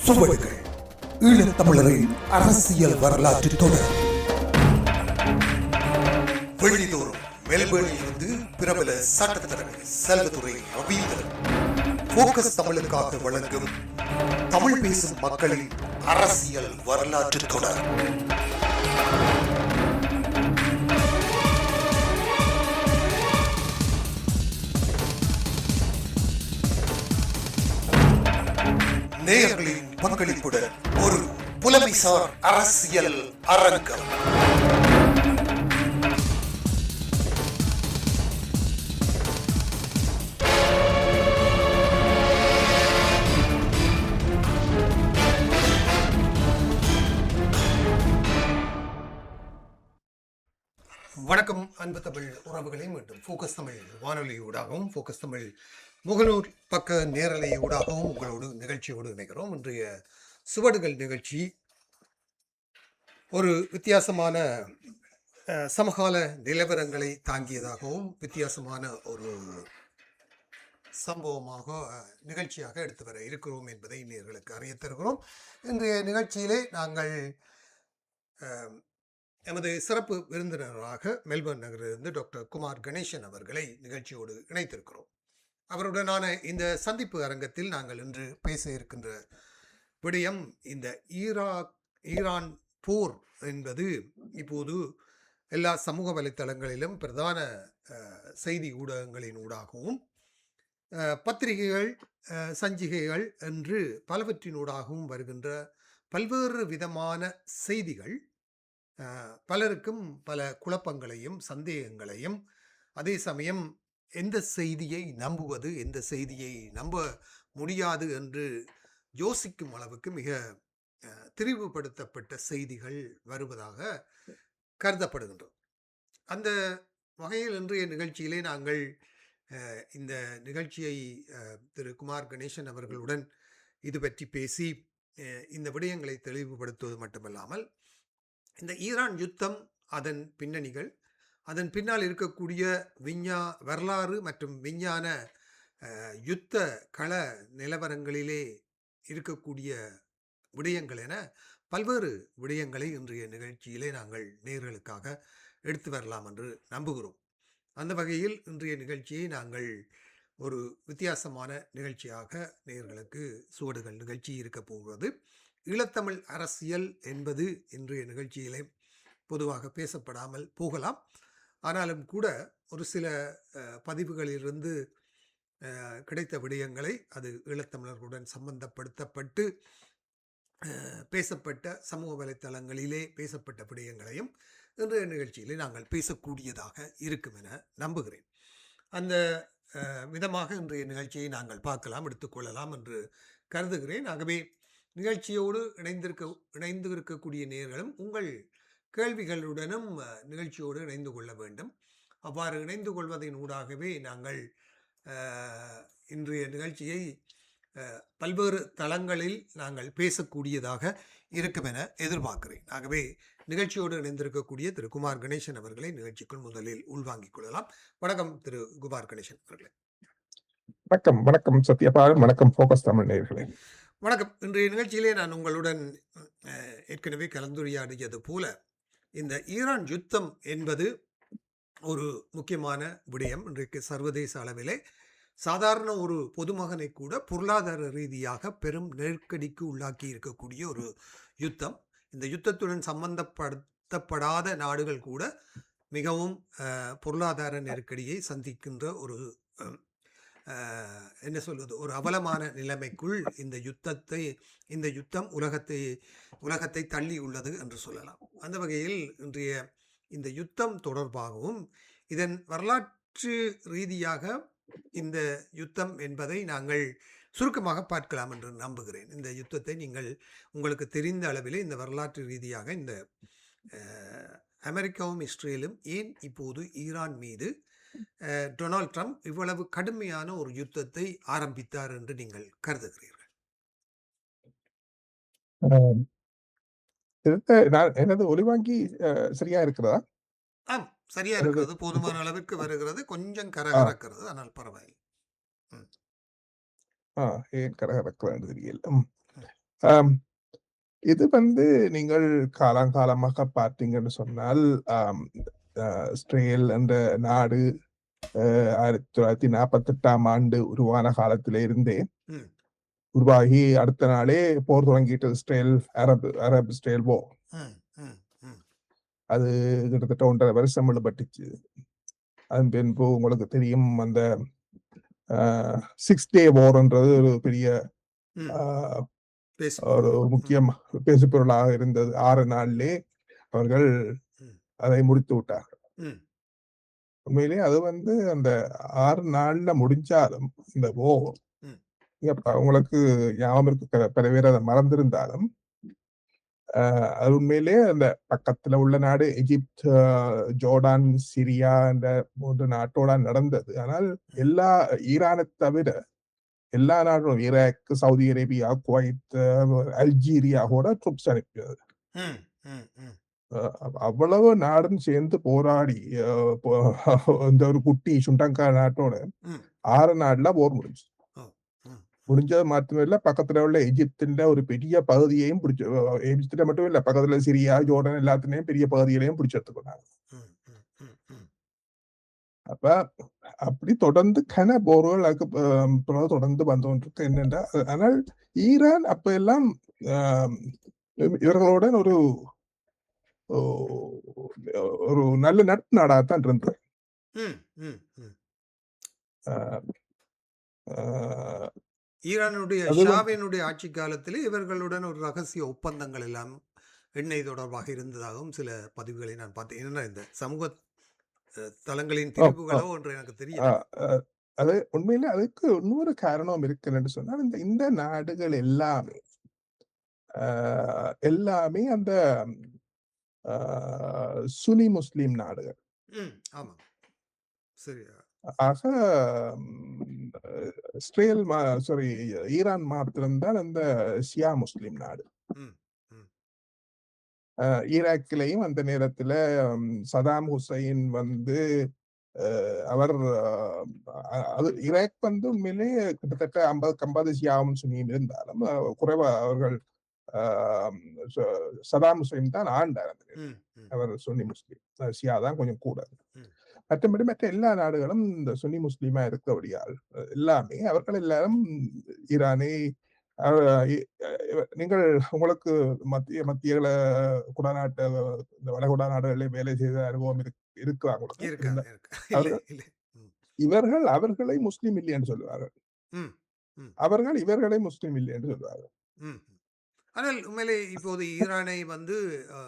சுவடுகள் ஈழத்தமிழரின் அரசியல் வரலாற்று தொடர். வெள்ளிதோறும் மெல்பர்னில் இருந்து பிரபல சட்டத்தரணி செல்வதுரை ரவீந்திரன் போக்கஸ் தமிழுக்காக வழங்கும் தமிழ் பேசும் மக்களின் அரசியல் வரலாற்று தொடர். நேயர்களின் பங்களிப்புடன் ஒரு புலமைசார் அரசியல் அரங்கம். வணக்கம் அன்பு தமிழ் உறவுகளை மீண்டும் போக்கஸ் தமிழ் வானொலியூடாகவும் போக்கஸ் தமிழ் முகநூல் பக்க நேரலையூடாகவும் உங்களோடு நிகழ்ச்சியோடு இணைகிறோம். இன்றைய சுவடுகள் நிகழ்ச்சி ஒரு வித்தியாசமான சமகால நிலவரங்களை தாங்கியதாகவும் வித்தியாசமான ஒரு சம்பவமாக நிகழ்ச்சியாக எடுத்து வர இருக்கிறோம் என்பதை நேயர்களுக்கு அறிய தருகிறோம். இன்றைய நிகழ்ச்சியிலே நாங்கள் எமது சிறப்பு விருந்தினராக மெல்பர்ன் நகரிலிருந்து டாக்டர் குமார் கணேசன் அவர்களை நிகழ்ச்சியோடு இணைத்திருக்கிறோம். அவருடனான இந்த சந்திப்பு அரங்கத்தில் நாங்கள் இன்று பேச இருக்கின்ற விடயம் இந்த ஈரான் போர் என்பது இப்போது எல்லா சமூக வலைத்தளங்களிலும் பிரதான செய்தி ஊடகங்களின் ஊடாகவும் பத்திரிகைகள் சஞ்சிகைகள் என்று பலவற்றினூடாகவும் வருகின்ற பல்வேறு விதமான செய்திகள் பலருக்கும் பல குழப்பங்களையும் சந்தேகங்களையும், அதே சமயம் எந்த செய்தியை நம்புவது எந்த செய்தியை நம்ப முடியாது என்று யோசிக்கும் அளவுக்கு மிக திரிவுபடுத்தப்பட்ட செய்திகள் வருவதாக கருதப்படுகின்றது. அந்த வகையில் இன்றைய நிகழ்ச்சியிலே நாங்கள் இந்த நிகழ்ச்சியை திரு குமார் கணேசன் அவர்களுடன் இது பற்றி பேசி இந்த விடயங்களை தெளிவுபடுத்துவது மட்டுமல்லாமல் இந்த ஈரான் யுத்தம், அதன் பின்னணிகள், அதன் பின்னால் இருக்கக்கூடிய வரலாறு மற்றும் விஞ்ஞான யுத்த கள நிலவரங்களிலே இருக்கக்கூடிய விடயங்கள் என பல்வேறு விடயங்களை இன்றைய நிகழ்ச்சியிலே நாங்கள் நேயர்களுக்காக எடுத்து வரலாம் என்று நம்புகிறோம். அந்த வகையில் இன்றைய நிகழ்ச்சியை நாங்கள் ஒரு வித்தியாசமான நிகழ்ச்சியாக நேயர்களுக்கு சுவடுகள் நிகழ்ச்சி இருக்க போகிறது. ஈழத்தமிழ் அரசியல் என்பது இன்றைய நிகழ்ச்சியிலே பொதுவாக பேசப்படாமல் போகலாம். ஆனாலும் கூட ஒரு சில பதிவுகளிலிருந்து கிடைத்த விடயங்களை, அது ஈழத்தமிழர்களுடன் சம்பந்தப்படுத்தப்பட்டு பேசப்பட்ட சமூக வலைத்தளங்களிலே பேசப்பட்ட விடயங்களையும் இன்றைய நிகழ்ச்சியிலே நாங்கள் பேசக்கூடியதாக இருக்கும் என நம்புகிறேன். அந்த விதமாக இன்றைய நிகழ்ச்சியை நாங்கள் பார்க்கலாம், எடுத்துக்கொள்ளலாம் என்று கருதுகிறேன். ஆகவே நிகழ்ச்சியோடு இணைந்து இருக்கக்கூடிய நேயர்களும் உங்கள் கேள்விகளுடனும் நிகழ்ச்சியோடு இணைந்து கொள்ள வேண்டும். அவ்வாறு இணைந்து கொள்வதன் ஊடாகவே நாங்கள் இன்றைய நிகழ்ச்சியை பல்வேறு தளங்களில் நாங்கள் பேசக்கூடியதாக இருக்கும் என எதிர்பார்க்கிறேன். ஆகவே நிகழ்ச்சியோடு இணைந்திருக்கக்கூடிய திரு குமார் கணேசன் அவர்களை நிகழ்ச்சிக்குள் முதலில் உள்வாங்கிக் கொள்ளலாம். வணக்கம் திரு குமார் கணேசன் அவர்களே. வணக்கம். வணக்கம் சத்யபாலன். வணக்கம் போக்கஸ் தமிழ் நேயர்களே. வணக்கம். இன்றைய நிகழ்ச்சியிலே நான் உங்களுடன் ஏற்கனவே கலந்துரையாடியது போல இந்த ஈரான் யுத்தம் என்பது ஒரு முக்கியமான விடயம். இன்றைக்கு சர்வதேச அளவிலே சாதாரண ஒரு பொதுமகனை கூட பொருளாதார ரீதியாக பெரும் நெருக்கடிக்கு உள்ளாக்கி இருக்கக்கூடிய ஒரு யுத்தம். இந்த யுத்தத்துடன் சம்பந்தப்படுத்தப்படாத நாடுகள் கூட மிகவும் பொருளாதார நெருக்கடியை சந்திக்கின்ற ஒரு என்ன சொல்வது, ஒரு அவலமான நிலைமைக்குள் இந்த யுத்தம் உலகத்தை தள்ளி உள்ளது என்று சொல்லலாம். அந்த வகையில் இன்றைய இந்த யுத்தம் தொடர்பாகவும் இதன் வரலாற்று ரீதியாக இந்த யுத்தம் என்பதை நாங்கள் சுருக்கமாக பார்க்கலாம் என்று நம்புகிறேன். இந்த யுத்தத்தை நீங்கள் உங்களுக்கு தெரிந்த அளவிலே இந்த வரலாற்று ரீதியாக இந்த அமெரிக்காவும் இஸ்ரேலும் ஏன் இப்போது ஈரான் மீது டொனால்ட் ட்ரம்ப் இவ்வளவு கடுமையான ஒரு யுத்தத்தை ஆரம்பித்தார் என்று நீங்கள் கருதுகிறீர்கள்? எனது ஒலிவாங்கி சரியா இருக்கிறதா? ஆம், சரியா இருக்கிறது. போதுமான அளவிற்கு வருகிறது. கொஞ்சம் கரகரக்கிறது, ஆனால் பரவாயில்லை. ஏன் கரகரக்கிறது தெரியல. ஆம். இது நீங்கள் காலங்காலமாக பார்த்தீங்கன்னு சொன்னால், ஆம் இஸ்ரேல் என்ற நாடு 1948ஆம் ஆண்டு உருவான காலத்திலே இருந்தே ம். உருவாகி அடுத்த நாளே போர் தொடங்கிட்டது. Arab Arab Israel war. ம். ம். ம். அது கிட்டத்தட்ட 1½ வருஷம் இழுபட்டுச்சு. அதன் பின்பு உங்களுக்கு தெரியும் அந்த அ 6 டே வார்ன்றது ஒரு பெரிய ம். அ ஒரு பேசுபொருள். ம். முக்கியம் பேசுபொருளாக இருந்தது. 6 நாளிலே அவர்கள் ம். அதை முடித்து விட்டார்கள். ம். உண்மையிலேயே அது அந்த 6 நாள்ல முடிஞ்சாலும், இந்த வார் ம். உங்களுக்கு ஞாபகம் இருக்கு பல பேர் அத மறந்திருந்தாலும், அது உண்மையிலேயே அந்த பக்கத்துல உள்ள நாடு எகிப்த், ஜோர்டான், சிரியா என்ற 3 நாட்டோட நடந்தது. ஆனால் ம். எல்லா ஈரானைத் தவிர எல்லா நாடும் Iraq, Saudi Arabia, Kuwait, Algeria கூட ட்ரூப்ஸ் அனுப்பியது. ம். ம். ம். அ அவ்வளவு நாடும் சேர்ந்து போராடி அ பொ இந்த ஒரு குட்டி சுண்டங்கா நாட்டோட ம். 6 நாள்ல போர் முடிஞ்சுச்சு. ஓ! ம். ம். முடிஞ்சது மாத்திரமில்ல, பக்கத்துல உள்ள எகிப்தின்ட ஒரு பெரிய பகுதியையும் பிடிச்சு எகிப்தில மட்டும் இல்ல, பக்கத்துல சிரியா, ஜோர்டான் எல்லாத்துலயும் பெரிய பகுதிகளையும் பிடிச்சு எடுத்துக்கொண்டாங்க. ம். ம். ம். ம். அப்ப அப்படி தொடர்ந்து போர்கள் அதுக்கு பிறகு தொடர்ந்து வந்து கொண்டிருக்கு. என்னென்றா ஆனால் ஈரான் அப்ப எல்லாம் அ இவர்களுடன் ஒ ஒரு நல்ல நட்பு நாடாகத்தான் இருந்தது. ம். ம். ம். அ அ ஈரானுடைய அது ஷாவினுடைய ஆட்சி காலத்திலே இவர்களுடன் ஒரு ரகசிய ஒப்பந்தங்கள் எல்லாம் எண்ணெய் தொடர்பாக இருந்ததாகவும் சில பதிவுகளை நான் பார்த்தேன். என்னன்னா இந்த சமூக தளங்களின் ஆ, ஆ, திரிபுகளோ ஒன்று எனக்கு ஆ, தெரியல. அ அது உண்மையிலே அதுக்கு இன்னொரு காரணம் இருக்கு என்று சொன்னால், இந்த இந்த நாடுகள் எல்லாமே அ எல்லாமே அந்த அ சுன்னி முஸ்லிம் நாடுகள். ம். ஆமா. சரி. ஆக இஸ்ரேல் சாரி ஈரான் மாத்திரம் தான் அந்த ஷியா முஸ்லிம் நாடு. ம். ம். அ ஈராக்கிலேயும் அந்த நேரத்தில சதாம் ஹுசைன் அவர் அது ஈராக் உண்மையிலேயே கிட்டத்தட்ட 50க்கு 50 ஷியாவும் சுன்னியும் இருந்தாலும், குறைவா அவர்கள் அ ச சதாம் ஹுசைன் தான் ஆண்டார் அந்த நேரத்துல. ம். ம். அவர் சுன்னி முஸ்லிம். ஷியா தான் கொஞ்சம் கூட. ம். மற்றபடி மற்ற எல்லா நாடுகளும் இந்த சுன்னி முஸ்லிமா இருக்கிறபடியால், எல்லாமே அவர்கள் எல்லாரும் ஈரானை அ இ நீங்கள் உங்களுக்கு மத்திய மத்திய குடாநாட்டு இந்த வளைகுடா நாடுகளிலே வேலை செய்த அனுபவம் இருக்கா உங்களுக்கு? இருக்கா, இருந்தா இருக்கா. இல்ல, அவர்கள் இல்ல. ம். இவர்கள் அவர்களை முஸ்லிம் இல்லை என்று சொல்லுவார்கள். ம். ம். அவர்கள் இவர்களை முஸ்லிம் இல்லை என்று சொல்லுவார்கள். ம். ஆனால் உண்மையிலே இப்போது ஈரானை வந்து அ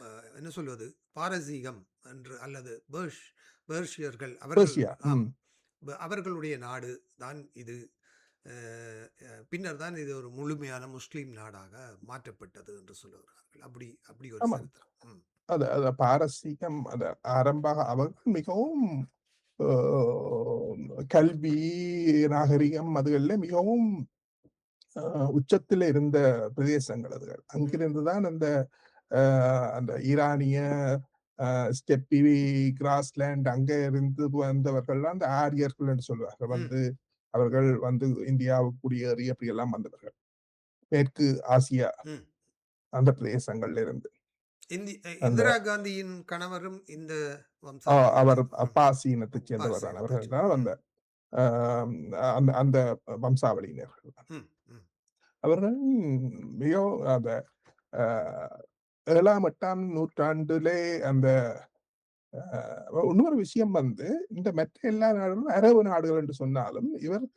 அ என்ன சொல்வது? பாரசீகம் என்று அல்லது பெர்ஷியர்கள் அவர்கள் பெர்ஷியா. ஆம். ம். அவர்களுடைய நாடு தான் இது. அ பின்னர் தான் இது ஒரு முழுமையான முஸ்லீம் நாடாக மாற்றப்பட்டது என்று சொல்லுகிறார்கள். அப்படி அப்படி ஒரு ஆமா. சரித்திரம். ம். அது அது பாரசீகம் ஆரம்ப அவர்கள் மிகவும் அ கல்வி, நாகரிகம் அதுகள்ல மிகவும் அ உச்சத்தில இருந்த பிரதேசங்கள் அதுகள். ம். அங்கிருந்து தான் அ அந்த ஈரானிய ஸ்டெப்பி, கிராஸ்லேண்ட் அங்க இருந்து வந்தவர்கள் அந்த ஆரியர்கள் என்று சொல்வார்கள். ம். அவர்கள் இந்தியாவுக்கு குடியேறி அப்படியெல்லாம் வந்தவர்கள். மேற்கு ஆசியா ம். அந்த பிரதேசங்கள்ல இருந்து. அந்த இந்திரா காந்தியின் கணவரும் இந்த அவர் வம்சாவளியைச் சேர்ந்த பாசி இனத்தைச் பாரசீக சேர்ந்தவர் இனத்தைச் அவர்கள் தான் சேர்ந்த. ம். அ அந்த அந்த வம்சாவளியினர்கள். ம். ம். அவர்கள் மிகவும் அந்த அ 7ஆம், 8ஆம் நூற்றாண்டிலே அந்த இன்னொரு விஷயம் இந்த மற்ற எல்லா நாடுகளும் அரபு நாடுகள் என்று சொன்னாலும், இவர்கள்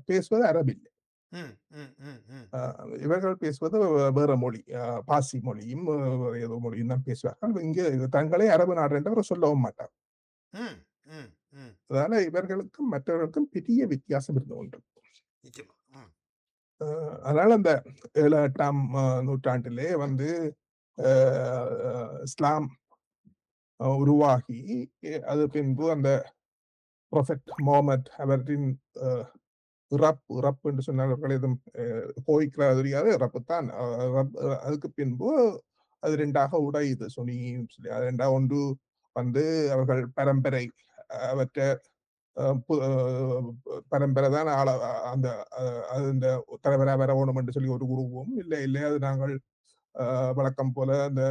பேசுவது அரபு இல்லை. ம். ம். ம். ம். அ இவர்கள் பேசுவது வேற மொழி. பாசி மொழியும், வேற ஏதோ மொழியும் தான் பேசுவார்கள். இங்கே தங்களை அரபு நாடு என்று அவர் சொல்லவும் மாட்டார். ம். ம். ம். அதனால இவர்களுக்கும் மற்றவர்களுக்கும் பெரிய வித்தியாசம் இருந்து கொண்டு. நிச்சயமா. ம். அ அதனால அந்த 7, 8ஆம் நூற்றாண்டிலே அ இஸ்லாம் உருவாகி, அது பின்பு அந்த புரொஃபெட் முஹம்மத் அவரின் அ இறப்பு என்று சொன்னால் அவர்கள் எதுவும் கோவிக்கிறது தெரியாது. இறப்பு தான். அதுக்கு பின்பு அது 2ஆக உடையுது. சுனி, முஸ்லிம் அது 2ஆ ஒன்று வந்து அவர்கள் பரம்பரை அவற்ற பரம்பரை தான் அந்த அந்த தலைவரா வரணும் என்று சொல்லி ஒரு குருவும் இல்லை அது நாங்கள் வழக்கம் போல அந்த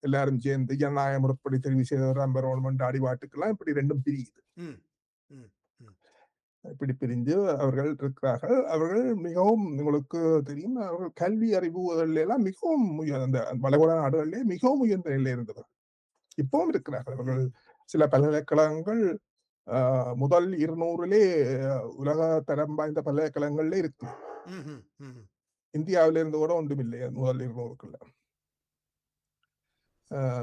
எல்லாரும் சேர்ந்து ஜனநாயக முறைப்படி தெரிவு செய்தவர் வரணும் என்று அடிபாட்டுக்கெல்லாம் இப்படி ரெண்டும் பிரியுது. ம். ம். ம். இப்படி பிரிஞ்சு அவர்கள் இருக்கிறார்கள். அவர்கள் மிகவும் உங்களுக்கு தெரியும், அவர்கள் கல்வி அறிவுகளில் எல்லாம் மிகவும் அந்த வளைகுடா நாடுகளிலே மிகவும் உயர்ந்த நிலையில் இருந்தவர். இப்பவும் இருக்கிறார்கள். அவர்கள் சில பல்கலைக்கழகங்கள் முதல் 200லே உலக தரம் வாய்ந்த பல்கலைக்கழகங்கள்ல இருக்கு. ம்ஹ்ம். ம்ஹ்ம். இந்தியாவில இருந்து கூட ஒன்றுமில்லை முதல் 200க்குள்ள.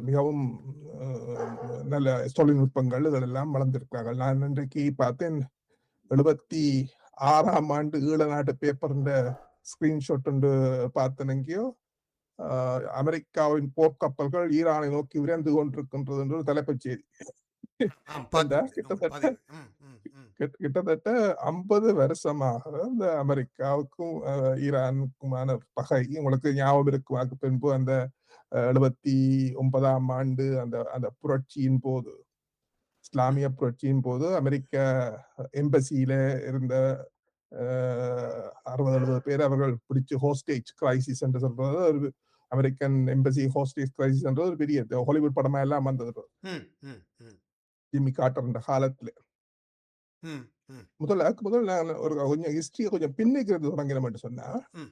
மிகவும் நல்ல தொழில்நுட்பங்கள் இதெல்லாம் வளர்ந்திருக்கிறார்கள். நான் இன்றைக்கு பார்த்தேன் 76ஆம் ஆண்டு ஈழ நாட்டு பேப்பர்ன்ற ஸ்கிரீன்ஷாட் ஒன்று பார்த்தேன் எங்கேயோ. அமெரிக்காவின் போர்க்கப்பல்கள் ஈரானை நோக்கி விரைந்து கொண்டிருக்கின்றது என்று ஒரு தலைப்புச் செய்தி. ஆம், என்றால் பார்த்திருக்கிறேன் உங்கள் கிட்டத்தட்ட பதிவு. ம். ம். ம். கிட்டத்தட்ட 50 வருஷமாக இந்த அமெரிக்காவுக்கும் ஈரானுக்குமான பகை உங்களுக்கு ஞாபகம் இருக்கும். அதுக்கு பின்பு அந்த 79ஆம் ஆண்டு அந்த அந்த புரட்சியின் போது, இஸ்லாமிய புரட்சியின் போது அமெரிக்க எம்பசியில இருந்த 60, 70 பேர் அவர்கள் பிடிச்சு ஹோஸ்டேஜ் கிரைசிஸ் என்று சொல்றது ஒரு அமெரிக்கன் எம்பசி ஹோஸ்டேஜ் கிரைசிஸ் என்ற ஒரு பெரிய ஹாலிவுட் படமா எல்லாம் வந்தது. ம். ம். ம். ஜிம்மி கார்ட்டர் என்ற காலத்துல. ம். ம். முதல்ல நான் ஒரு கொஞ்சம் ஹிஸ்டரிய கொஞ்சம் பின்னிக்கிறது தொடங்கினோம் என்று சொன்னா, ம்.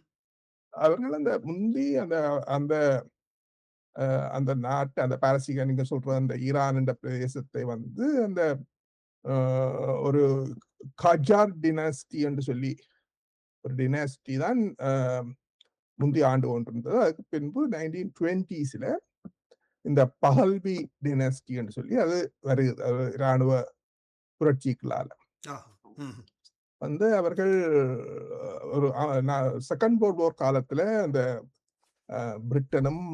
அவர்கள் அந்த முந்தி அந்த அந்த அந்த நாட்டு அந்த பாரசீக நீங்க சொல்ற அந்த ஈரான் என்ற பிரதேசத்தை வந்து அந்த ஒரு கஜார் டினாஸ்டி என்று சொல்லி ஒரு டினாஸ்டி தான் முந்தைய ஆண்டு கொண்டிருந்தது. அதுக்கு பின்பு 1920ஸ்ல இந்த பஹல்வி டினாஸ்டி என்று சொல்லி அது வருகிறது. அது இராணுவ புரட்சிகளால. ஆஹா. ம். வந்து அவர்கள் ஒரு செகண்ட் வேர்ல்ட் வார் காலத்துல அந்த பிரிட்டனும்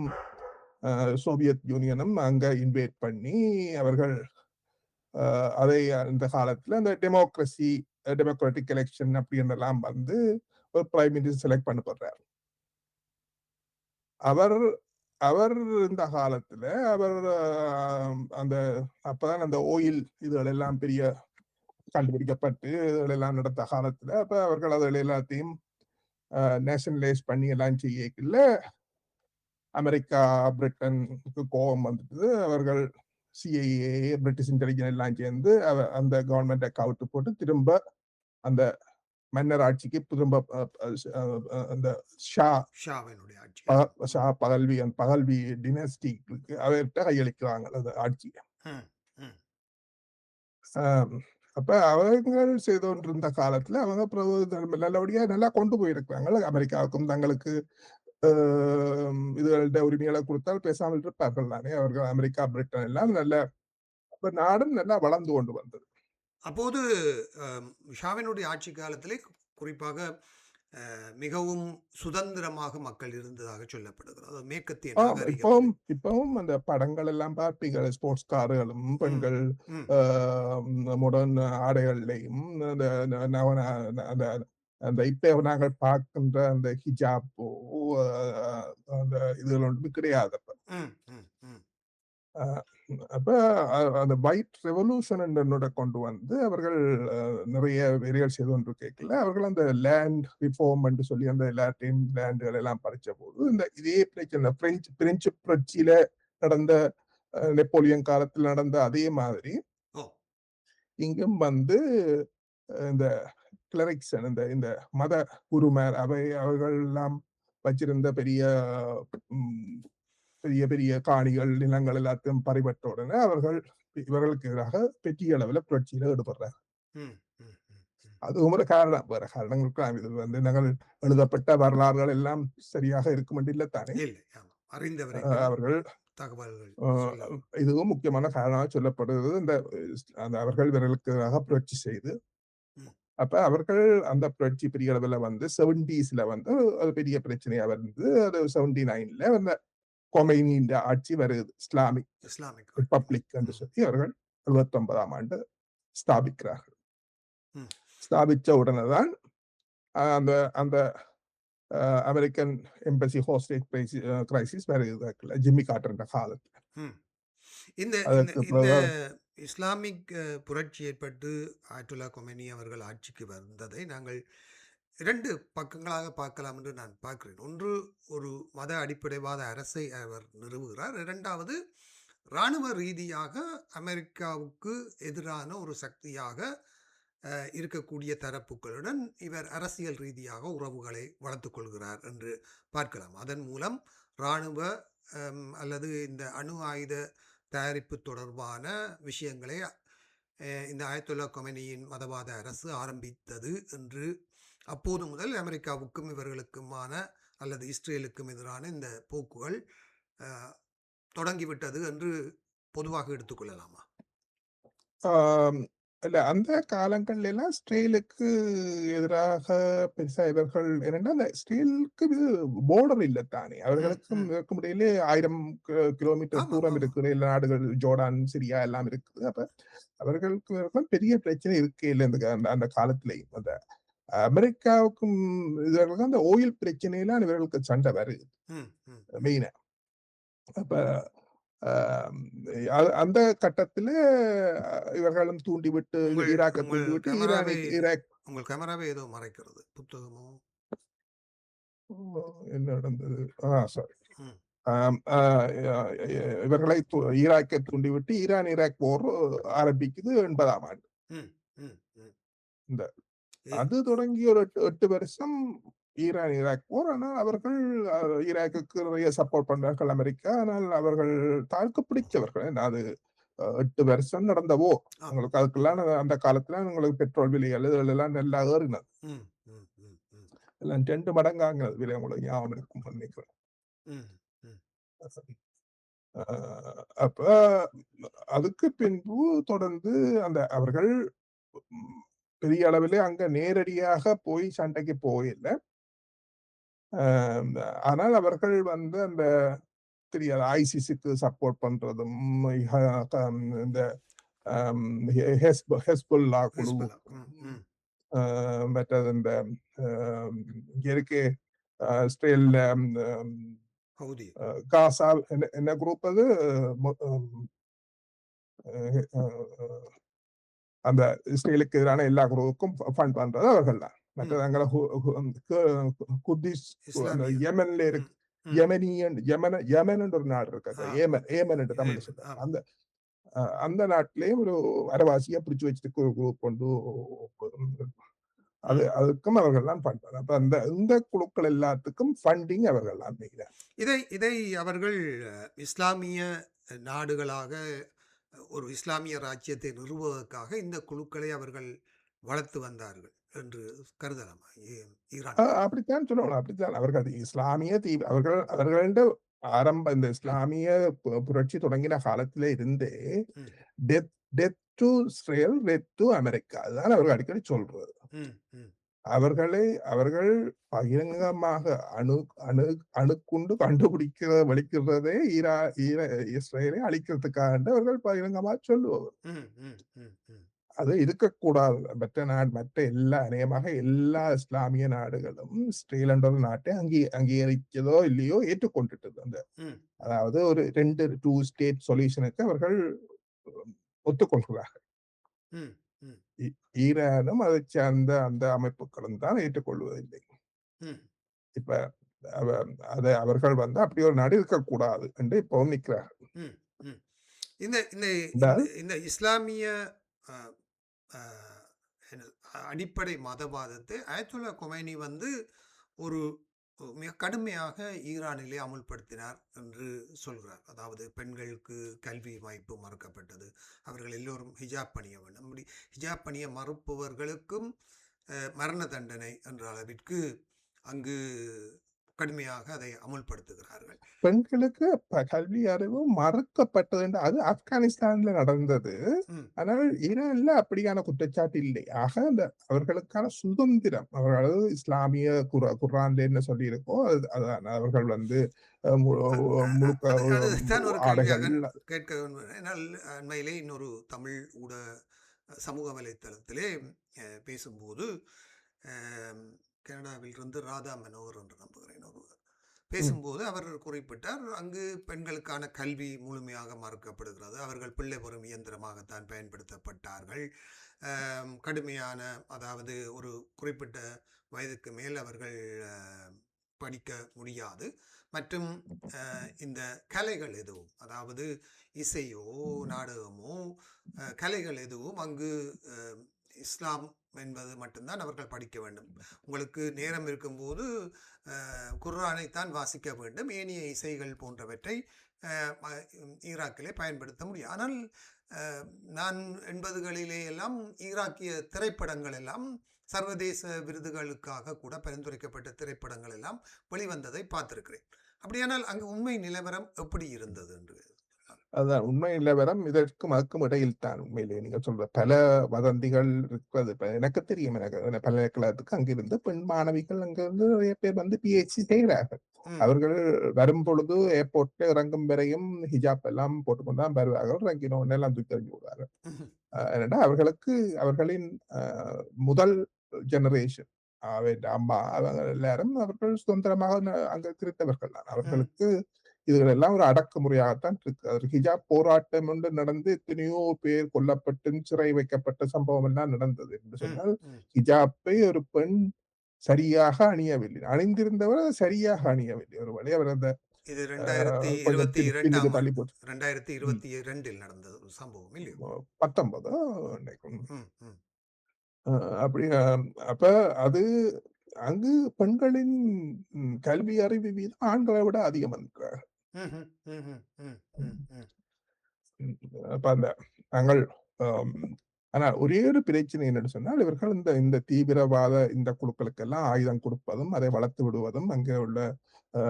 சோவியத் யூனியனும் அங்க இன்வேட் பண்ணி அவர்கள் அதை அந்த காலத்துல அந்த டெமோக்ராட்டிக் எலெக்ஷன் அப்படின்றலாம் வந்து ஒரு பிரைம் மினிஸ்டர் செலக்ட் பண்ணப்படுறார். அவர் அவர் இந்த காலத்துல அவர் அந்த அப்பதான் அந்த ஓயில் இதுகள் எல்லாம் பெரிய கண்டுபிடிக்கப்பட்டு இதெல்லாம் நடந்த காலத்துல அப்ப அவர்கள் அதில் எல்லாத்தையும் நேஷனலைஸ் பண்ணி எல்லாம் செய்யல அமெரிக்கா பிரிட்டனுக்கு கோபம் வந்துட்டு அவர்கள் சிஐஏ பிரிட்டிஷ் இன்டெலிஜென்ஸ் எல்லாம் சேர்ந்து அந்த கவர்மெண்ட் அக்கவுண்ட் போட்டு திரும்ப அந்த மன்னர் ஆட்சிக்கு திரும்ப அந்த ஷாவினுடைய ஆட்சி. ஷா பகல்வி டினாஸ்டிக்கு அவர்கிட்ட கையளிக்கிறாங்க அந்த ஆட்சியை. ம். ம். அப்ப அவர்கள் செய்து கொண்டிருந்த காலத்துல அவங்க நல்லபடியா நல்லா கொண்டு போயிருக்கிறாங்க. அமெரிக்காவுக்கும் தங்களுக்கு இதுகளோட உரிமைகளை கொடுத்தால் பேசாமல் இருப்பார்கள் தானே அவர்கள். அமெரிக்கா பிரிட்டன் எல்லாம் நல்ல நாடும் நல்லா வளர்ந்து கொண்டு வந்தது. அப்போது ஷாவினுடைய ஆட்சி காலத்திலே குறிப்பாக மிகவும் சுதந்திரமாக மக்கள் இருந்ததாக சொல்லப்படுகிறது. மேற்கத்திய நாகரிகம். இப்பவும் அந்த படங்கள் எல்லாம் பார்ப்பீங்க. ஸ்போர்ட்ஸ் கார்களும் பெண்கள் மாடர்ன் ஆடைகள்லையும் அந்த அந்த இப்ப நாங்கள் பார்க்கின்ற அந்த ஹிஜாப்போ அந்த இதுகள் ஒன்றும் கிடையாது. அப்ப அந்த ஒயிட் ரெவல்யூஷன் என்னோட கொண்டு வந்து அவர்கள் நிறைய வேலைகள் செய்து கொண்டு கேட்கல. அவர்கள் அந்த லேண்ட் ரிஃபார்ம் என்று சொல்லி அந்த எல்லாத்தையும் லேண்டுகள் எல்லாம் பறிச்ச போது இந்த இதே பிரச்சனை பிரெஞ்சு புரட்சியில நடந்த நெப்போலியன் காலத்தில் நடந்த அதே மாதிரி இங்கும் வந்து இந்த கிளரிக்ஸன் இந்த மத குருமார் அவர்கள் எல்லாம் வச்சிருந்த பெரிய பெரிய பெரிய காணிகள் நிலங்கள் எல்லாத்தையும் பறிபட்ட உடனே அவர்கள் இவர்களுக்கு எதிராக பெரிய அளவில் புரட்சியில ஈடுபடுறாங்க. அதுவும் ஒரு காரணம். வேற காரணங்களுக்கு இது வந்து நாங்கள் எழுதப்பட்ட வரலாறுகள் எல்லாம் சரியாக இருக்கும் இல்லை தானே. அவர்கள் இதுவும் முக்கியமான காரணமாக சொல்லப்படுவது இந்த அவர்கள் இவர்களுக்கு எதிராக புரட்சி செய்து அப்ப அவர்கள் அந்த புரட்சி பெரிய அளவில் வந்து 70ஸ்ல வந்து அது பெரிய பிரச்சனையா வந்து அது 79ல அந்த கொமைனியின் ஆட்சி வருது. இஸ்லாமிக் ரிப்பப்ளிக் என்று சொல்லி அவர்கள் 79ஆம் ஆண்டு ஸ்தாபிக்கிறார்கள். ஸ்தாபிச்ச உடனே தான் அந்த அந்த அமெரிக்கன் எம்பசி ஹோஸ்டேஜ் கிரைசிஸ் வருது ஜிம்மி கார்ட்டர் காலத்துல. இஸ்லாமிக் புரட்சி ஏற்பட்டு ஆயத்துல்லா கொமேனி அவர்கள் ஆட்சிக்கு வந்ததை நாங்கள் 2 பக்கங்களாக பார்க்கலாம் என்று நான் பார்க்கிறேன். ஒன்று, ஒரு மத அடிப்படைவாத அரசை அவர் நிறுவுகிறார். 2வது, இராணுவ ரீதியாக அமெரிக்காவுக்கு எதிரான ஒரு சக்தியாக இருக்கக்கூடிய தரப்புகளுடன் இவர் அரசியல் ரீதியாக உறவுகளை வளர்த்துக் கொள்கிறார் என்று பார்க்கலாம். அதன் மூலம் இராணுவ அல்லது இந்த அணு ஆயுத தயாரிப்பு தொடர்பான விஷயங்களை இந்த ஆயத்துல்லா கொமேனியின் மதவாத அரசு ஆரம்பித்தது என்று அப்போது முதல் அமெரிக்காவுக்கும் இவர்களுக்குமான அல்லது இஸ்ரேலுக்கும் எதிரான இந்த போக்குகள் தொடங்கிவிட்டது என்று பொதுவாக எடுத்துக்கொள்ளலாமா? இல்ல அந்த காலங்கள்ல எல்லாம் இஸ்ரேலுக்கு எதிராக பெருசா இவர்கள் என்னன்னா, அந்த இஸ்ரேலுக்கு இது போர்டர் இல்ல தானே. அவர்களுக்கும் இதற்கும் இடையிலே 1000 கிலோமீட்டர் தூரம் இருக்கிற எல்லா நாடுகள், ஜோர்டான், சிரியா எல்லாம் இருக்குது. அப்ப அவர்களுக்கு பெரிய பிரச்சனை இருக்கே இல்லை அந்த காலத்திலேயும். அந்த அமெரிக்காவுக்கும் இவர்களுக்கு அந்த ஓயில் பிரச்சனையில இவர்களுக்கு சண்டை வருது மெயினா. அப்ப அந்த கட்டத்துல இவர்களும் தூண்டிவிட்டு ஈராக்கை தூண்டிவிட்டு ஈராக். உங்கள் கேமராவே ஏதோ மறைக்கிறது, புத்தகமோ என்ன நடந்தது? சாரி. இவர்களை ஈராக்கை தூண்டிவிட்டு ஈரான் ஈராக் போர் ஆரம்பிக்குது 80ஆம் ஆண்டு. இந்த அது தொடங்கி ஒரு 8 வருஷம் ஈரான் ஈராக் போர். ஆனால் அவர்கள் ஈராக்குக்கு நிறைய சப்போர்ட் பண்றார்கள் அமெரிக்கா. ஆனால் அவர்கள் தாக்கு பிடிச்சவர்கள். அது 8 வருஷம் நடந்த போர். உங்களுக்கு அதுக்கெல்லாம் அந்த காலத்துல உங்களுக்கு பெட்ரோல் விலைகள் இதெல்லாம் நல்லா ஏறினது. எல்லாம் 2 மடங்காங்க விலை. உங்களுக்கு ஞாபகம் இருக்கும் நினைக்கிறேன். அப்ப அதுக்கு பின்பு தொடர்ந்து அந்த அவர்கள் பெரிய அளவிலே அங்க நேரடியாக போய் சண்டைக்கு போயில்லை. ஆனால் அவர்கள் வந்து அந்த தெரியாது ஐசிஸுக்கு சப்போர்ட் பண்றதும் இந்த ஹெஸ்புல்லா குழு, மற்றது இந்த இங்க இருக்கு இஸ்ரேல்ல காசா என்ன குரூப் அது அந்த இஸ்ரேலுக்கு எதிரான எல்லா குரூப்புக்கும் ஃபண்ட் பண்றது அவர்கள் தான். மற்றது அங்கே குர்திஷ் யெமன்ல இருக்கு, யெமன் ஒரு நாடு இருக்கு, ஏமன் என்று தமிழ் சொல்றாங்க. அந்த அந்த நாட்டிலேயும் ஒரு அரவாசியா பிடிச்சு வச்சுட்டு குரூப் கொண்டு அதுக்கும் அவர்கள் தான் பண்றாங்க. அப்ப அந்த இந்த குழுக்கள் எல்லாத்துக்கும் ஃபண்டிங் அவர்கள் தான். இதை அவர்கள் இஸ்லாமிய நாடுகளாக ஒரு இஸ்லாமிய ராஜ்யத்தை நிறுவுவதற்காக இந்த குழுக்களை அவர்கள் வளர்த்து வந்தார்கள் என்று கருதலாமா? அப்படித்தான் சொல்லணும். அப்படித்தான் அவர்கள் இஸ்லாமிய அவர்கள ஆரம்ப இந்த இஸ்லாமிய புரட்சி தொடங்கின காலத்திலே இருந்தே death to Israel, death to America, அதுதான் அவர்கள் அடிக்கடி சொல்றது. அவர்கள் பகிரங்கமாக அணுக்குண்டு வலிக்கிறதே இஸ்ரேலை அழிக்கிறதுக்காக அவர்கள் பகிரங்கமாக சொல்லுவார்கள். அது இருக்கக்கூடாது. மற்ற அநேகமாக எல்லா இஸ்லாமிய நாடுகளும் இஸ்ரேல் என்ற நாட்டை அங்கீகரிச்சதோ இல்லையோ ஏற்றுக்கொண்டுட்டது. அதாவது ஒரு 2 ஸ்டேட் சொல்யூஷனுக்கு அவர்கள் ஒத்துக்கொள்கிறார்கள். ஈரானும் அதை சார்ந்த அந்த அமைப்புகளும் தான் ஏற்றுக்கொள்வதில்லை. இப்ப அவர்கள் வந்து அப்படி ஒரு நாடு இருக்கக்கூடாது என்று இப்பவும் நிற்கிறார்கள். இந்த இஸ்லாமிய அடிப்படை மதவாதத்தை ஆயத்துல்லா கொமைனி வந்து ஒரு மிக கடுமையாக ஈரானிலே அமுல்படுத்தினார் என்று சொல்கிறார். அதாவது பெண்களுக்கு கல்வி வாய்ப்பு மறுக்கப்பட்டது, அவர்கள் எல்லோரும் ஹிஜாப் அணிய வேண்டும், அப்படி ஹிஜாப் அணிய மறுப்பவர்களுக்கும் மரண தண்டனை என்ற அளவிற்கு அங்கு கடுமையாக அதை அமுல்படுத்துகிறார்கள். பெண்களுக்கு கல்வி அறிவு மறுக்கப்பட்டது அது ஆப்கானிஸ்தான்ல நடந்தது. ஆனால் ஈரான்ல அப்படியான குற்றச்சாட்டு இல்லை. ஆக அந்த அவர்களுக்கான சுதந்திரம், அவர்களது இஸ்லாமிய குர்ஆன்ல என்ன சொல்லி இருக்கோ அதான் அவர்கள் வந்து முழுக்க கேட்க அண்மையிலே இன்னொரு தமிழ் சமூக வலைத்தளத்திலே பேசும்போது கனடாவிலிருந்து ராதா மனோகர் என்று நம்புகிறேன் ஒருவர் ம். பேசும்போது அவர் குறிப்பிட்டார், அங்கு பெண்களுக்கான கல்வி முழுமையாக மறுக்கப்படுகிறது. அவர்கள் பிள்ளை பெறும் இயந்திரமாகத்தான் பயன்படுத்தப்பட்டார்கள். கடுமையான, அதாவது ஒரு குறிப்பிட்ட வயதுக்கு மேல் அவர்கள் படிக்க முடியாது. மற்றும் இந்த கலைகள் எதுவும், அதாவது இசையோ நாடகமோ கலைகள் எதுவும் அங்கு இஸ்லாம் என்பது மட்டும்தான் அவர்கள் படிக்க வேண்டும். உங்களுக்கு நேரம் இருக்கும்போது குர்ஆனைத்தான் வாசிக்க வேண்டும். ஏனைய இசைகள் போன்றவற்றை ஈராக்கிலே பயன்படுத்த முடியும். ஆனால் நான் 80களிலே எல்லாம் ஈராக்கிய திரைப்படங்கள் எல்லாம் சர்வதேச விருதுகளுக்காக கூட பரிந்துரைக்கப்பட்ட திரைப்படங்கள் எல்லாம் வெளிவந்ததை பார்த்திருக்கிறேன். அப்படியானால் அங்கு உண்மை நிலவரம் எப்படி இருந்தது என்று? அதான் உண்மை நிலவரம் இதற்கும் அதுக்கும் இடையில் தான் உண்மையிலேயே நீங்க சொல்ற பல வதந்திகள் இருக்கிறது. இப்ப எனக்கு தெரியும், எனக்கு பல்கலைக்கழகத்துக்கு அங்கிருந்து பெண் மாணவிகள் அங்கிருந்து நிறைய பேர் வந்து PhD செய்கிறார்கள். ம், அவர்கள் வரும் பொழுது ஏர்போர்ட்ல இறங்கும் வரையும் ஹிஜாப் எல்லாம் போட்டுக்கொண்டு தான் வருவார்கள். இறங்கினோடனே எல்லாம் தூக்கி எறிஞ்சு விடுவார்கள். ம்ஹும், ஏனென்றா அவர்களுக்கு அவர்களின் முதல் ஜெனரேஷன் அம்மா அவங்க எல்லாரும் அவர்கள் சுதந்திரமாக அங்க கிறித்தவர்கள் தான். ம், அவர்களுக்கு இதுகளெல்லாம் ஒரு அடக்குமுறையாகத்தான் இருக்கு. அது ஹிஜாப் போராட்டம் ஒன்று நடந்து எத்தனையோ பேர் கொல்லப்பட்டு சிறை வைக்கப்பட்ட சம்பவம் எல்லாம் நடந்தது என்று ம், சொன்னால், ம். ஹிஜாப்பை ஒரு பெண் சரியாக அணியவில்லை. அணிந்திருந்தவர் அதை சரியாக அணியவில்லை. ஒரு வழி அவர் அந்த இது 2022 கொஞ்சம் பின்னுக்கு தள்ளி ஆண்டு, போட்டு 2022 நடந்தது ஒரு சம்பவம் இல்லையோ? 19 நினைக்கிறேன். ம், ம், அப்படி அப்ப அது அங்கு பெண்களின் கல்வி அறிவு வீதம் ஆண்களை விட அதிகம் இருக்கிறார். ம்ஹும், ம்ஹும், ம், ம், ம், ம். அப்ப அந்த நாங்கள் அம் ஆனா ஒரே ஒரு பிரச்சனை என்னன்னு சொன்னால், இவர்கள் இந்த இந்த தீவிரவாத இந்த குழுக்களுக்கெல்லாம் ஆயுதம் கொடுப்பதும், அதை வளர்த்து விடுவதும், அங்கே உள்ள அ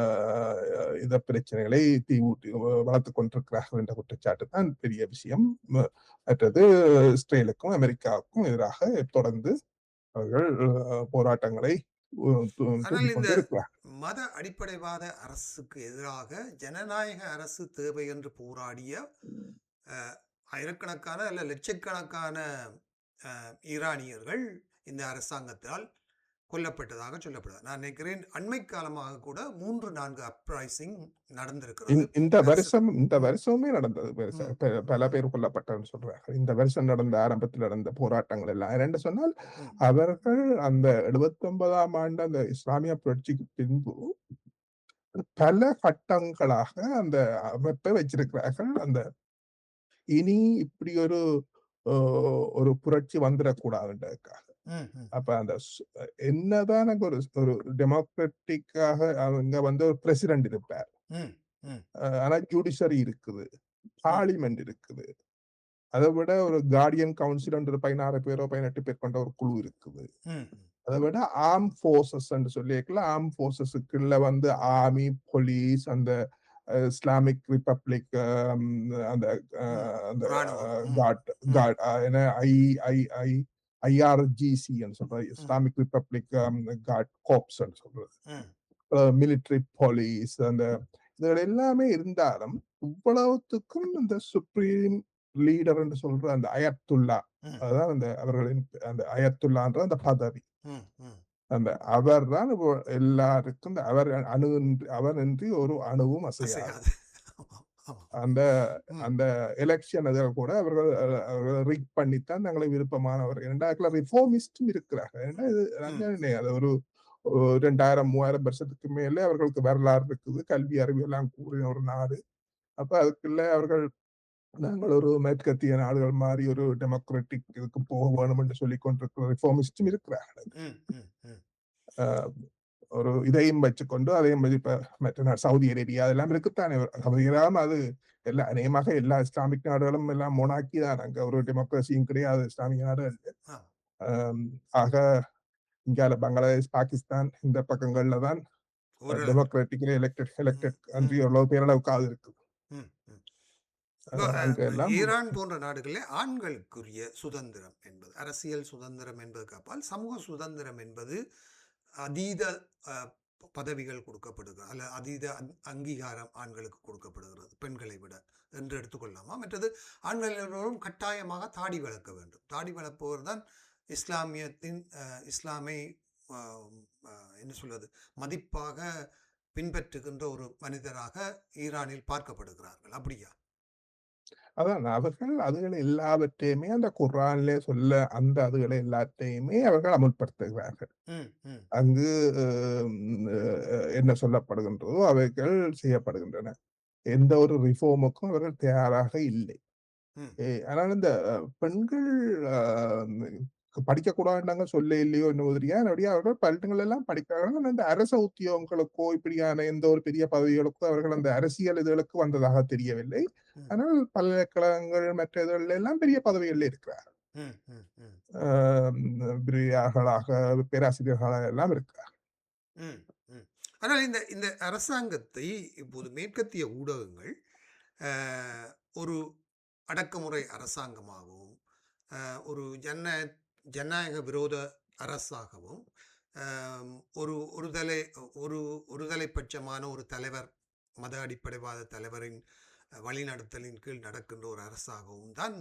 இத பிரச்சனைகளை தீவூட்டி வளர்த்துக் கொண்டிருக்கிறார்கள் என்ற குற்றச்சாட்டு தான் பெரிய விஷயம். மற்றது இஸ்ரேலுக்கும், அமெரிக்காவுக்கும் எதிராக தொடர்ந்து அவர்கள் போராட்டங்களை ஆனால் தூண்டிக் இந்த கொண்டு இருக்கிறார். மத அடிப்படைவாத அரசுக்கு எதிராக ஜனநாயக அரசு தேவை என்று போராடிய ஆயிரக்கணக்கான அல்ல லட்சக்கணக்கான ஈரானியர்கள் இந்த அரசாங்கத்தால் கொல்லப்பட்டதாக சொல்லப்படுது. நான் நினைக்கிறேன் அண்மை காலமாக கூட 3-4 அப்ரைசிங் நடந்திருக்கிறது. இந்த ம், வருஷமுமே நடந்தது. ம், பல ம், பேர் கொல்லப்பட்டார்ன்னு சொல்றாங்க. இந்த வருஷம் நடந்த ஆரம்பத்தில் நடந்த போராட்டங்கள் எல்லாம் என்னன்னு சொன்னால், ம், அவர்கள் அந்த 79ஆம் ஆண்டு அந்த இஸ்லாமிய புரட்சிக்கு பின்பு பல கட்டங்களாக அந்த அமைப்பை வச்சிருக்கிறார்கள். அந்த இனி இப்படி அ ஒரு புரட்சி வந்துடக்கூடாதுன்றதுக்காக. ம், ம், அப்ப அந்த என்னதான் அங்க ஒரு ஒரு டெமோக்ராட்டிக்காக அங்க வந்து ஒரு பிரசிடென்ட் இருப்பார். ம், ம், ஆனா ஜுடிஷரி இருக்குது. ம், பார்லிமென்ட் இருக்குது. அத விட ஒரு கார்டியன் கவுன்சில் என்ற 16 பேரோ, 18 பேர் கொண்ட ஒரு குழு இருக்குது. ம், அத விட ஆர்ம் ஃபோர்ஸஸ் என்று சொல்லியிருக்கல. ஆர்ம் ஃபோர்ஸஸ்க்குள்ள வந்து ஆர்மி, போலீஸ், அந்த இஸ்லாமிக் ரிப்பப்ளிக் அந்த அ ம். அந்த இராணுவம். ம், காட் ம், காட் என்ன ஐ ஐ IRGC ன்னு சொல்றது. ம், இஸ்லாமிக் ரிப்பப்ளிக் காட் கார்ப்ஸ் ன்னு சொல்றது. ம், மிலிட்டரி போலீஸ் அந்த இதுகள் எல்லாமே இருந்தாலும், இவ்வளவுத்துக்கும் இந்த சுப்ரீம் லீடர் என்று சொல்ற அந்த அயத்துல்லா, ம், அதுதான் அந்த அவர்களின் அந்த அயத்துல்லான்ற அந்த பதவி. ம், ம். அந்த அவர் தான் எல்லாருக்கும் அவர் அவர் இன்றி ஒரு அணுவும் அசையாது. அசையாது. ஆமா, ஆமா. அந்த ம், அந்த எலக்ஷன் அதில் கூட அவர்கள் ரிக் பண்ணித்தான் தங்களை விருப்பமானவர். 2 ரிஃபார்மிஸ்டும் இருக்கிறார்கள். ஏன்னா இது ம், அது ஒரு 2000, 3000 வருஷத்துக்கு மேலே அவர்களுக்கு வரலாறு இருக்குது. கல்வி அறிவு எல்லாம் கூடிய ஒரு நாடு. அப்ப அதுக்குள்ள அவர்கள் நாங்கள் ஒரு மேற்கத்திய நாடுகள் மாரி ஒரு டெமோக்ராட்டிக் இதுக்கு போக வேணும் என்று சொல்லிக் கொண்டிருக்கிற ரிஃபார்மிஸ்டும் இருக்கிறார்கள். ம், ம், ம். அ ஒரு இதையும் வச்சுக்கொண்டு அதையும் இப்ப மற்ற சவுதி அரேபியா அதெல்லாம் இருக்குத்தானே. சவுதியெல்லாம் அது அநேகமாக எல்லா இஸ்லாமிக் நாடுகளும் எல்லாம் மொனார்க்கி தான். அங்க ஒரு டெமோக்ரஸியும் கிடையாது இஸ்லாமிய நாடுகள். ஆ. அம் ஆக இந்தியால பங்களாதேஷ், பாகிஸ்தான் இந்த பக்கங்கள்ல தான் ஓரளவு. டெமோக்ராட்டிக்கலி எலெக்டட் ம், எலெக்டட் ம், கண்ட்ரி ஓரளவு பேரளவுக்காவது இருக்கு. ம், ம். இப்போ அங்க எல்லாம் ஈரான் போன்ற நாடுகளில் ஆண்களுக்குரிய சுதந்திரம் என்பது, அரசியல் சுதந்திரம் என்பதுக்கு அப்பால் சமூக சுதந்திரம் என்பது அதீத அஹ், பதவிகள் கொடுக்கப்படுகிறது அல்ல அதீத அங்கீகாரம் ஆண்களுக்கு கொடுக்கப்படுகிறது பெண்களை விட என்று எடுத்துக்கொள்ளலாமா? மற்றது ஆண்கள் எல்லோரும் கட்டாயமாக தாடி வளர்க்க வேண்டும். தாடி வளர்ப்பவர் தான் இஸ்லாமியத்தின் இஸ்லாமை என்ன சொல்வது மதிப்பாக பின்பற்றுகின்ற ஒரு மனிதராக ஈரானில் பார்க்கப்படுகிறார்கள். அப்படியா? அதான் அவர்கள் அதுகள் எல்லாவற்றையுமே அந்த குர்ஆனிலே சொல்ல அந்த அதுகளை எல்லாத்தையுமே அவர்கள் அமுல்படுத்துகிறார்கள். ம், ம், அங்கு என்ன சொல்லப்படுகின்றதோ அவைகள் செய்யப்படுகின்றன. எந்த ஒரு ரிஃபார்முக்கும் அவர்கள் தயாராக இல்லை. ம், அதனால இந்த பெண்கள் அ படிக்கக்கூடாதுன்னு சொல்ல இல்லையோ என்னவோ தெரியாது. அப்படியே அவர்கள் பள்ளிகள் எல்லாம் படிக்கிறார்கள். ஆனா இந்த அரச உத்தியோகங்களுக்கோ, இப்படியான எந்த ஒரு பெரிய பதவிகளுக்கோ அவர்கள் அந்த அரசியல் இதுகளுக்கு வந்ததாக தெரியவில்லை. ம், ஆனால் பல்கலைக்கழகங்கள் மற்ற இதுல எல்லாம் பெரிய பதவிகள்ல இருக்கிறார்கள். ம், ம், ம், அ பிரியார்களாக, பேராசிரியர்களாக எல்லாம் இருக்கிறார்கள். ம், ம். ஆனால் இந்த இந்த அரசாங்கத்தை இப்போது மேற்கத்திய ஊடகங்கள் அ ஒரு அடக்குமுறை அரசாங்கமாகவும், ஒரு ஜனநாயக விரோத அரசாகவும், ஒரு ஒரு ஒருதலை பட்சமான ஒரு தலைவர், மத அடிப்படைவாத தலைவரின் வழிநடத்தலின் கீழ் நடக்கின்ற ஒரு அரசாகவும் தான்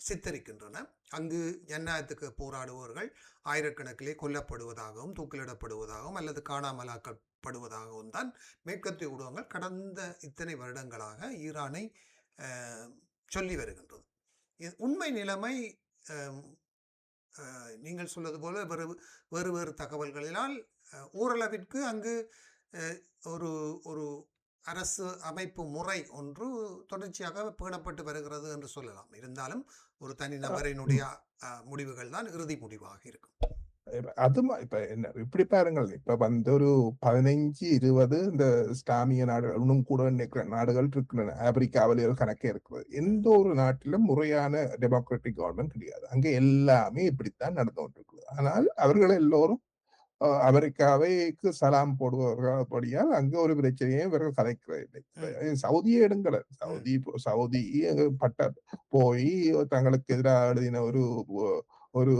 சித்தரிக்கின்றன. அங்கு ஜனநாயகத்துக்கு போராடுபவர்கள் ஆயிரக்கணக்கிலே கொல்லப்படுவதாகவும், தூக்கிலிடப்படுவதாகவும் அல்லது காணாமலாக்கப்படுவதாகவும் தான் மேற்கத்திய ஊடகங்கள் கடந்த இத்தனை வருடங்களாக ஈரானை அஹ், சொல்லி வருகின்றது. உண்மை நிலைமை அஹ், நீங்கள் சொல்வது போல வேறு வேறு வேறு தகவல்களினால் ஓரளவிற்கு அங்கு அஹ், ஒரு ஒரு அரசு அமைப்பு முறை ஒன்று தொடர்ச்சியாக பேணப்பட்டு வருகிறது என்று சொல்லலாம். இருந்தாலும் ஒரு தனிநபரினுடைய முடிவுகள் தான் இறுதி முடிவாக இருக்கும். இப்ப என்ன இப்படி பாருங்கள். இப்ப வந்து ஒரு 15, 20 இந்த இஸ்லாமிய நாடுகள், இன்னும் கூட நிக்கிற நாடுகள் இருக்கின்றன. ஆப்பிரிக்காவில ஒரு கணக்கே இருக்குது. எந்த ஒரு நாட்டிலும் முறையான டெமோக்ராட்டிக் கவர்ன்மென்ட் கிடையாது. அங்க எல்லாமே இப்படித்தான் நடந்து கொண்டிருக்குது. ஆனால் அவர்கள் எல்லோரும் அமெரிக்காவைக்கு சலாம் போடுபவர்களால் அங்க ஒரு பிரச்சனையும் இவர்கள் கதைக்கிறதில்லை. சவுதியை எடுங்களேன். ம், சவுதி பட்ட போய் தங்களுக்கு எதிராக எழுதின ஒரு ஒரு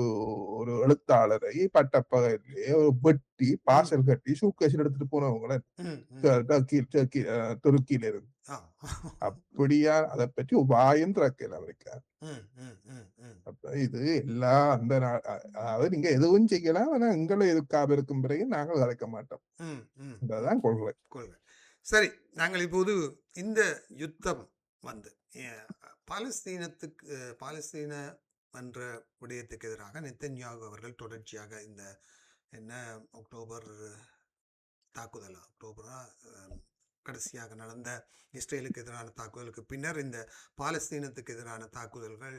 ஒரு எழுத்தாளரை பட்டப்பகலிலே வெட்டி, ம், பார்சல் கட்டி சூட்கேஸில் எடுத்துட்டு போனவங்கள ம், ம். துருக்கியில இருந்து. ஆ. அப்படியா அதை பற்றி வாயும் திறக்கல அமெரிக்கா. ம், ம், ம், ம், அப்ப இது எல்லா அந்த அதாவது நீங்க எதுவும் செய்யலாம். ஆனா எங்களை எதுக்காக இருக்கும் பிறகு நாங்கள் கதைக்க மாட்டோம். ம், ம், ம். இதுதான் கொள்கை. கொள்கை. சரி, நாங்கள் இப்போது இந்த யுத்தம் வந்து அஹ், பாலஸ்தீன என்ற விடயத்துக்கு எதிராக நெத்தன்யாகு அவர்கள் தொடர்ச்சியாக இந்த என்ன அக்டோபர் அக்டோபரா கடைசியாக நடந்த இஸ்ரேலுக்கு எதிரான தாக்குதலுக்கு பின்னர் இந்த பாலஸ்தீனத்துக்கு எதிரான தாக்குதல்கள்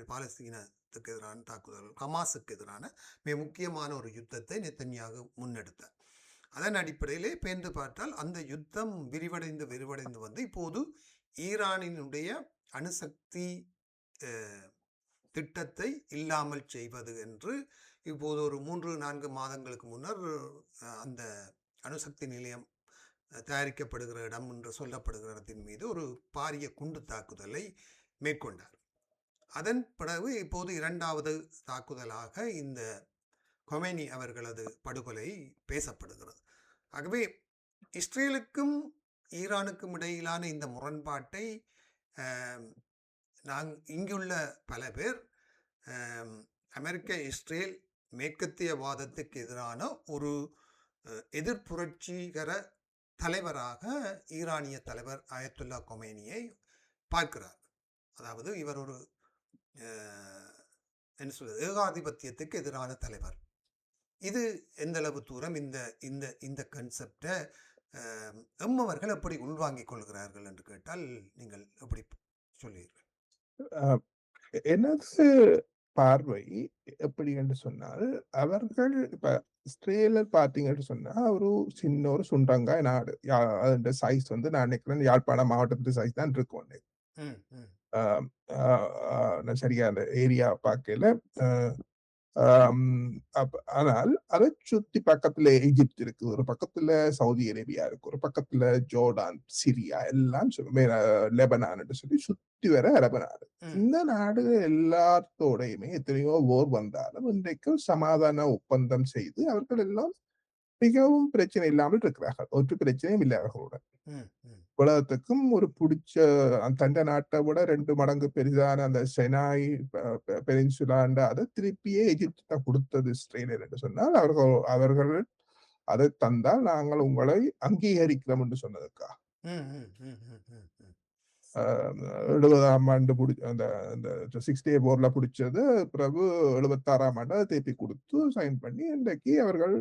ஹமாஸுக்கு எதிரான மிக முக்கியமான ஒரு யுத்தத்தை நெத்தன்யாகு முன்னெடுத்தார். அதன் அடிப்படையிலே பேர்ந்து பார்த்தால் அந்த யுத்தம் விரிவடைந்து வந்து இப்போது ஈரானினுடைய அணுசக்தி திட்டத்தை இல்லாமல் செய்வது என்று இப்போது ஒரு 3-4 மாதங்களுக்கு முன்னர் அந்த அணுசக்தி நிலையம் தயாரிக்கப்படுகிற இடம் என்று சொல்லப்படுகிற இடத்தின் மீது ஒரு பாரிய குண்டு தாக்குதலை மேற்கொண்டார். அதன் பிறகு இப்போது 2வது தாக்குதலாக இந்த கொமேனி அவர்களது படுகொலை பேசப்படுகிறது. ஆகவே இஸ்ரேலுக்கும் ஈரானுக்கும் இடையிலான இந்த முரண்பாட்டை இங்குள்ள பல பேர் அமெரிக்க இஸ்ரேல் மேற்கத்தியவாதத்துக்கு எதிரான ஒரு எதிர்ப்புரட்சிகர தலைவராக ஈரானிய தலைவர் அயத்துல்லா கொமேனியை பார்க்கிறார். அதாவது இவர் ஒரு என்ன சொல்வது, ஏகாதிபத்தியத்துக்கு எதிரான தலைவர். இது எந்த அளவு தூரம் இந்த இந்த இந்த கன்செப்டை எம்மவர்கள் எப்படி உள்வாங்கிக் கொள்கிறார்கள் என்று கேட்டால் நீங்கள் எப்படி சொல்லுவீர்கள்? எனது பார்வை எப்படி என்று சொன்னால், அவர்கள் இப்ப இஸ்ரேல பார்த்தீங்கன்னு சொன்னா, ஒரு சின்ன ஒரு சுண்டங்காய் நாடு. அதோட சைஸ் வந்து நான் நினைக்கிறேன் யாழ்ப்பாணம் மாவட்டத்து சைஸ் தான் இருக்கும். ம், ம், அ நான் சரியா அந்த ஏரியா பார்க்கையில. அ ஆம், ஆனால் அதை சுத்தி பக்கத்துல எகிப்து இருக்கு, ஒரு பக்கத்துல சவுதி அரேபியா இருக்கு, ஒரு பக்கத்துல ஜோர்டான், சிரியா எல்லாம் லெபனான் சொல்லி சுத்தி வர அரபு நாடு. இந்த நாடு எல்லாத்தோடையுமே எத்தனையோ போர் வந்தாலும் இன்றைக்கும் சமாதான ஒப்பந்தம் செய்து அவர்கள் எல்லாம் மிகவும் பிரச்சனை இல்லாமல் இருக்கிறார்கள். ஒரு பிரச்சனையும் இல்லை அவர்களுடன். உலகத்துக்கும் ஒரு பிடிச்ச தண்ட நாட்டை விட 2 மடங்கு பெரிதான அந்த செனாய் பெனின்சுலாண்ட அதை திருப்பியே எகிப்து தான் கொடுத்தது இஸ்ரேல் என்று சொன்னால் அவர்கள் அதை தந்தால் நாங்கள் உங்களை அங்கீகரிக்கிறோம் என்று சொன்னதுக்கா. ம், ம், ம், ம், ம், ம். 70ஆம் ஆண்டு அந்த அந்த 6 டே போர்ல புடிச்சது. பிறகு 76ஆம் ஆண்டு அத திருப்பி குடுத்து சைன் பண்ணி இன்றைக்கு அவர்கள்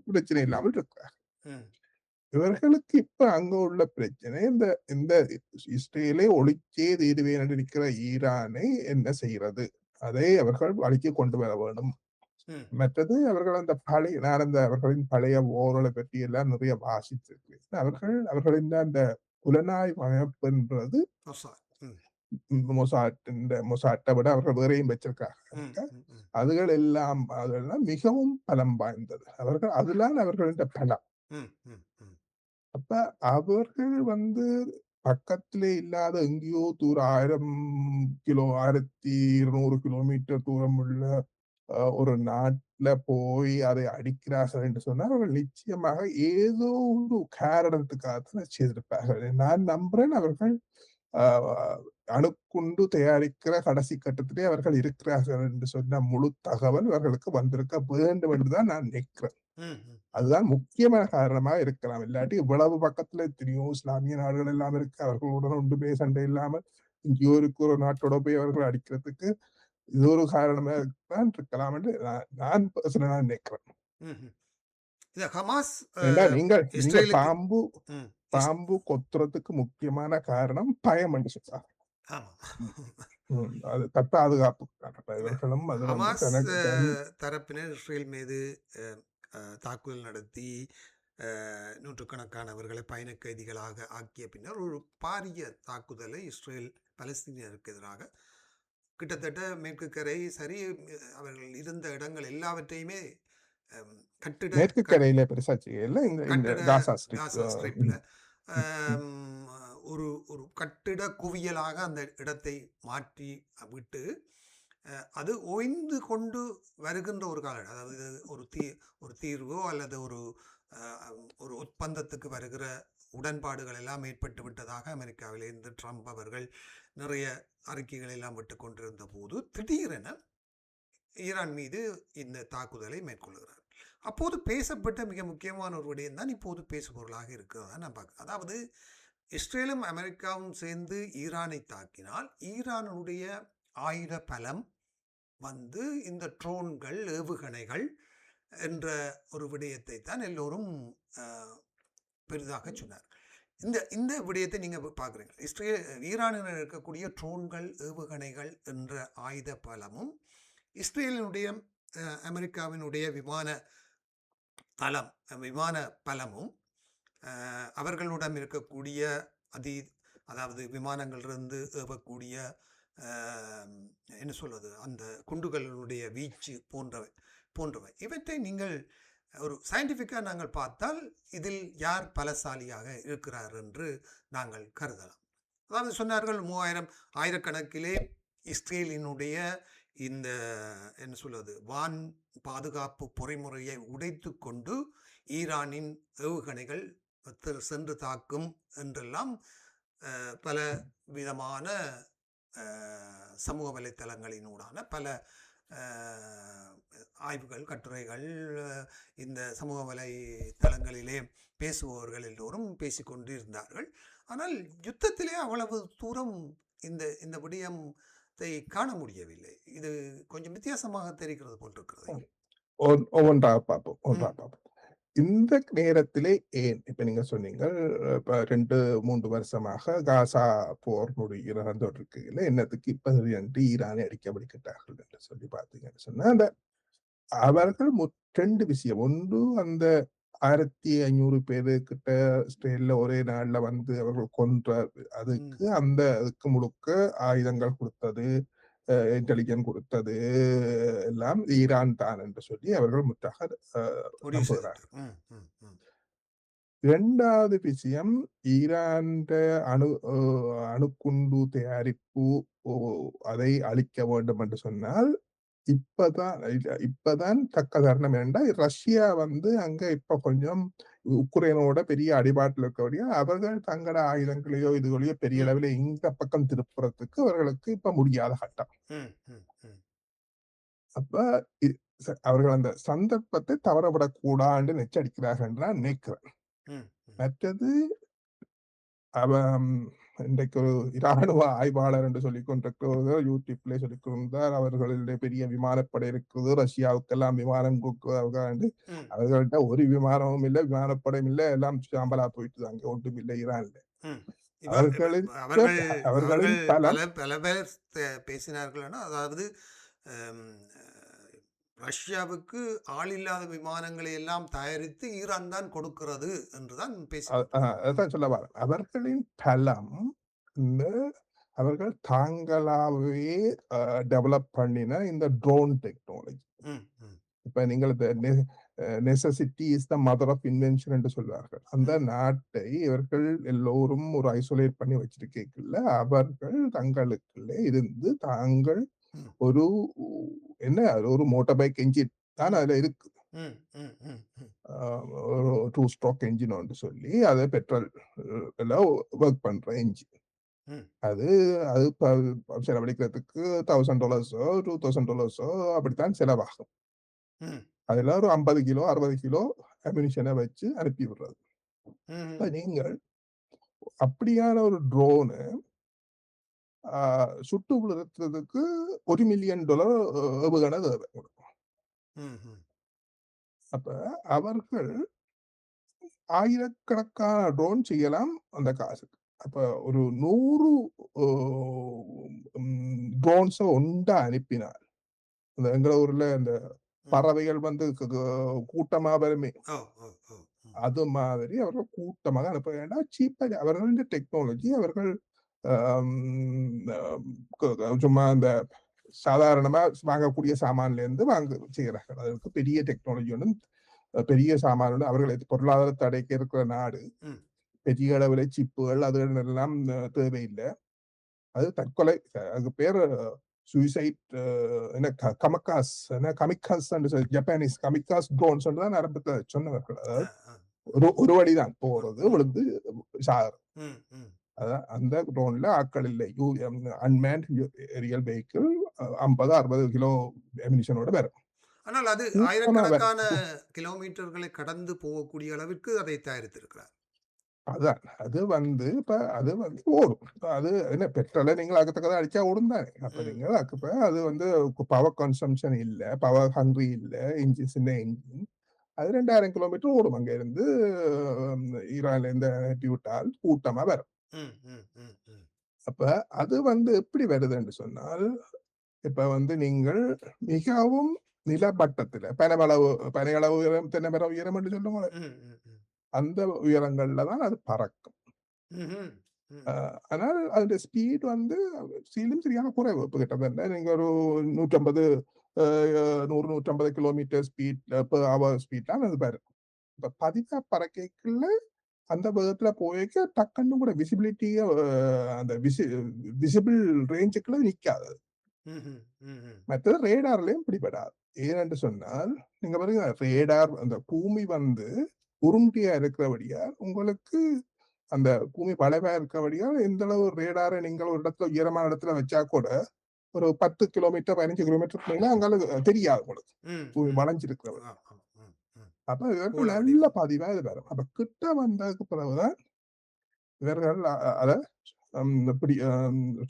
பிரச்சனை இல்லாமல் இருக்கிறார். ம். இவர்களுக்கு இப்ப அங்க உள்ள பிரச்சனை இந்த இந்த இஸ்ரேலை ஒழிச்சே தீருவேன் என்று நிற்கிற ஈரானை என்ன செய்கிறது? அதை அவர்கள் வழிக்கு கொண்டு வர வேண்டும். ம். மற்றது அவர்கள் அந்த பழைய நான் அந்த அவர்களின் பழைய ஓரலை பற்றி எல்லாம் நிறைய வாசித்திருக்கிறேன். அவர்களின் அந்த புலனாய்வு அமைப்புன்றது மொசாட். ம். மொசாட்டை விட அவர்கள் வேறையும் ம், வச்சிருக்காங்க. ம், ம். அதெல்லாம் மிகவும் பலம் வாய்ந்தது. அதுதான் அவர்களின் பலம். ம், ம், ம். அப்ப அவர்கள் பக்கத்திலே இல்லாத எங்கேயோ தூரம் 1000 கிலோ 1200 கிலோமீட்டர் தூரம் உள்ள ஒரு நாட்ல போய் அதை அடிக்கிறார்கள் என்று சொன்னால், அவர்கள் நிச்சயமாக ஏதோ ஒரு காரணத்துக்காகத்தான் அதை செய்திருப்பார்கள். நான் நம்புறேன் அவர்கள் அ அணுக்குண்டு தயாரிக்கிற கடைசி கட்டத்திலே அவர்கள் இருக்கிறார்கள் என்று சொன்ன முழு தகவல் அவர்களுக்கு வந்திருக்க வேண்டும் என்று தான் நான் நினைக்கிறேன். ம், ம். அதுதான் முக்கியமான காரணமா இருக்கலாம். இல்லாட்டி இவ்வளவு பக்கத்துல எத்தனையோ இஸ்லாமிய நாடுகள் எல்லாம் இருக்கு. அவர்களுடன் ஒன்றுமே சண்டை இல்லாமல் எங்கேயோ இருக்கிற ஒரு நாட்டோட போய் அவர்கள் அடிக்கிறதுக்கு இது ஒரு காரணமா தான் இருக்கலாம் என்று நான் பெர்சனலா நினைக்கிறேன். ம்ஹ்ம். இந்த ஹமாஸ் ஏண்டா நீங்க நீங்க இஸ்ரேலுக்கு பாம்பு ம். பாம்பு கொத்துறதுக்கு முக்கியமான காரணம் பயம் என்று சொல்றாங்க. ஆமா. அது தற்பாதுகாப்புக்கான இவர்களும் அது ஹமாஸ் தனக்கு தரப்பினர் இஸ்ரேல் மீது அ அ தாக்குதல் நடத்தி நூற்றுக்கணக்கானவர்களை பயண கைதிகளாக ஆக்கிய பின்னர் ஒரு பாரிய தாக்குதலை இஸ்ரேல் பலஸ்தீனியருக்கு எதிராக கிட்டத்தட்ட மேற்கு கரை சரி அவர்கள் இருந்த இடங்கள் எல்லாவற்றையுமே அம், கட்டிட மேற்கு கரையில பெருசா செய்யல. இந்த இந்த கட்டட காசா காசா ஸ்ட்ரிப் ஸ்ட்ரிப்ல ஒரு ஒரு கட்டிட குவியலாக அந்த இடத்தை மாற்றி விட்டு அது ஓய்ந்து கொண்டு வருகின்ற ஒரு கால அதாவது ஒரு தீர்வோ அல்லது ஒரு ஒப்பந்தத்துக்கு வருகிற உடன்பாடுகள் எல்லாம் ஏற்பட்டு விட்டதாக அமெரிக்காவிலிருந்து ட்ரம்ப் அவர்கள் நிறைய அறிக்கைகள் எல்லாம் விட்டு கொண்டிருந்த போது திடீரென ஈரான் மீது இந்த தாக்குதலை மேற்கொள்கிறார். அப்போது பேசப்பட்ட மிக முக்கியமான ஒரு விடயம் தான் இப்போது பேசுபொருளாக இருக்கிறதா நான் பார்க்கிறேன். அதாவது இஸ்ரேலும் அமெரிக்காவும் சேர்ந்து ஈரானை தாக்கினால் ஈரானுடைய ஆயுத பலம் இந்த ட்ரோன்கள் ஏவுகணைகள் என்ற ஒரு விடயத்தை தான் எல்லோரும் பெரிதாக சொன்னார். இந்த இந்த விடயத்தை நீங்கள் பார்க்குறீங்க. ஈரானில் இருக்கக்கூடிய ட்ரோன்கள் ஏவுகணைகள் என்ற ஆயுத பலமும் இஸ்ரேலினுடைய அமெரிக்காவினுடைய விமான பலமும் அவர்களுடன் இருக்கக்கூடிய அதாவது விமானங்களிலிருந்து ஏவக்கூடிய என்ன சொல்வது அந்த குண்டுகளுடைய வீச்சு போன்றவை இவற்றை நீங்கள் ஒரு சயின்டிஃபிக்காக நாங்கள் பார்த்தால் இதில் யார் பலசாலியாக இருக்கிறார் என்று நாங்கள் கருதலாம். அதாவது சொன்னார்கள் 3000 ஆயிரக்கணக்கிலே இஸ்ரேலினுடைய இந்த என்ன சொல்வது வான் பாதுகாப்பு பொறிமுறையை உடைத்து கொண்டு ஈரானின் ஏவுகணைகள் சென்று தாக்கும் என்றெல்லாம் பல விதமான சமூக வலைத்தளங்களினூடான பல ஆய்வுகள் கட்டுரைகள் இந்த சமூக வலைத்தளங்களிலே பேசுபவர்கள் எல்லோரும் பேசிக்கொண்டு இருந்தார்கள். ஆனால் யுத்தத்திலே அவ்வளவு தூரம் இந்த விடயத்தை காண முடியவில்லை. இது கொஞ்சம் வித்தியாசமாக தெரிகிறது போன்றிருக்கிறது. ஒவ்வொன்றாக பார்ப்போம். இந்த நேரத்திலே ஏன் இப்ப நீங்க சொன்னீங்க இப்ப 2-3 வருஷமாக காசா போர் நடந்துட்டு இருக்குல்ல, என்னத்துக்கு இப்ப என்று ஈரானை அடிக்கவிட்டார்கள் என்று சொல்லி பார்த்தீங்கன்னு சொன்னா அந்த அவர்கள் 2 விஷயம். ஒன்று அந்த 1500 பேரு கிட்ட இஸ்ரேல்ல ஒரே நாள்ல அவர்கள் கொன்றது. அதுக்கு முழுக்க ஆயுதங்கள் கொடுத்தது, இன்டெலிஜென்ஸ் கொடுத்தது எல்லாம் ஈரான் தான் என்று சொல்லி அவர்கள் முற்றாக நம்புகிறார்கள். 2வது விஷயம் ஈரான் அணுக்குண்டு தயாரிப்பு அதை அழிக்க வேண்டும் என்று சொன்னால் இப்பதான் தக்க தருணம் என்றால் ரஷ்யா அங்க இப்ப கொஞ்சம் உக்ரைனோட பெரிய அடிபாட்டில் இருக்கக்கூடிய அவர்கள் தங்களோட ஆயுதங்களையோ இதுகளையோ பெரிய அளவில் இந்த பக்கம் திருப்புறதுக்கு அவர்களுக்கு இப்ப முடியாத கட்டம். அப்ப அவர்கள் அந்த சந்தர்ப்பத்தை தவறவிடக்கூடாதுன்னு எச்சரிக்கிறார்கள் என்று நான் நினைக்கிறேன். ம், ம், மற்றது அவன் இன்றைக்கு ஒரு இராணுவ ஆய்வாளர் என்று சொல்லிக் கொண்டிருக்கிறவர் யூடியூப்ல சொல்லிக் கொண்டிருந்தார். அவர்களுடைய பெரிய விமானப்படை இருக்குது. ரஷ்யாவுக்கெல்லாம் விமானம் கொடுக்கிறார்கள். ம், அவர்கள்ட்ட ஒரு விமானமும் இல்ல, விமானப்படையும் இல்ல. எல்லாம் சாம்பலா போயிட்டுது. அங்க ஒன்றும் இல்ல ஈரான்ல. ம். இப்ப இப்ப அவர்களுக்கு அவர்கள் அவர்கள் அவர்களின் பல பலம் பல பேர் பேசினார்கள்னா, அதாவது அம் அ ரஷ்யாவுக்கு ஆளில்லாத விமானங்களை எல்லாம் தயாரித்து ஈரான் தான் கொடுக்கிறது என்று தான் பேசிக் கொண்டிருந்தார்கள். ம், அதான் சொல்ல வரேன். அவர்களின் பலம் இந்த அவர்கள் தாங்களாகவே டெவலப் பண்ணின இந்த ட்ரோன் டெக்னாலஜி. ம், ம், இப்ப நீங்கள் necessity is the mother of invention என்று சொல்வார்கள். அந்த ம், நாட்டை இவர்கள் எல்லோரும் ஒரு ஐசோலேட் பண்ணி வச்சிருக்கல அவர்கள் தங்களுக்குள்ளே இருந்து தாங்கள் ம், ஒரு என்ன அது ஒரு மோட்டார் பைக் என்ஜின் தான் ம், அதுல இருக்கு. ம், ம், ம், ம், ஒரு 2 ஸ்ட்ரோக் என்ஜின் ஒன்று சொல்லி அது பெட்ரோல் எல்லாம் ஒர்க் பண்ற என்ஜின். ம், அது அது செலவழிக்கிறதுக்கு $1000 $2000 அப்படித்தான் செலவாகும். ம், அதுல ஒரு 50 கிலோ 60 கிலோ அம்யூனிஷனை வச்சு அனுப்பி விடுறது. இப்ப ம், நீங்கள் அப்படியான ஒரு ட்ரோனு சுட்டு விழுறதுக்கு $1,000,000 ஏவுகணை தேவை. ம், ம். அப்ப அவர்கள் ஆயிரக்கணக்கான ட்ரோன் செய்யலாம் அந்த காசுக்கு. அப்ப ஒரு 100 ட்ரோன்ஸ ஒன்றா அனுப்பினார். அந்த எங்க ஊர்ல இந்த ம். பறவைகள் வந்து கூட்டமா வருமே, ஓ, ஓ, ஓ. ம், அது மாதிரி அவர்கள் கூட்டமாக அனுப்ப வேண்டாம். சீப்பா அவர்களின் டெக்னாலஜி அவர்கள் அம் சும்மா அந்த சாதாரணமா வாங்கக்கூடிய சாமான்லேருந்து செய்கிறார்கள். அதற்கு பெரிய டெக்னாலஜி ஒண்ணும் பெரிய சாமான் ஒண்ணும் அவர்கள் பொருளாதாரத்தை அடைக்க இருக்கிற நாடு. ம், பெரிய அளவில சிப்புகள் அதுகள் எல்லாம் தேவையில்ல. அது தற்கொலை அதுக்கு பேரு சூசைட் என்ன கமக்காஸ் என்ன கமிக்காஸ் என்று சொல்லி ஜப்பானீஸ் கமிக்காஸ் ட்ரோன்ஸ் என்று தான் ஆரம்பத்துல சொன்னவர்கள். அ, அதாவது அ, ஒரு வழிதான் அ, போறது, ம், விழுந்து சாகுறது. ம், ம். அதான் அந்த ட்ரோன்ல ஆட்கள் இல்லை. அன்மேன்ட் ஏரியல் வெஹிக்கிள் 50, 60 கிலோ அம்யூனிஷனோட வரும். ஆனால் அது கூட்டமா வரும். ஆயிரக்கணக்கான கிலோமீட்டர்களை கடந்து போகக்கூடிய அளவிற்கு அதை தயாரித்திருக்கிறார். அதான். அது வந்து இப்ப அது வந்து ஓடும். இப்ப அது என்ன பெட்ரோல நீங்க அதுக்கு அடிச்சா ஓடும் தானே. அப்ப ம், நீங்க அப்ப அது வந்து பவர் கன்சம்ப்ஷன் இல்ல, பவர் ஹங்ரி இல்ல, இன்ஜின் சின்ன இன்ஜின். அது 2000 கிலோமீட்டர் ஓடும் அங்க இருந்து ஈரான்ல இருந்து அனுப்பி விட்டால் கூட்டமா வரும். ம், ம், ம், ம், அப்ப அது வந்து எப்படி வருதுன்னு சொன்னால், இப்ப வந்து நீங்கள் மிகவும் நிலமட்டத்தில பனையளவு உயரம், தென்னை உயரம் என்று சொல்லுவாங்க. ம், ம், ம். அந்த உயரங்கள்ல தான் அது பறக்கும். ம்ஹ்ம். ம். ஆனால் அதோட ஸ்பீட் வந்து சீலும் சரியான குறைவு. இப்ப கிட்டத்தட்ட நீங்க ஒரு 150 அ 100, 150 கிலோமீட்டர் பெர் ஹவர் ஸ்பீட்லாம் அது வரும். இப்ப பதிவா பறக்கைக்குள்ள அந்த வேகத்துல போயக்க டக்குன்னு கூட விசிபிலிட்டிய அந்த விசிபிள் ரேஞ்சுக்குள்ள நிக்காது. ம்ஹ்ம். ம்ஹ்ம். மற்றது ரேடார்லயும் பிடிபடாது. ஏனென்று சொன்னால், நீங்க பாருங்க ரேடார் அந்த பூமி வந்து உருண்டையா இருக்கிறபடியால், உங்களுக்கு அந்த பூமி வளைவா இருக்கிறபடியால், எந்த அளவு ரேடார நீங்கள் ஒரு இடத்துல உயரமான இடத்துல வச்சா கூட, ஒரு 10 கிலோமீட்டர், 15 கிலோமீட்டருக்கு மேல அங்கால தெரியாது உங்களுக்கு. ம், பூமி ம். வளைஞ்சிருக்கிறபடி. ஆம், ஆம். ம், ம். அப்ப இவர்கள் கோள நல்ல வடிவம். பதிவா இது வரும். அப்ப கிட்ட வந்ததுக்கு பிறகுதான் இவர்கள் அத இப்படி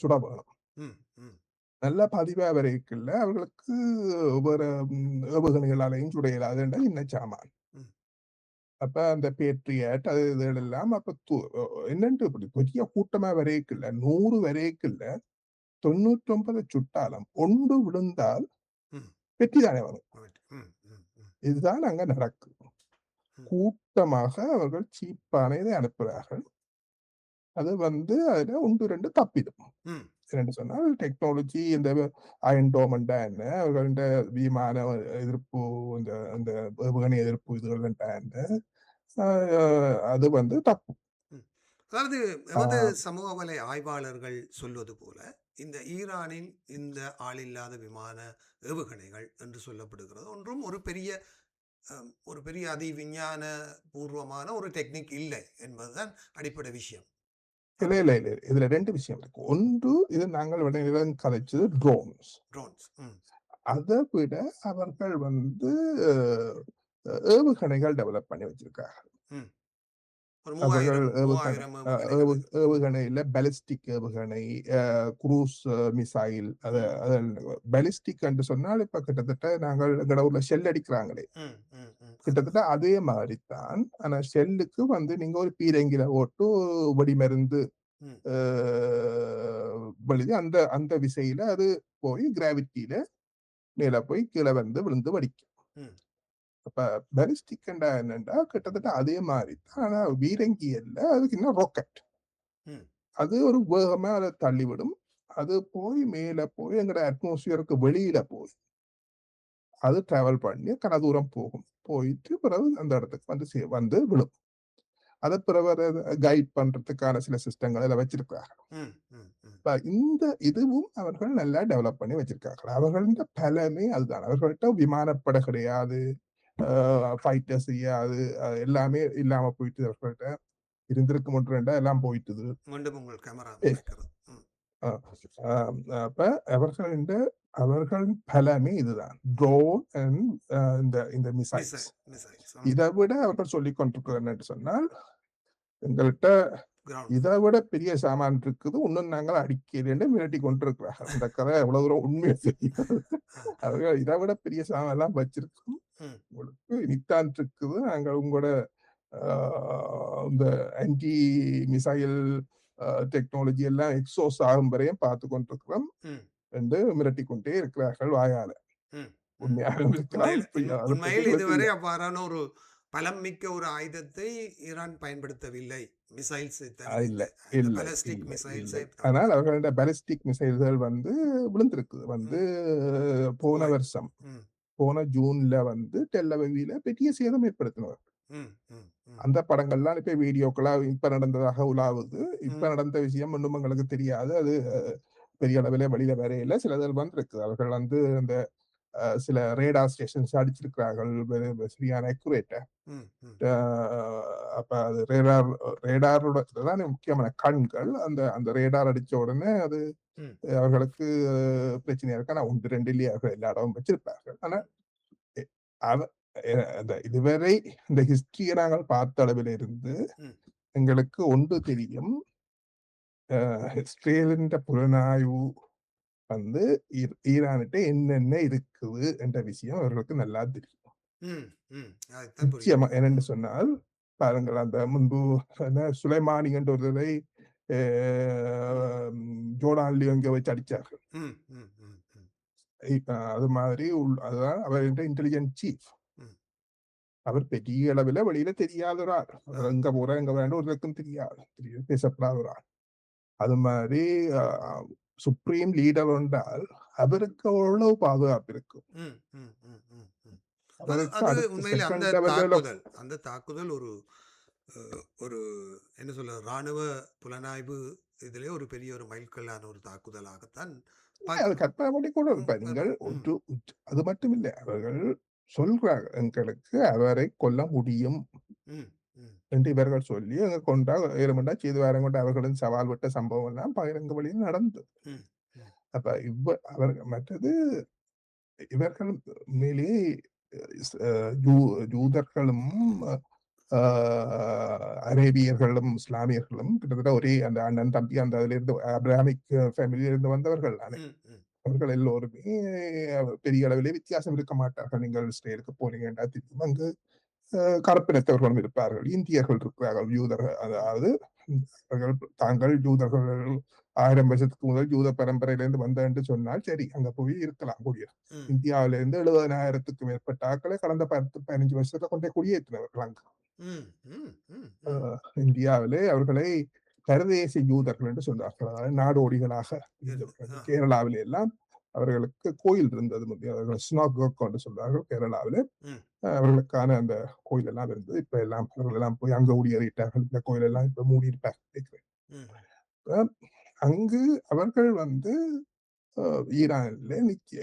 சுட வேணும். ம், ம், நல்ல பதிவா வரைக்குள்ள அவர்களுக்கு வேற ஏவுகணைகளாலையும் சுட இயலாதுன்றது இன்ன சாமான். ம், அப்ப அந்த பேட்ரியட் அது இதுகளெல்லாம் அப்ப என்னன்ட்டு இப்படி பெரிய கூட்டமா வரைக்குள்ள 100 வரைக்குள்ள 99 சுட்டாலும் 1 விழுந்தால் ம். வெற்றி தானே வரும். ரைட். ம், ம், ம், இதுதான் அங்க நடக்கும். ம், கூட்டமாக அவர்கள் சீப்பான இதை அனுப்புகிறார்கள். அது வந்து அதுல 1, 2 தப்பிடும். ம், என்னன்னு சொன்னால் டெக்னாலஜி இந்த அயன் டோமன்டா என்ன, அவர்கள்ட விமான எதிர்ப்பு இந்த அந்த ஏவுகணை எதிர்ப்பு இதுகள் என்ன, அ அது வந்து தப்பு. ம். அதாவது ஆ எமது சமூக வலை ஆய்வாளர்கள் சொல்வது போல, இந்த ஈரானின் இந்த ஆளில்லாத விமான ஏவுகணைகள் என்று சொல்லப்படுகிறது. ஒன்றும் ஒரு பெரிய அதிவிஞ்ஞான பூர்வமான ஒரு டெக்னிக் இல்லை என்பதுதான் அடிப்படை விஷயம். இல்ல, இல்ல, இல்ல. இதுல 2 விஷயம் இருக்கு. ஒன்று இது நாங்கள் கதைச்சது ட்ரோன்ஸ். ட்ரோன்ஸ். ம், அத விட அவர்கள் வந்து ஏவுகணைகள் டெவலப் பண்ணி வச்சிருக்காங்க. ம். ஒரு அவர்கள் 3000 ஏவுகணை 3000 ஏவுகணைகள் இருக்கு. ஏவுகணையில பாலிஸ்டிக் ஏவுகணை, குரூஸ் மிசைல் ம். அத பாலிஸ்டிக் என்று சொன்னால் இப்ப கிட்டத்தட்ட நாங்கள் எங்கட ஊர்ல ஷெல் அடிக்கிறாங்களே, ம். ம். ம். கிட்டத்தட்ட அதுதான். அதே மாதிரி தான். ஆனா ஷெல்லுக்கு வந்து நீங்க ஒரு பீரங்கில போட்டு வெடிமருந்து ம். அ வழுதி அந்த அந்த விசையில அது போய் கிராவிட்டியில மேல போய் கீழ வந்து விழுந்து வெடிக்கும். ம். அப்ப பாலிஸ்டிக் என்றா என்னன்னா, கிட்டத்தட்ட அதே மாரி தான். ஆனா பீரங்கி அல்ல. அதுக்கு இன்னும் ராக்கெட். ம். அது ஒரு வேகமா அத தள்ளிவிடும். அது போய் மேல போய் எங்கட அட்மாஸ்பியருக்கு வெளியில போய், அது டிராவல் பண்ணி கன தூரம் போகும். போயிட்டு பிறகு அந்த இடத்துக்கு வந்து வந்து விழும். அத பிறகு அத கைட் பண்றதுக்கான சில சிஸ்டங்கள் எல்லாம் வச்சிருக்காங்க. ம். ம். ம். இப்ப இந்த இதுவும் அவர்கள் நல்லா டெவலப் பண்ணி வச்சிருக்கார்கள். அவர்கள்ட பலமே அதுதான். அவர்கள்ட்ட விமானப்படை கிடையாது. ஃபைட்டர்ஸ் செய்யாது. எல்லாமே இல்லாம போயிட்டு அவர்கள்ட்ட. இருந்திருக்கும் 1, 2 எல்லாம் போயிட்டுது. மீண்டும் உங்கள் கேமரா எ மறைக்கிறது. ம். அ அ அப்ப அவர்கள் பலமே இதுதான். ட்ரோன் அண்ட் இந்த இந்த மிசைல்ஸ். மிசைல்ஸ். இத விட அவர்கள் சொல்லிக் கொண்டிருக்கிறது என்னன்னு சொன்னால், எங்கள்ட்ட கிரவுண்ட் இத விட பெரிய சாமான் இருக்குது. இன்னும் நாங்கள் அடிக்கலைன்னு மிரட்டிக் கொண்டிருக்கிறார்கள். அந்த கதை எவ்வளவு தூரம் உண்மையா தெரியாது. ஆ. அவர்கள் இத விட பெரிய சாமான்லாம் வச்சிருக்கோம். ம். உங்களுக்கு இனித்தான் இருக்குது. நாங்கள் உங்களோட அ இந்த ஆன்டி மிசைல் டெக்னாலஜி எல்லாம் எக்ஸாஸ்ட் ஆகும் வரையும் பார்த்துக் கொண்டிருக்கிறோம் ம். என்று மிரட்டிக் கொண்டே இருக்கிறார்கள் வாயால. ம். ம். உண்மையாகவும் இருக்கலாம். உண்மையில் பொய்யா அத பத்தி உண்மையில் எங்களுக்கு இதுவரை தெரியாது. அவ்வாறான ஒரு பலம் மிக்க ஒரு ஆயுதத்தை ஈரான் பயன்படுத்தவில்லை. மிசைல்ஸை இல்ல, தவிர்த்து. அந்த இல்லை, பாலிஸ்டிக் இல்லை, இல்லை. மிசைல்ஸை ஆனால் தவிர்த்து. அவர்களோட பாலிஸ்டிக் மிசைல்கள் வந்து விழுந்திருக்குது. வந்து ம். போன குவைத். வருஷம், ம். போன ஜூன்ல வந்து டெல் அவீவ்ல பெரிய சேதம் ஏற்படுத்தினது. ம். ம். ம். அந்த படங்கள்லாம் இப்ப வீடியோக்களா இப்ப நடந்ததாக உலாவுது. இப்ப ம். நடந்த விஷயம் இன்னும் எங்களுக்கு தெரியாது. அது பெரிய அளவில வெளியில வரையில சிலது வந்திருக்கு. அவர்கள் வந்து அந்த சில ரேடார் ஸ்டேஷன்ஸ் அடிச்சிருக்கிறார்கள். சரியான அக்யூரேட்டா. ம். ம். அ அப்ப அது ரேடாரோட இதுதானே முக்கியமான கண்கள். அந்த அந்த ரேடார் அடிச்ச உடனே அது ம். அவர்களுக்கு பிரச்சனையா இருக்கு. ஆனா 1, 2 இல்லையா எல்லா இடமும் வச்சிருப்பார்கள். ஆனா எ அவ அந்த இதுவரை இந்த ஹிஸ்டரிய நாங்கள் பார்த்த அளவில இருந்து ம். எங்களுக்கு ஒன்று தெரியும். இஸ்ரேலின் புலனாய்வு வந்து ஈரான்ட்ட என்னென்ன இருக்குது என்ற விஷயம் அவர்களுக்கு நல்லா தெரியும். ம். ம். அதைத்தான் நிச்சயமா. புரிகிறது. என்னன்னு ம். சொன்னால், பாருங்கள் அந்த முன்பு என்ன சுலைமானி என்ற ஒருவரை அ ம். ஜோர்டான்லயோ எங்கேயோ வச்சு அடிச்சார்கள். ம். ம். ம். ம். அது மாதிரி அதுதான் அவருடைய இன்டெலிஜென்ட் சீஃப். ம். அவர் பெரிய அளவில வெளியில தெரியாத ஒரு ஆள். ஆ. அவர் எங்க போறேன், எங்க வேண்டாம் ஒருத்தருக்கும் தெரியாது. பேசப்படாத ஒரு ஆள். அது மாதிரி அ சுப்ரீம் லீடர் என்றால், அவருக்கு எவ்வளவு பாதுகாப்பு இருக்கும். ம். ம். ம். ம். ம். அது அவருக்கு அது அடுத்த உண்மையிலே அந்த செகண்ட் அவர்கள தாக்குதல் ஒரு ஒரு என்ன சொல்ல ராணுவ புலனாய்வு இதிலே ஒரு பெரிய ஒரு மைல்கல்லான ஒரு தாக்குதலாகத்தான் அது பார்க்கிறோம். கற்பனை பண்ணி கூட ம். இப்ப நீங்கள் ம். அது மட்டும் இல்ல. அவர்கள் சொல்றாங்க, எங்களுக்கு அவரை கொல்ல முடியும் ம். ம். என்று இவர்கள் சொல்லி அங்க கொண்டா ஏழுமண்டா செய்து கொண்டு அவர்களும் சவால் விட்ட சம்பவம் எல்லாம் பகிரங்க வழியில் நடந்தது. ம். ம். அப்ப அவர்கள் மற்றது இவர்கள் உண்மையிலேயே யூ யூதர்களும் அ அரேபியர்களும், இஸ்லாமியர்களும் கிட்டத்தட்ட ஒரே அந்த அண்ணன், தம்பி அந்த அதிலிருந்து அப்ராமிக் ஃபேமிலியில இருந்து வந்தவர்கள் தானே. ம். ம். அவர்கள் எல்லோருமே பெரிய அளவிலே வித்தியாசம் இருக்க மாட்டார்கள். நீங்கள் இஸ்ரேலுக்கு போனீங்கன்னா தெரியும். அங்கு கருப்பினத்தவர்களும் இருப்பார்கள். இந்தியர்கள் இருக்கிறார்கள். யூதர்கள் ம். அதாவது அவர்கள் தாங்கள் யூதர்கள் 1000 வருஷத்துக்கு முதல் யூத பரம்பரையிலிருந்து வந்த என்று சொன்னால் சரி, அங்க போய் இருக்கலாம் கூடிய. ம். இந்தியாவிலிருந்து 70,000க்கும் மேற்பட்ட ஆட்களை கடந்த 10, 15 வருஷத்துல கொண்டே குடியேற்றினவர்கள் அங்கு. ம். ம். ம். அ ம். இந்தியாவிலே அவர்களை பரதேசி யூதர்கள் என்று சொல்வார்கள். அதாவது நாடோடிகளாக இருந்தவர்கள். ஆ. கேரளாவிலே எல்லாம் அவர்களுக்கு கோயில் இருந்தது. அவர்கள் சினாகோக் என்று சொல்வார்கள் கேரளாவிலே. ம். அவர்களுக்கான அந்த கோயில் எல்லாம் இருந்தது. இப்ப எல்லாம் அவர்கள் எல்லாம் போய் அங்க குடியேறிட்டார்கள். இந்த கோயில் எல்லாம் இப்ப மூடியிருப்பார்கள் நினைக்கிறேன். ம். அ அங்கு அவர்கள் வந்து அ ஈரான்ல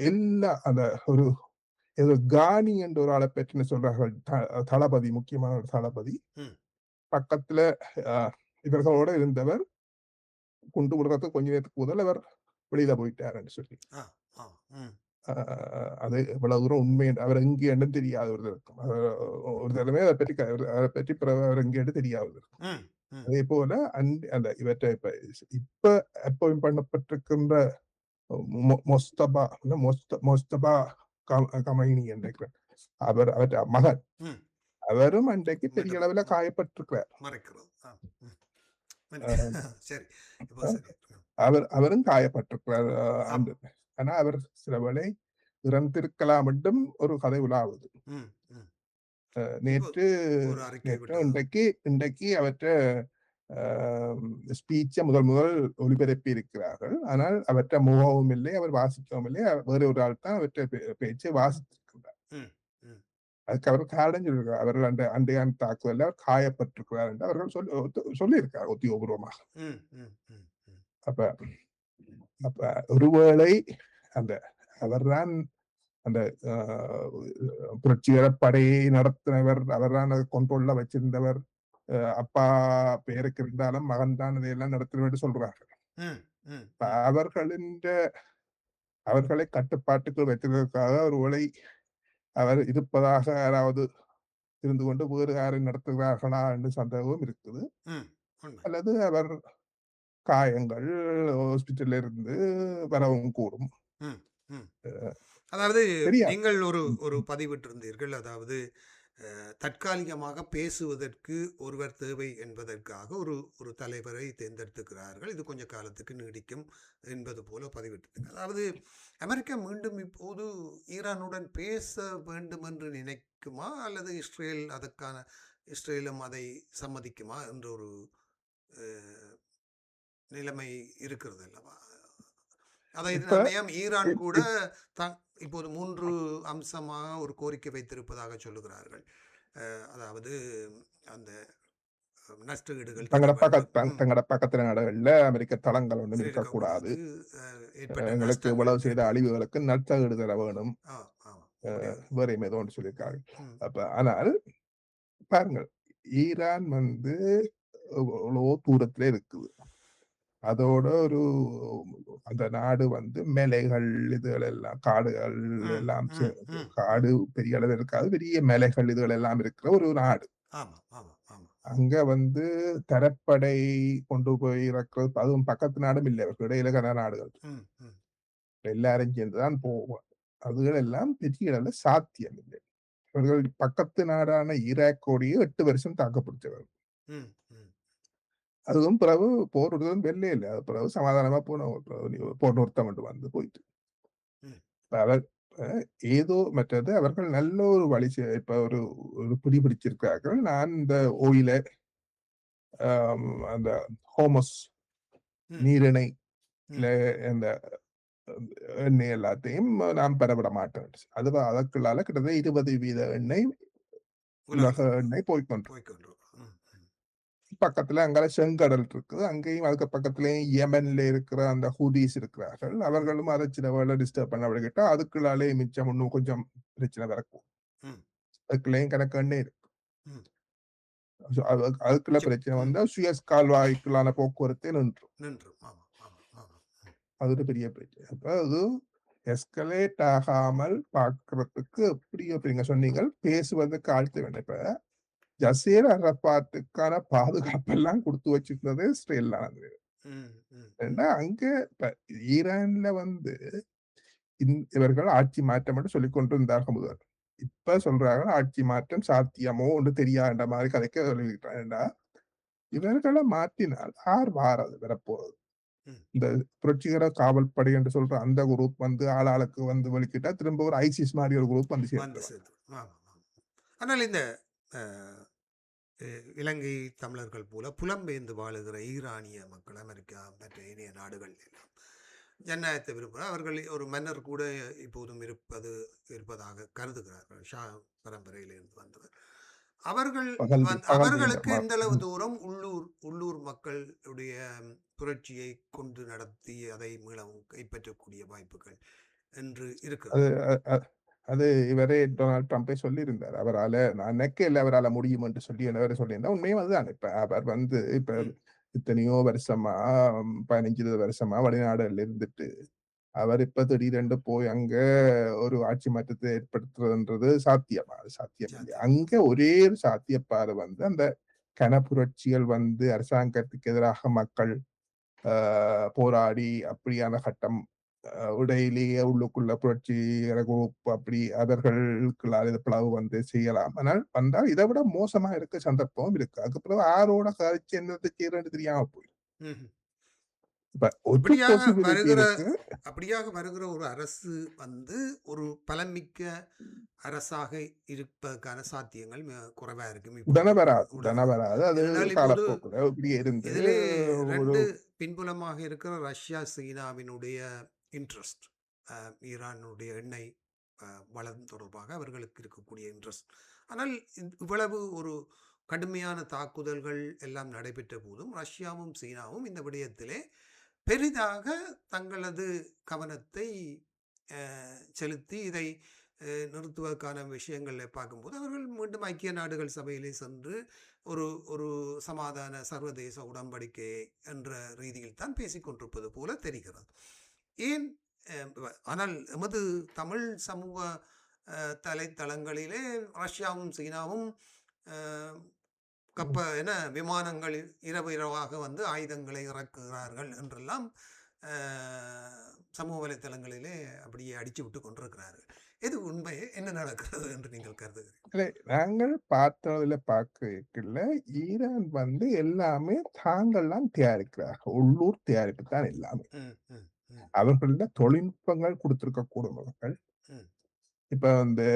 எல்லா அந்த ஒரு ஏதோ கானி என்ற ஒரு ஆள பற்றின்னு சொல்றார்கள். தளபதி முக்கியமான ஒரு தளபதி. ம். பக்கத்துல அ இவர்களோட இருந்தவர் குண்டு விடுறதுக்கு கொஞ்ச நேரத்துக்கு முதல் அவர் வெளியில போயிட்டாருன்னு சொல்லி. ஆ. ஆ. ம். அ அது எவ்வளவு தூரம் உண்மை என்று அவர் எங்கேன்னு தெரியாது ஒருத்தருக்கும். ஒரு தடவை அத பற்றி பிறகு அவர் எங்கேன்னு தெரியாது. ம், ம், அதேபோல அந்த இவற்றை இப்ப அப்பாயிண்ட் பண்ணப்பட்டிருக்கின்ற மொஸ்தபா இல்ல மொஸ்தபா கமைனி என்று நினைக்கிறேன். அவற்றை மகன். ம். அவரும் அன்றைக்கு பெரிய மற்ற அளவில காயப்பட்டிருக்கிறார். மறைக்கிறது. ம். அ சரி. இப்போ அ சரி. அவரும் காயப்பட்டிருக்கிறார். ஆம். அந்த ஆனா அவர் சில வேளை இறந்திருக்கலாம் என்றும் ஒரு கதை உலாவுது. ம், ம். இப்போ நேற்று ஒரு அறிக்கை நேற்றோ விட்டதா? இன்றைக்கு அவற்ற அ ஸ்பீச்ச முதல் ஒலிபரப்பி இருக்கிறார்கள். ஆனால் அவற்ற முகமும் இல்லை, அவர் வாசிக்கவும் இல்லை. வேறு ஒரு ஆள் தான் அவற்றை பேச்சை வாசித்திருக்கின்றார். ம், ம், அதுக்கு அவர் காரணம் சொல்லியிருக்கிறார். அவர்கள் அன்றைய தாக்குதல்ல அவர் காயப்பட்டிருக்கிறார் என்று அவர்கள் சொல்லியிருக்கார் உத்தியோகபூர்வமாக. ம், ம், ம், ம். அப்ப அப்ப ஒருவேளை அந்த அவர்தான் அந்த அ புரட்சிகர படையை நடத்தினவர், அவர்தான் அத கண்ட்ரோல்ல வச்சிருந்தவர். அப்பா பேருக்கு இருந்தாலும் மகன் தான் இதையெல்லாம் நடத்தினவர் என்று சொல்றார்கள். ம், ம், இப்ப ம். அவர்களை கட்டுப்பாட்டுக்குள் வைத்ததற்காக ஒருவேளை அவர் இருப்பதாக யாராவது இருந்து கொண்டு வேறு யாரை நடத்துகிறார்களா என்று சந்தேகமும் இருக்குது. ம். உண்மை. அல்லது அவர் காயங்கள் ஹாஸ்பிட்டல்ல இருந்து வரவும் கூடும். ம், ம். அதாவது தெரியாது. நீங்கள் ஒரு ம், ஒரு ம். பதிவிட்டிருந்தீர்கள். அதாவது தற்காலிகமாக பேசுவதற்கு ஒருவர் தேவை என்பதற்காக ஒரு ஒரு தலைவரை தேர்ந்தெடுத்துக்கிறார்கள். இது கொஞ்ச காலத்துக்கு நீடிக்கும் என்பது போல பதிவிட்டிருந்தீங்க. அதாவது அமெரிக்கா மீண்டும் இப்போது ஈரானுடன் பேச வேண்டும் என்று நினைக்குமா? அல்லது இஸ்ரேலும் அதை சம்மதிக்குமா என்ற ஒரு அ நிலைமை இருக்கிறது அல்லவா? அதை இப்ப சமயம் ஈரான் இப் கூட இப் தான் இப்போது 3 அம்சமாக ஒரு கோரிக்கை வைத்திருப்பதாக சொல்லுகிறார்கள். அதாவது அந்த நஷ்டஈடுகள் தர வேண்டும். தங்கட பக்கத்து நாடுகள்ல அமெரிக்க தளங்கள் ஒண்ணும் இருக்கக்கூடாது. இருக்கக்கூடாது. அ ஏற்பட்ட எங்களுக்கு நஷ்டங்கள் இவ்வளவு செய்த அழிவுகளுக்கு நஷ்டஈடு தர வேணும். ஆ, ஆமா. இப்படி வேறையும் ஏதோ ஒன்று சொல்லியிருக்காங்க. ம், ஆனால் பாருங்கள், ஈரான் வந்து எவ்வளவோ தூரத்திலே இருக்குது. அதோட அந்த நாடு வந்து மலைகள் இதுகள் எல்லாம் காடுகள் ம், எல்லாம் ம், ம், ம். காடு பெரிய அளவு இருக்காது. பெரிய மலைகள் இதுகள் எல்லாம் இருக்கிற ஒரு நாடு. ஆமா, ஆமா, ஆமா. அங்க வந்து தரப்படை கொண்டு போய் இறக்குறது அதுவும் பக்கத்து நாடும் இல்லை. அவருக்கு இடையில கன நாடுகள். ம், ம், எல்லாரும் சேர்ந்து தான் போவோம். அதுகள் எல்லாம் பெரிய அளவுல சாத்தியம் இல்லை. இவர்கள் பக்கத்து நாடான ஈராக்கோடையே 8 வருஷம் தாக்கு பிடிச்சவர். ம், ம், அதுவும் பிறகு போர் ஒருத்தரும் வெல்லே இல்ல. அது பிறகு சமாதானமா போர் நிறுத்தம் என்று வந்து போயிட்டு. ம், இப்ப அவர் ஏதோ மற்றது அவர்கள் நல்ல ஒரு வழி இப்ப ஒரு ஒரு பிடி பிடிச்சிருக்கிறார்கள். நான் இந்த ஓயில அந்த ஹோமஸ் ம், நீரிணையில ம். அந்த எண்ணெய் எல்லாத்தையும் நாம் பெறவிட மாட்டோம். அதற்குள்ளால கிட்டத்தட்ட 20% எண்ணெய் உலக உலகம் எண்ணெய் போய்க்கொண்டிருக்கு. போய்க்கொண்டு. ம், ம், பக்கத்துல அங்கால செங்கடல் இருக்குது. அங்கேயும் அதுக்கு பக்கத்திலேயும் யெமன்ல இருக்கிற அந்த ஹூதீஸ் இருக்கிறார்கள். ம், அவர்களும் அத சில வேளை டிஸ்டர்ப் பண்ண விட்டுட்டா, அதுக்குள்ளாலே மிச்சம் இன்னும் கொஞ்சம் பிரச்சனை வரக்கூடும். ம், அதுக்குள்ளேயும் கணக்கு எண்ணெய் இருக்கு. ம். அதுக்குள்ள மிச்சம் பிரச்சனை ம். வந்தா சுயஸ் கால்வாய்க்குள்ளான போக்குவரத்தே நின்றும். நின்றும். ஆமா, ஆமா, ஆமா. ம், அது ஒரு பெரிய பிரச்சனை. அப்ப அது எஸ்கலேட் ஆகாமல் பார்க்கிறதுக்கு எப்படி நீங்க சொன்னீங்க, பேசுவதற்கு ஆழ்த்த வேண்டும். இப்ப ஜசீர் அரபாத்துக்கான பாதுகாப்பெல்லாம் குடுத்து வச்சிருந்தது இஸ்ரேல் தான். ம், ம், ம். ஏன்னா, அங்க இப்ப ஈரான்ல வந்து இவர்கள் ஆட்சி மாற்றம் என்று சொல்லிக் கொண்டிருந்தார்கள் முதல். இப்ப சொல்றாங்க ஆட்சி மாற்றம் சாத்தியமோ ஒன்று தெரியாதுன்ற மாரி கதைக்க சொல்லிக்கிட்டாங்க. இவர்கள மாற்றினால் யார் வாரது வரப்போறது? ம். இந்த புரட்சிகர காவல் படை என்று சொல்ற அந்த குரூப் வந்து ஆளாளுக்கு வந்து வெளிக்கிட்டா, திரும்ப ஒரு ஐசிஸ் மாரி ஒரு குரூப் வந்து வந்து சேர்ந்துரும். சேர்ந்து. ஆமா, ஆமா. ஆனால் இந்த அ இலங்கை தமிழர்கள் போல புலம்பெயர்ந்து வாழுகிற ஈரானிய மக்கள் அமெரிக்கா மற்ற ஏனைய நாடுகள் எல்லாம் ஜனநாயகத்தை விரும்புகிறார். அவர்கள் ஒரு மன்னர் கூட இப்போதும் இருப்பதாக கருதுகிறார்கள். ஷா பரம்பரையிலிருந்து வந்தவர். அவர்கள் பகல்தீன் அவர்களுக்கு எந்த அளவு தூரம் உள்ளூர் உள்ளூர் மக்களுடைய புரட்சியை கொண்டு நடத்தி அதை மீளவும் கைப்பற்றக்கூடிய வாய்ப்புகள் என்று அது இருக்கிறது. அ அ அது இவரே டொனால்ட் ட்ரம்பே சொல்லியிருந்தார். நான் நினைக்கல அவரால முடியும் என்று சொல்லி வேற சொல்லியிருந்தார். உண்மையும் அதுதான். இப்ப அவர் வந்து இப்ப ம், எத்தனையோ வருஷமா 15, 20 வருஷமா வெளிநாடுகள்ல இருந்துட்டு அவர் இப்ப திடீரென்று போய் அங்க ஒரு ஆட்சி மாற்றத்தை ஏற்படுத்துறதுன்றது சாத்தியமா? அது சாத்தியம் இல்ல. சாத்தியம். அங்க ஒரே ஒரு சாத்தியப்பாடு வந்து அந்த கனப்புரட்சிகள் வந்து அரசாங்கத்துக்கு எதிராக மக்கள் அ போராடி அப்படியான கட்டம் இடையிலேயே உள்ளுக்குள்ள புரட்சி குரூப் அப்படி அவர்களுக்குள்ளால் இது பிளவு வந்து செய்யலாம். ஆனால் வந்தால் இதை விட மோசமா இருக்க சந்தர்ப்பமும் இருக்கு. அதுக்கு பிறகு ஆரோட கதைச்சு என்னத்த செய்யறதுன்னு தெரியாம போயிடும். ம்ஹ்ம். இப்ப ஒரு அப்படியாக பாசிபிலிட்டி வருகிற இருக்கு. அப்படியாக வருகிற ஒரு அரசு வந்து ஒரு பலமிக்க அரசாக இருப்பதற்கான சாத்தியங்கள் குறைவா இருக்கும் உடனே இப்போது வராது உடனே உடனே வரும். வராது. அது ஏனென்றால் இப்போது காலப்போக்குல இப்படியே இருந்து இதிலே ஒரு 2 பின்புலமாக இருக்கிற ரஷ்யா, சீனாவினுடைய இன்ட்ரெஸ்ட். ஈரானுடைய எண்ணெய் வளம் தொடர்பாக அவர்களுக்கு இருக்கக்கூடிய இன்ட்ரெஸ்ட். ஆனால் இவ்வளவு ஒரு கடுமையான தாக்குதல்கள் எல்லாம் நடைபெற்ற போதும் ரஷ்யாவும், சீனாவும் இந்த விடயத்திலே பெரிதாக தங்களது கவனத்தை செலுத்தி இதை நிறுத்துவதற்கான விஷயங்களை பார்க்கும்போது அவர்கள் மீண்டும் ஐக்கிய நாடுகள் சபையிலே சென்று ஒரு ஒரு சமாதான சர்வதேச உடன்படிக்கை என்ற ரீதியில் தான் பேசிக்கொண்டிருப்பது போல தெரிகிறது. ஏன் ஆனால் எமது தமிழ் சமூக தலைத்தளங்களிலே ரஷ்யாவும் சீனாவும் என விமானங்களில் இரவாக வந்து ஆயுதங்களை இறக்குகிறார்கள் என்றெல்லாம் சமூக வலைத்தளங்களிலே அப்படியே அடிச்சு விட்டு கொண்டிருக்கிறார்கள். எது உண்மை? என்ன நடக்கிறது என்று நீங்கள் கருதுகிறீர்கள்? நாங்கள் பார்த்ததுல பார்க்கல ஈரான் வந்து எல்லாமே தாங்கள்லாம் தயாரிக்கிறார்கள். உள்ளூர் தயாரிப்பு தான் எல்லாமே. அவர்கள தொழில்நுட்பங்கள் கொடுத்திருக்க கூடும் அவர்கள். இப்ப வந்து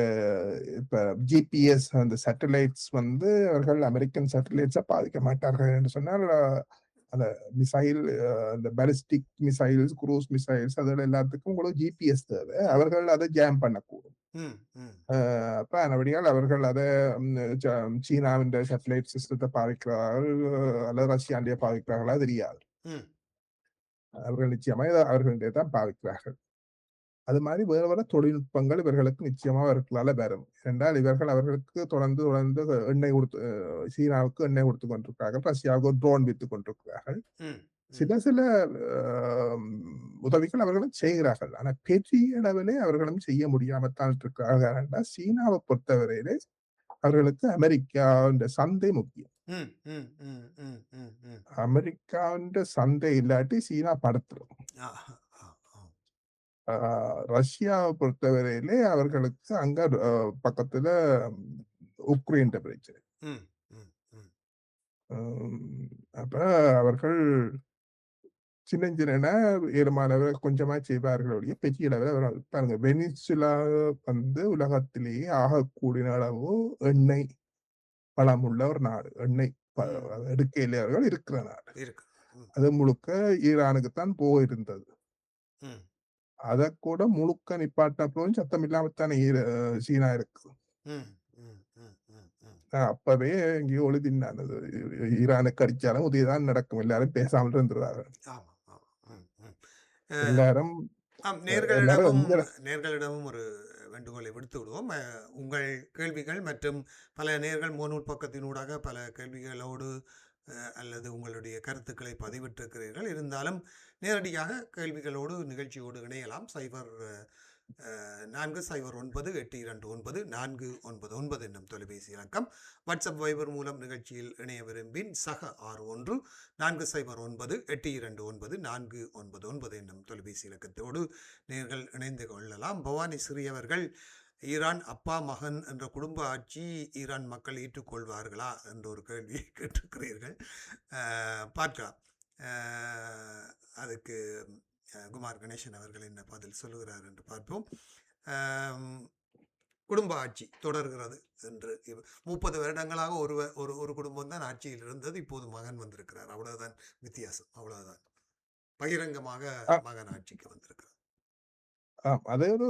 இப்ப ஜிபிஎஸ் அந்த சேட்டலைட்ஸ் வந்து அவர்கள் அமெரிக்கன் சேட்டலைட்ஸை பாதிக்க மாட்டார்கள் என்று சொன்னால் அந்த மிசைல் அந்த பாலிஸ்டிக் மிசைல்ஸ் குரூஸ் மிசைல்ஸ் அதில் எல்லாத்துக்கும் உங்களுக்கு ஜிபிஎஸ் தேவை. அவர்கள் அதை ஜாம் பண்ணக்கூடும். அப்ப அதபடியால் அவர்கள் அதை சீனாவின் சேட்டலைட் சிஸ்டத்தை பாவிக்கிறார்கள் அல்லது ரஷ்யாண்டிய பாவிக்கிறார்களா தெரியாது. அவர்கள் நிச்சயமாக அவர்களுடைய தான் பாவிக்கிறார்கள். அது மாதிரி வேறு வேறு தொழில்நுட்பங்கள் இவர்களுக்கு நிச்சயமாக அவர்களால் வரும். என்றால் இவர்கள் அவர்களுக்கு தொடர்ந்து எண்ணெய் கொடுத்து சீனாவுக்கு எண்ணெய் கொடுத்து கொண்டிருக்கிறார்கள். ரஷ்யாவுக்கு ட்ரோன் வித்து கொண்டிருக்கிறார்கள். சில உதவிகள் அவர்களும் செய்கிறார்கள். ஆனால் பெரிய அளவிலே அவர்களும் செய்ய முடியாமத்தான் இருக்கிறார்கள். என்றால் சீனாவை பொறுத்தவரையிலே அவர்களுக்கு அமெரிக்காவின் சந்தை முக்கியம். அமெரிக்காவின் சந்தை இல்லாட்டி சீனா படுத்துரும். ரஷ்யாவை பொறுத்தவரையிலே அவர்களுக்கு அங்க பக்கத்துல உக்ரைன் பிரச்சனை. அப்ப அவர்கள் சின்ன சின்ன ஏழுமானவர் கொஞ்சமா செய்வார்கள் ஒழிய பெரிய அளவில் பாருங்க வெனிசுலா வந்து உலகத்திலேயே ஆகக்கூடிய அளவு எண்ணெய் வளம் உள்ள ஒரு நாடு. எண்ணெய் எடுக்கையிலே அவர்கள் இருக்கிற நாடு. அது முழுக்க ஈரானுக்குத்தான் போயிருந்தது. அதை கூட முழுக்க நிப்பாட்டப்படும் சத்தம் இல்லாமத்தானே சீனா இருக்கு. அப்பவே எங்கேயோ ஒழுதின்னானது ஈரானுக்கு அடிச்சாலும் உதவிதான் நடக்கும். எல்லாரும் பேசாமல் இருந்துருவாங்க. எல்லாரும் நேர்களிடமும் ஒரு வேண்டுகோளை விடுத்து விடுவோம். உங்கள் கேள்விகள் மற்றும் பல நேர்கள் முகநூல் பக்கத்தினூடாக பல கேள்விகளோடு அல்லது உங்களுடைய கருத்துக்களை பதிவிட்டிருக்கிறீர்கள். இருந்தாலும் நேரடியாக கேள்விகளோடு நிகழ்ச்சியோடு இணையலாம். 0409829499 என்னும் தொலைபேசி இலக்கம். வாட்ஸ்அப் வைபர் மூலம் நிகழ்ச்சியில் இணைய விரும்பின் சக 6140982499 என்னும் தொலைபேசி இலக்கத்தோடு நேர்கள் இணைந்து கொள்ளலாம். பவானி சிறியவர்கள், ஈரான் அப்பா மகன் என்ற குடும்ப ஆட்சி ஈரான் மக்கள் ஏற்றுக்கொள்வார்களா என்ற ஒரு கேள்வியை கேட்டிருக்கிறீர்கள். பார்க்கலாம். அதுக்கு குமார் கணேசன் அவர்கள் என்ன பதில் சொல்லுகிறார் என்று பார்ப்போம். குடும்ப ஆட்சி தொடர்கிறது என்று 30 வருடங்களாக ஒரு குடும்பம் தான் ஆட்சியில் இருந்தது. இப்போது மகன் வந்திருக்கிறார். அவ்வளவுதான் வித்தியாசம். அவ்வளவுதான். பகிரங்கமாக மகன் ஆட்சிக்கு வந்திருக்கிறார். அது ஒரு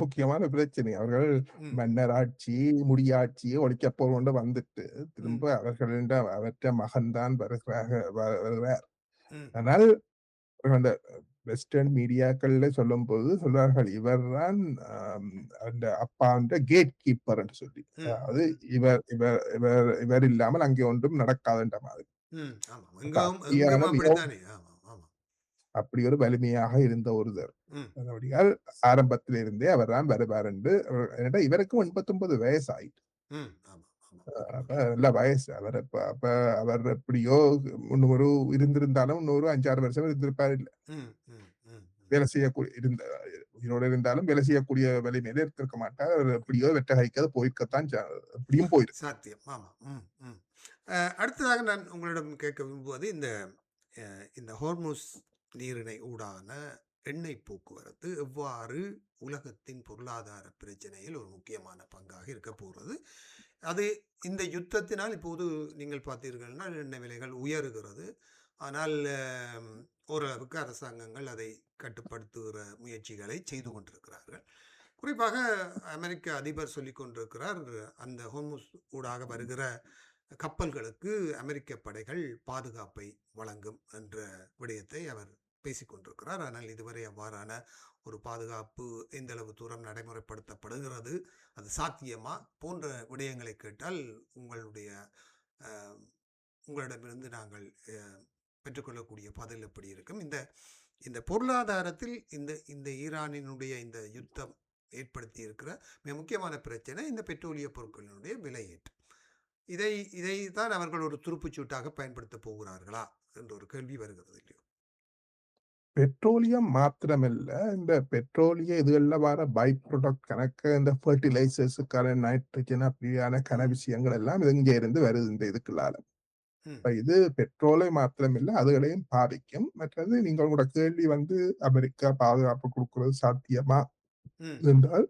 முக்கியமான பிரச்சனை. அவர்கள் மன்னர் ஆட்சி முடியாட்சியை ஒழிக்க போல் வந்துட்டு திரும்ப அவர்களிட அவற்ற மகன் தான் வருகிறார். ஆனால் அந்த வெஸ்டர்ன் மீடியாக்கள்ல சொல்லும் போது சொல்வார்கள் இவர் தான் அந்த அப்பாண்ட கேட் கீப்பர் என்று சொல்லி. அதாவது இவர் இல்லாமல் அங்கே ஒன்றும் நடக்காதுன்ற மாதிரி. அப்படி ஒரு வலிமையாக இருந்த ஒருவர். ம். அதபடியால் ஆரம்பத்திலிருந்தே அவர்தான் வருவார் என்று ஏனென்றால் இவருக்கும் 89 வயசு ஆயிட்டு. ம். ஆமா, ஆமா. அப்ப நல்ல வயசு. அவர் அப்ப அப்ப அவர் எப்படியோ இன்னும் ஒரு இருந்திருந்தாலும் இன்னொரு 5, 6 வருஷம் இருந்திருப்பார் இல்ல. ம். ம். ம். ம். வேலை செய்யக்கூடிய உயிரோடு இருந்தாலும் வேலை செய்யக்கூடிய வலிமையில இருந்திருக்க மாட்டார். அவர் எப்படியோ வெட்ட கைக்காது போயிருக்கத்தான் எப்படியும் போயிருக்கு. சாத்தியம். ஆமா. ம். ம். அடுத்ததாக நான் உங்களிடம் கேட்க விரும்புவது இந்த ஹோர்முஸ் நீரிணை ஊடான எண்ணெய் போக்குவரத்து எவ்வாறு உலகத்தின் பொருளாதார பிரச்சனையில் ஒரு முக்கியமான பங்காக இருக்க போகிறது. அது இந்த யுத்தத்தினால் இப்போது நீங்கள் பார்த்தீர்கள்னா எண்ணெய் விலைகள் உயருகிறது. ஆனால் ஓரளவுக்கு அரசாங்கங்கள் அதை கட்டுப்படுத்துகிற முயற்சிகளை செய்து கொண்டிருக்கிறார்கள். குறிப்பாக அமெரிக்க அதிபர் சொல்லிக் கொண்டிருக்கிறார், அந்த ஹோர்முஸ் ஊடாக வருகிற கப்பல்களுக்கு அமெரிக்க படைகள் பாதுகாப்பை வழங்கும் என்ற விடயத்தை அவர் பேசிக்கொண்டிருக்கிறார். ஆனால் இதுவரை அவ்வாறான ஒரு பாதுகாப்பு எந்த அளவு தூரம் நடைமுறைப்படுத்தப்படுகிறது, அது சாத்தியமா போன்ற விடயங்களை கேட்டால் உங்களிடமிருந்து நாங்கள் பெற்றுக்கொள்ளக்கூடிய பதில் எப்படி இருக்கும்? இந்த பொருளாதாரத்தில் இந்த ஈரானினுடைய இந்த யுத்தம் ஏற்படுத்தி இருக்கிற மிக முக்கியமான பிரச்சனை இந்த பெட்ரோலிய பொருட்களினுடைய விலையேற்றம். இதைத்தான் அவர்கள் ஒரு துருப்புச்சூட்டாக பயன்படுத்த போகிறார்களா என்ற ஒரு கேள்வி வருகிறது இல்லையோ? பெட்ரோலியம் மாத்திரமல்ல, இந்த பெட்ரோலிய இதுகள்ல வர பை ப்ராடக்ட் கணக்க இந்த ஃபெர்டிலைசர்ஸுக்கான நைட்ரஜன் அப்படியான விஷயங்கள் எல்லாம் இங்க இருந்து வருது இந்த இதுக்குள்ளால. இப்ப இது பெட்ரோலை மாத்திரமில்ல அதுகளையும் பாதிக்கும். மற்றது நீங்கள் உங்களோட கேள்வி அமெரிக்கா பாதுகாப்பு கொடுக்கிறது சாத்தியமா என்றால்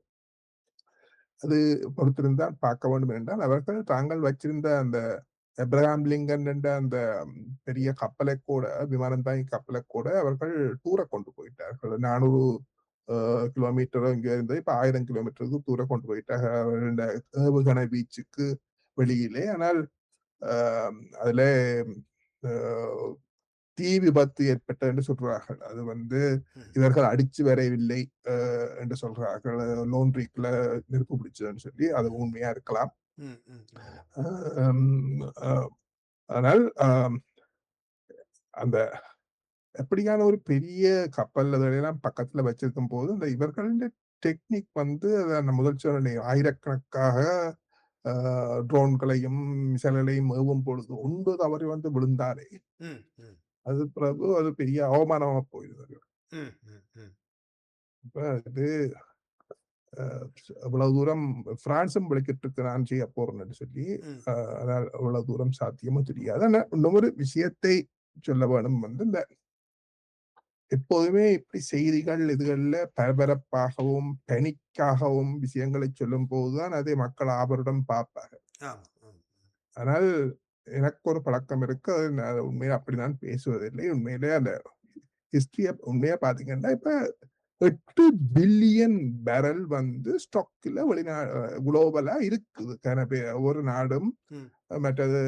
அது பொறுத்திருந்தால் பார்க்க வேண்டும் என்றால் அவர்கள் தாங்கள் வச்சிருந்த அந்த எப்ரஹாம் லிங்கன் என்ற அந்த பெரிய கப்பலை கூட விமானம் தாங்கி கப்பலை கூட அவர்கள் தூர கொண்டு போயிட்டார்கள். 400 கிலோமீட்டர் இங்க இருந்து இப்ப 1000 கிலோமீட்டருக்கு தூர கொண்டு போயிட்டாங்க ஏவுகணை வீச்சுக்கு வெளியிலே. ஆனால் அதுல தீ விபத்து ஏற்பட்ட என்று சொல்றார்கள். அது இவர்கள் அடிச்சு வரவில்லை என்று சொல்றார்கள். லோன்ட்ரிக்குள்ள நெருப்பு பிடிச்சதுன்னு சொல்லி அது உண்மையா இருக்கலாம். ஆனால் அந்த எப்படியான ஒரு பெரிய கப்பல் அதெல்லாம் பக்கத்துல வச்சிருக்கும் போது இந்த இவர்களுடைய டெக்னிக் முதல் சொன்ன ஆயிரக்கணக்காக ட்ரோன்களையும் மிசைல்களையும் ஏவும் பொழுது ஒன்று தவறி விழுந்தாரே அது பிறகு அது பெரிய அவமானமா போயிடுது. இப்ப இது இவ்வளவு தூரம் பிரான்சும் விளக்கிட்டு இருக்கு நான் செய்ய போறேன்னு சொல்லி அதனால் அவ்வளவு தூரம் சாத்தியமும் தெரியாது. ஆனா இன்னொரு விஷயத்தை சொல்ல வேணும் இந்த எப்போதுமே இப்படி செய்திகள் இதுகள்ல பரபரப்பாகவும் பெனிக்காகவும் விஷயங்களை சொல்லும் போதுதான் அதை மக்கள் ஆபருடன் பார்ப்பார்கள். ஆனால் எனக்கு ஒரு பழக்கம் இருக்கு. அது உண்மையில அப்படிதான் பேசுவதில்லை. உண்மையிலே அந்த ஹிஸ்டரிய உண்மையா பாத்தீங்கன்னா இப்ப 8 பில்லியன் பேரல் ஸ்டாக்ல குளோபலா இருக்குது. ஒவ்வொரு நாடும் மற்றது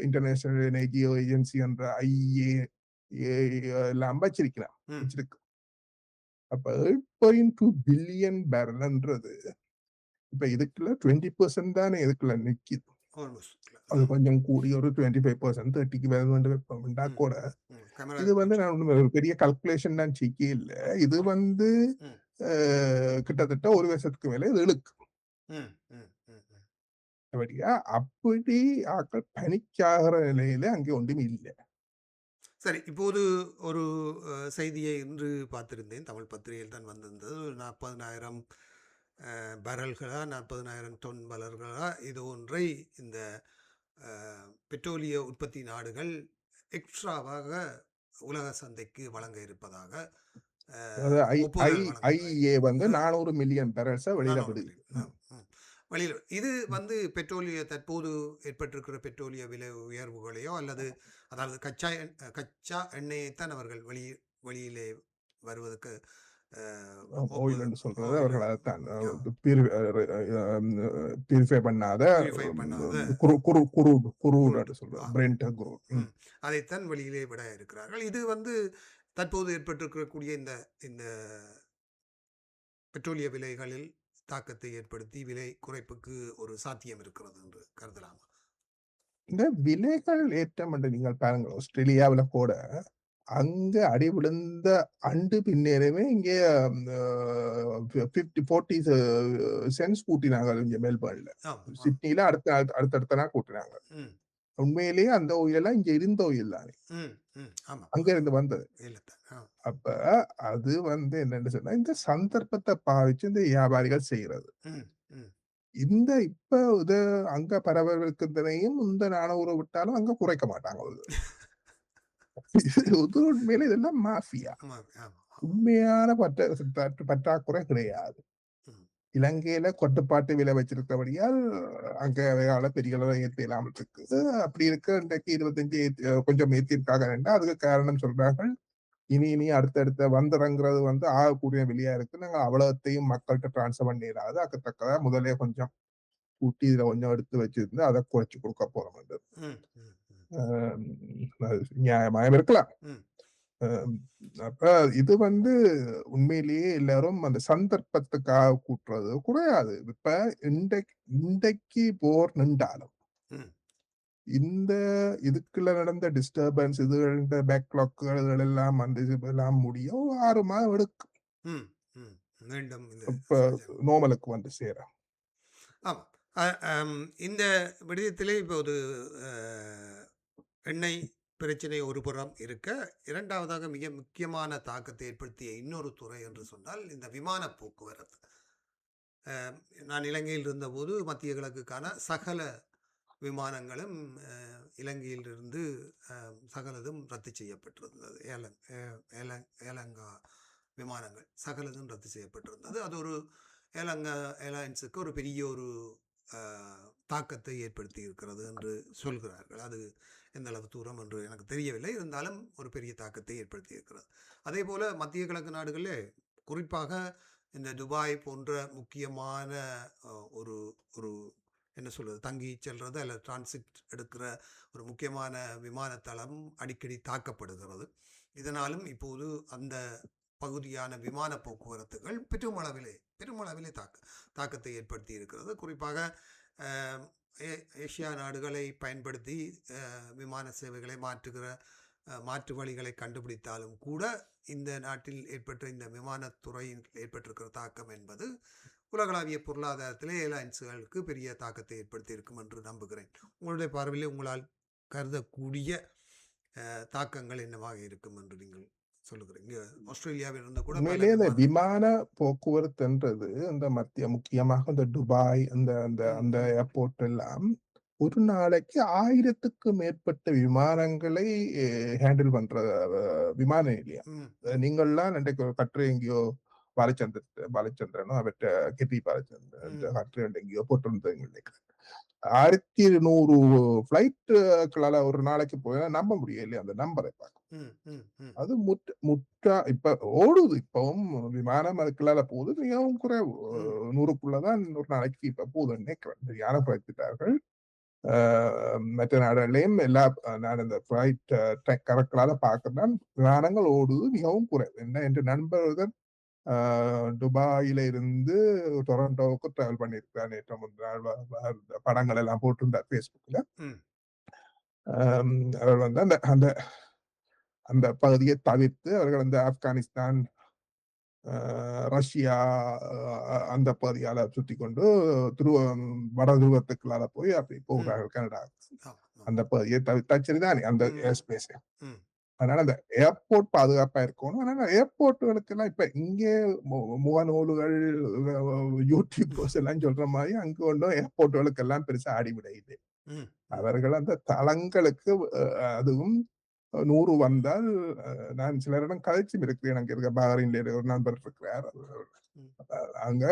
இன்டர்நேஷனல் எனர்ஜி ஏஜென்சி என்ற எல்லாம் வச்சிருக்கு. அப்ப 8.2 பில்லியன் பேரல்ன்றது இப்ப இதுக்குள்ள 20% தானே இதுக்குள்ள நிக்குது. அது கொஞ்சம் கூடி ஒரு 25% 30க்கு வேற வைப்போம்னா கூட இது நான் ஒரு பெரிய கால்குலேஷன் நான் செய்ய இல்ல. இது கிட்டத்தட்ட ஒரு வருஷத்துக்கு மேல இது இழுக்கு. அப்படி ஆக்கள் பனிக்காகிற நிலையில அங்கே ஒன்றும் இல்லை. சரி, இப்போது ஒரு செய்தியை இன்று பார்த்திருந்தேன். தமிழ் பத்திரிகையில் தான் வந்திருந்தது. 40,000 பேரல்களா 40,000 தொன் பலர்களா இது ஒன்றை இந்த பெட்ரோலிய உற்பத்தி நாடுகள் எக்ஸ்ட்ராவாக உலக சந்தைக்கு வழங்க இருப்பதாக ஐஏ 400 மில்லியன் பேரல்ஸை வெளியில விடுது. இது பெட்ரோலிய தற்போது ஏற்பட்டிருக்கிற பெட்ரோலிய விலை உயர்வுகளையோ அல்லது அதாவது கச்சா எண்ணெயைத்தான் அவர்கள் வெளியிலே வருவதற்கு சொல்றது அவர்கள் அதைத்தான் பியூரிஃபை பண்ணாத அதைத்தான் வெளியிலே விட இருக்கிறார்கள். இது தற்போது ஏற்பட்டிருக்கக்கூடிய இந்த பெட்ரோலிய விலைகளில் தாக்கத்தை ஏற்படுத்தி விலை குறைப்புக்கு ஒரு சாத்தியம் இருக்கிறது என்று கருதலாமா? இந்த விலைகள் ஏற்றம் என்று நீங்கள் பாருங்கள், ஆஸ்திரேலியாவில் கூட அங்க அடி விழுந்த அண்டு பின்னேரமே இங்கே 40 சென்ட்ஸ் கூட்டினாங்க இங்க மெல்பர்ன்ல. ஆம், ஆம். சிட்னில அடுத்தடுத்த நாள் கூட்டினாங்க. ம், உண்மையிலேயே அந்த ஆயில் எல்லாம் இங்க இருந்த ஆயில் தானே. ம், ம். ஆமாம். அங்க இருந்து வந்தது. இல்லத்தான். அப்ப அது என்னன்னு சொன்னா, இந்த சந்தர்ப்பத்த பாவிச்சு இந்த வியாபாரிகள் செய்றது. ம், ம். இப்ப அங்க பரவவிருக்கின்றனையும் இந்த 400 விட்டாலும் அங்க குறைக்க மாட்டாங்க. இது உண்மையிலே இதெல்லாம் மாஃபியா. ஆமா, ஆமா, ஆமா. உண்மையான பற்றாக்குறை கிடையாது. ம், இலங்கையில கட்டுப்பாட்டு விலை வச்சிருக்கிறபடியால், அங்க அவையால பெரிய அளவுல ஏத்த இல்லாமல் இருக்குது. அப்படி இருக்க இன்றைக்கு 25 கொஞ்சம் ஏத்தியிருக்காங்க என்றா, அதுக்கு காரணம் சொல்றார்கள். இனி அடுத்தடுத்த வந்திறங்குறது ஆகக்கூடிய விலையா இருக்கு. நாங்க அவ்வளத்தையும் மக்கள்ட்ட ட்ரான்ஸ்ஃபர் பண்ண இயலாது. அதுக்கு முதலே கொஞ்சம் கூட்டி இதுல கொஞ்சம் எடுத்து வச்சிருந்து, அத குறைச்சு குடுக்க போறோம் என்று. ம், ம், ம், அது நியாயமாயும் இருக்கலாம். ம். அம் அப்ப இது உண்மையிலேயே எல்லாரும் அந்த சந்தர்ப்பத்துக்காக கூட்டுறது குறையாது. இப்ப இன்றைக்கு போர் நின்றாலும், ம், இந்த இதுக்குள்ள நடந்த டிஸ்டர்பன்ஸ் இதுகள் இந்த பேக்லாக்குகள் எல்லாம் இதெல்லாம் முடிய ஒரு 6 மாதம் எடுக்கும். ம், ம். மீண்டும் இது இப்ப சகஜம். நார்மலுக்கு சேர. ஆம். இந்த விடயத்திலே இப்போது அ எண்ணெய் பிரச்சனை ஒரு புறம் இருக்க, 2வதாக மிக முக்கியமான தாக்கத்தை ஏற்படுத்திய இன்னொரு துறை என்று சொன்னால், இந்த விமான போக்குவரத்து. அ நான் இலங்கையில் இருந்தபோது மத்திய கிழக்குக்கான சகல விமானங்களும் இலங்கையிலிருந்து சகலதும் ரத்து செய்யப்பட்டிருந்தது. ஏலங்கா விமானங்கள் சகலதும் ரத்து செய்யப்பட்டிருந்தது. அது ஒரு ஏலங்கா ஏர்லைன்ஸுக்கு ஒரு பெரிய ஒரு தாக்கத்தை ஏற்படுத்தி இருக்கிறது என்று சொல்கிறார்கள். அது எந்த அளவு தூரம் என்று எனக்கு தெரியவில்லை. இருந்தாலும் ஒரு பெரிய தாக்கத்தை ஏற்படுத்தி இருக்கிறது. அதே போல மத்திய கிழக்கு நாடுகளிலே குறிப்பாக இந்த துபாய் போன்ற முக்கியமான ஒரு ஒரு என்ன சொல்றது, தங்கி செல்றது அல்லது டிரான்சிட் எடுக்கிற ஒரு முக்கியமான விமானத்தளம் அடிக்கடி தாக்கப்படுகிறது. இதனாலும் இப்போது அந்த பகுதியான விமான போக்குவரத்துகள் பெருமளவிலே தாக்கத்தை ஏற்படுத்தி இருக்கிறது. குறிப்பாக ஏசியா நாடுகளை பயன்படுத்தி விமான சேவைகளை மாற்று வழிகளை கண்டுபிடித்தாலும் கூட இந்த நாட்டில் ஏற்பட்ட இந்த விமானத்துறையில் ஏற்பட்டிருக்கிற தாக்கம் என்பது உலகளாவிய பொருளாதாரத்திலே ஏர்லைன்ஸுகளுக்கு பெரிய தாக்கத்தை ஏற்படுத்தி இருக்கும் என்று நம்புகிறேன். உங்களுடைய பார்வையில் உங்களால் கருதக்கூடிய தாக்கங்கள் என்னவாக இருக்கும் என்று நீங்கள் சொல்லுகிறீங்க? ஆஸ்திரேலியாவில் இருந்து கூட பல உண்மையிலேயே இந்த விமான போக்குவரத்துன்றது இந்த முக்கியமாக இந்த துபாய் அந்த அந்த அந்த ஏர்போர்ட் எல்லாம் ஒரு நாளைக்கு 1000க்கும் மேற்பட்ட விமானங்களை ஹேண்டில் பண்ற விமான நிலையம். நீங்கள்லாம் இன்றைக்கு கட்டுரை எங்கேயோ பாலச்சந்திரனோ அவற்ற கெட்டி பாலச்சந்திரன் கட்டுரை எங்கேயோ போட்டிருந்தது நினைக்கிறேன். 1200 ஃபிளைட்டுகளால ஒரு நாளைக்கு போய் நம்ப முடியலையே அந்த நம்பரை பார்க்க. அது முற்றா இப்ப ஓடுது. இப்பவும் விமானம் அதுக்குள்ளால போகுது. மிகவும் குறைவு. 100க்குள்ளதான் ஒரு நாளைக்கு இப்ப போகுதுன்னு நினைக்கிறேன். சரியான குறைத்துட்டார்கள். மற்ற நாடுகளையும் நான் இந்த ஃபிளைட் கணக்குகளால பார்க்கிறேன். விமானங்கள் ஓடுது மிகவும் குறைவு. என்ன என்று நண்பர்கள் துபாயில இருந்து டொரண்டோவுக்கு டிராவல் பண்ணியிருக்கிறார். நேற்று முந்தின படங்கள் எல்லாம் போட்டிருந்தார் Facebookல. அவர் அந்த அந்த அந்த பகுதியை தவிர்த்து அவர்கள் அந்த ஆப்கானிஸ்தான், ரஷ்யா அந்த பகுதியால சுத்தி கொண்டு வட துருவத்துக்குள்ளால போய் அப்படி போகிறார்கள் கனடா. அந்த பகுதியை தவிர்த்தா சரிதானே அந்த ஏர்ஸ்பேஸ். அதனால அந்த ஏர்போர்ட் பாதுகாப்பா இருக்கணும். அதனால ஏர்போர்ட்டுகளுக்கு எல்லாம் இப்ப இங்கே முகநூல்கள் யூடியூபர்ஸ் எல்லாம் சொல்ற மாதிரி அங்க ஒன்றும் ஏர்போர்ட்டுகளுக்கு எல்லாம் பெருசா ஆடிவிடையுது. அவர்கள் அந்த தளங்களுக்கு அதுவும் 100 வந்தால் நான் சிலரிடம் கதைச்சும் இருக்கிறேன். அங்க இருக்க பாரின்ல ஒரு நண்பர் இருக்கிறார். அங்க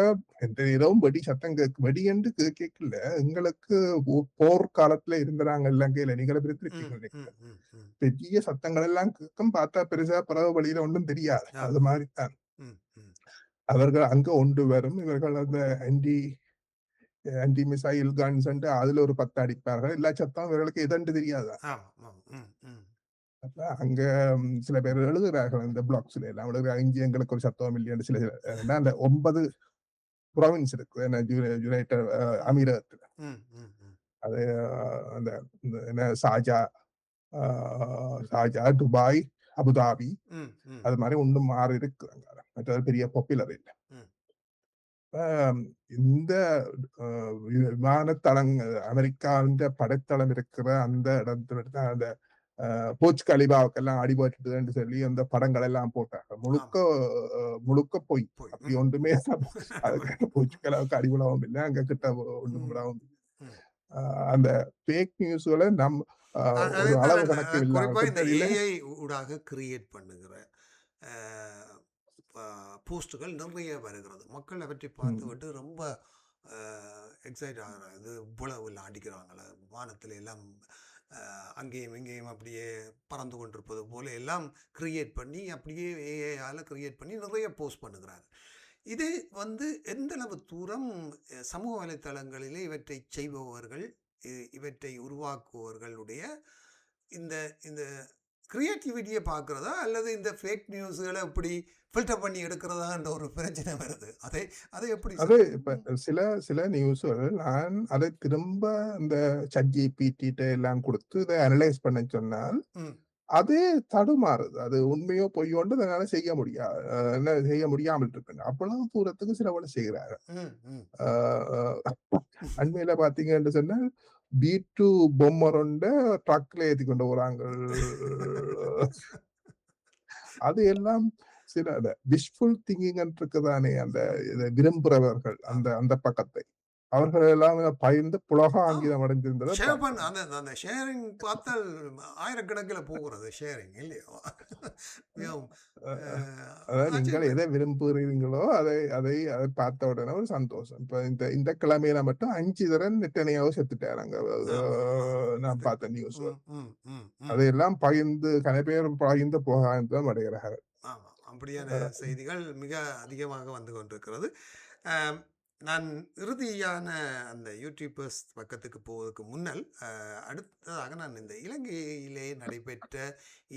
எந்த நேரமும் வெடி சத்தம் வெடி என்று கேட்கல. எங்களுக்கு போர் காலத்துல இருந்த நாங்க இலங்கையில நீங்கள பிரித்திருக்கீங்க. பெரிய சத்தங்கள் எல்லாம் கேட்கும். பார்த்தா பெருசா பறவை வழியில ஒன்றும் தெரியாது. அது மாதிரிதான் அவர்கள் அங்க ஒன்று வரும். இவர்கள் அந்த ஆன்டி மிசைல் கன்ஸ் அதுல ஒரு 10 அடிப்பார்கள். எல்லா சத்தம் இவர்களுக்கு எதென்று தெரியாதா. அங்க சில பேர் எழுதுகிறார்கள் இந்த பிளாக்ஸ்ல எல்லாம் இங்க எங்களுக்கு ஒரு சத்தம் இல்லையான்னு சில அந்த 9 ப்ராவின்ஸ் இருக்கு யுனைடெட் அமீரகத்துல. அது அந்த என்ன ஷார்ஜா, துபாய், அபுதாபி ம், ம், அது மாரி இன்னும் 6 இருக்கு அங்க. மற்றது பெரிய பாப்புலர் இல்ல. ம். இப்ப இந்த அ அமெரிக்காவின் படைத்தளம் இருக்கிற அந்த இடத்துல தான் அந்த பூர்ஜ் கலிபாவுக்கெல்லாம் அடிபட்டுதுன்னு சொல்லி அந்த படங்கள் எல்லாம் போட்டாங்க. ஆமா. முழுக்க பொய். போய். அப்படி ஒன்றுமே அதுக்கு பூர்ஜ் கலிபாவுக்கு அடி விழவும் இல்ல. அங்க கிட்ட ஒண்ணும் ம், விழவும் இல்ல. ம். அந்த ஃபேக் நியூஸ்கள அ ஒரு அதுதான் அளவு கணக்கு இல்லாம குறிப்பா இந்த கிட்டடியில ஏஐ ஊடாக கிரியேட் பண்ணுகிற அ ப போஸ்ட்டுகள் நிறைய வருகிறது. மக்கள் அவற்றை ம், பார்த்துவிட்டு ரொம்ப அ எக்ஸைட் ஆகுறாங்க. இது இவ்வளவுல அடிக்கிறாங்களா? வானத்தில எல்லாம் அங்கேயும் இங்கேயும் அப்படியே பறந்து கொண்டிருப்பது போல எல்லாம் கிரியேட் பண்ணி அப்படியே ஏஐயால கிரியேட் பண்ணி நிறைய போஸ்ட் பண்ணுகிறாங்க. இது எந்த அளவு தூரம் சமூக வலைத்தளங்களிலே இவற்றை செய்பவர்கள், இவற்றை உருவாக்குபவர்களுடைய இந்த இந்த கிரியேட்டிவிட்டிய பார்க்கிறதா? அல்லது இந்த ஃபேக் நியூஸ்கள எப்படி ஃபில்டர் பண்ணி எடுக்கிறதான்ற ஒரு பிரச்சனை வருது. அதை அதை எப்படி அது இப்ப ம், சில சில நியூஸ்கள் நான் அதை திரும்ப இந்த ChatGPT ட்ட எல்லாம் குடுத்து இத அனலைஸ் பண்ண சொன்னால், ம், அதே தடுமாறுது. அது உண்மையோ பொய்யோன்னு என்னால செய்ய என்ன செய்ய முடியாமல் இருக்குங்க. அவ்வளவு தூரத்துக்கு சிலவங்க செய்கிறாங்க. ம், ம். அ அண்மையில பார்த்தீங்கன்னு சொன்னா, B2 பொம்ம ஒண்ட ட்ரக்ல ஏத்தி கொண்டு போறாங்கள். அது எல்லாம் சில விஷஃபுல் திங்கிங்ன்னு இருக்குதானே அந்த இத விரும்புறவர்கள் அந்த ஆமா. அந்த பக்கத்தை. அவர்கள் எல்லாம் பயந்து புலக ஆமா. ஆங்கிலம் அடைந்திருந்தத ஷேர் பண்ண பார்க்கிறோம். அந்த அந்த ஷேரிங் பார்த்தால் ஆயிரக்கணக்கில போகிறது ஷேரிங் இல்லையா? மிகவும் அ அ அதாவது நீங்கள் ஆச்சரியமா எதை விரும்புகிறீர்களோ, அதை பார்த்த உடனே ஒரு சந்தோஷம். இப்ப இந்த இந்த கிழமையில மட்டும் 5 தடவ நெட்டனியாவு செத்துட்டாராங்க. ஆமா, ஆமா. நான் அது பார்த்த நியூஸ். ம், ம், ம், ம். அதையெல்லாம் பகிர்ந்து கனப்பேர் பகிர்ந்து புலகாங்கிதம் அடைகிறார்கள். ஆமா. அப்படியான அ செய்திகள் மிக அதிகமாக வந்து கொண்டிருக்கிறது. அம் நான் இறுதியான அந்த யூடியூபர்ஸ் பக்கத்துக்கு போவதற்கு முன்னல், அடுத்ததாக நான் இந்த இலங்கையிலே நடைபெற்ற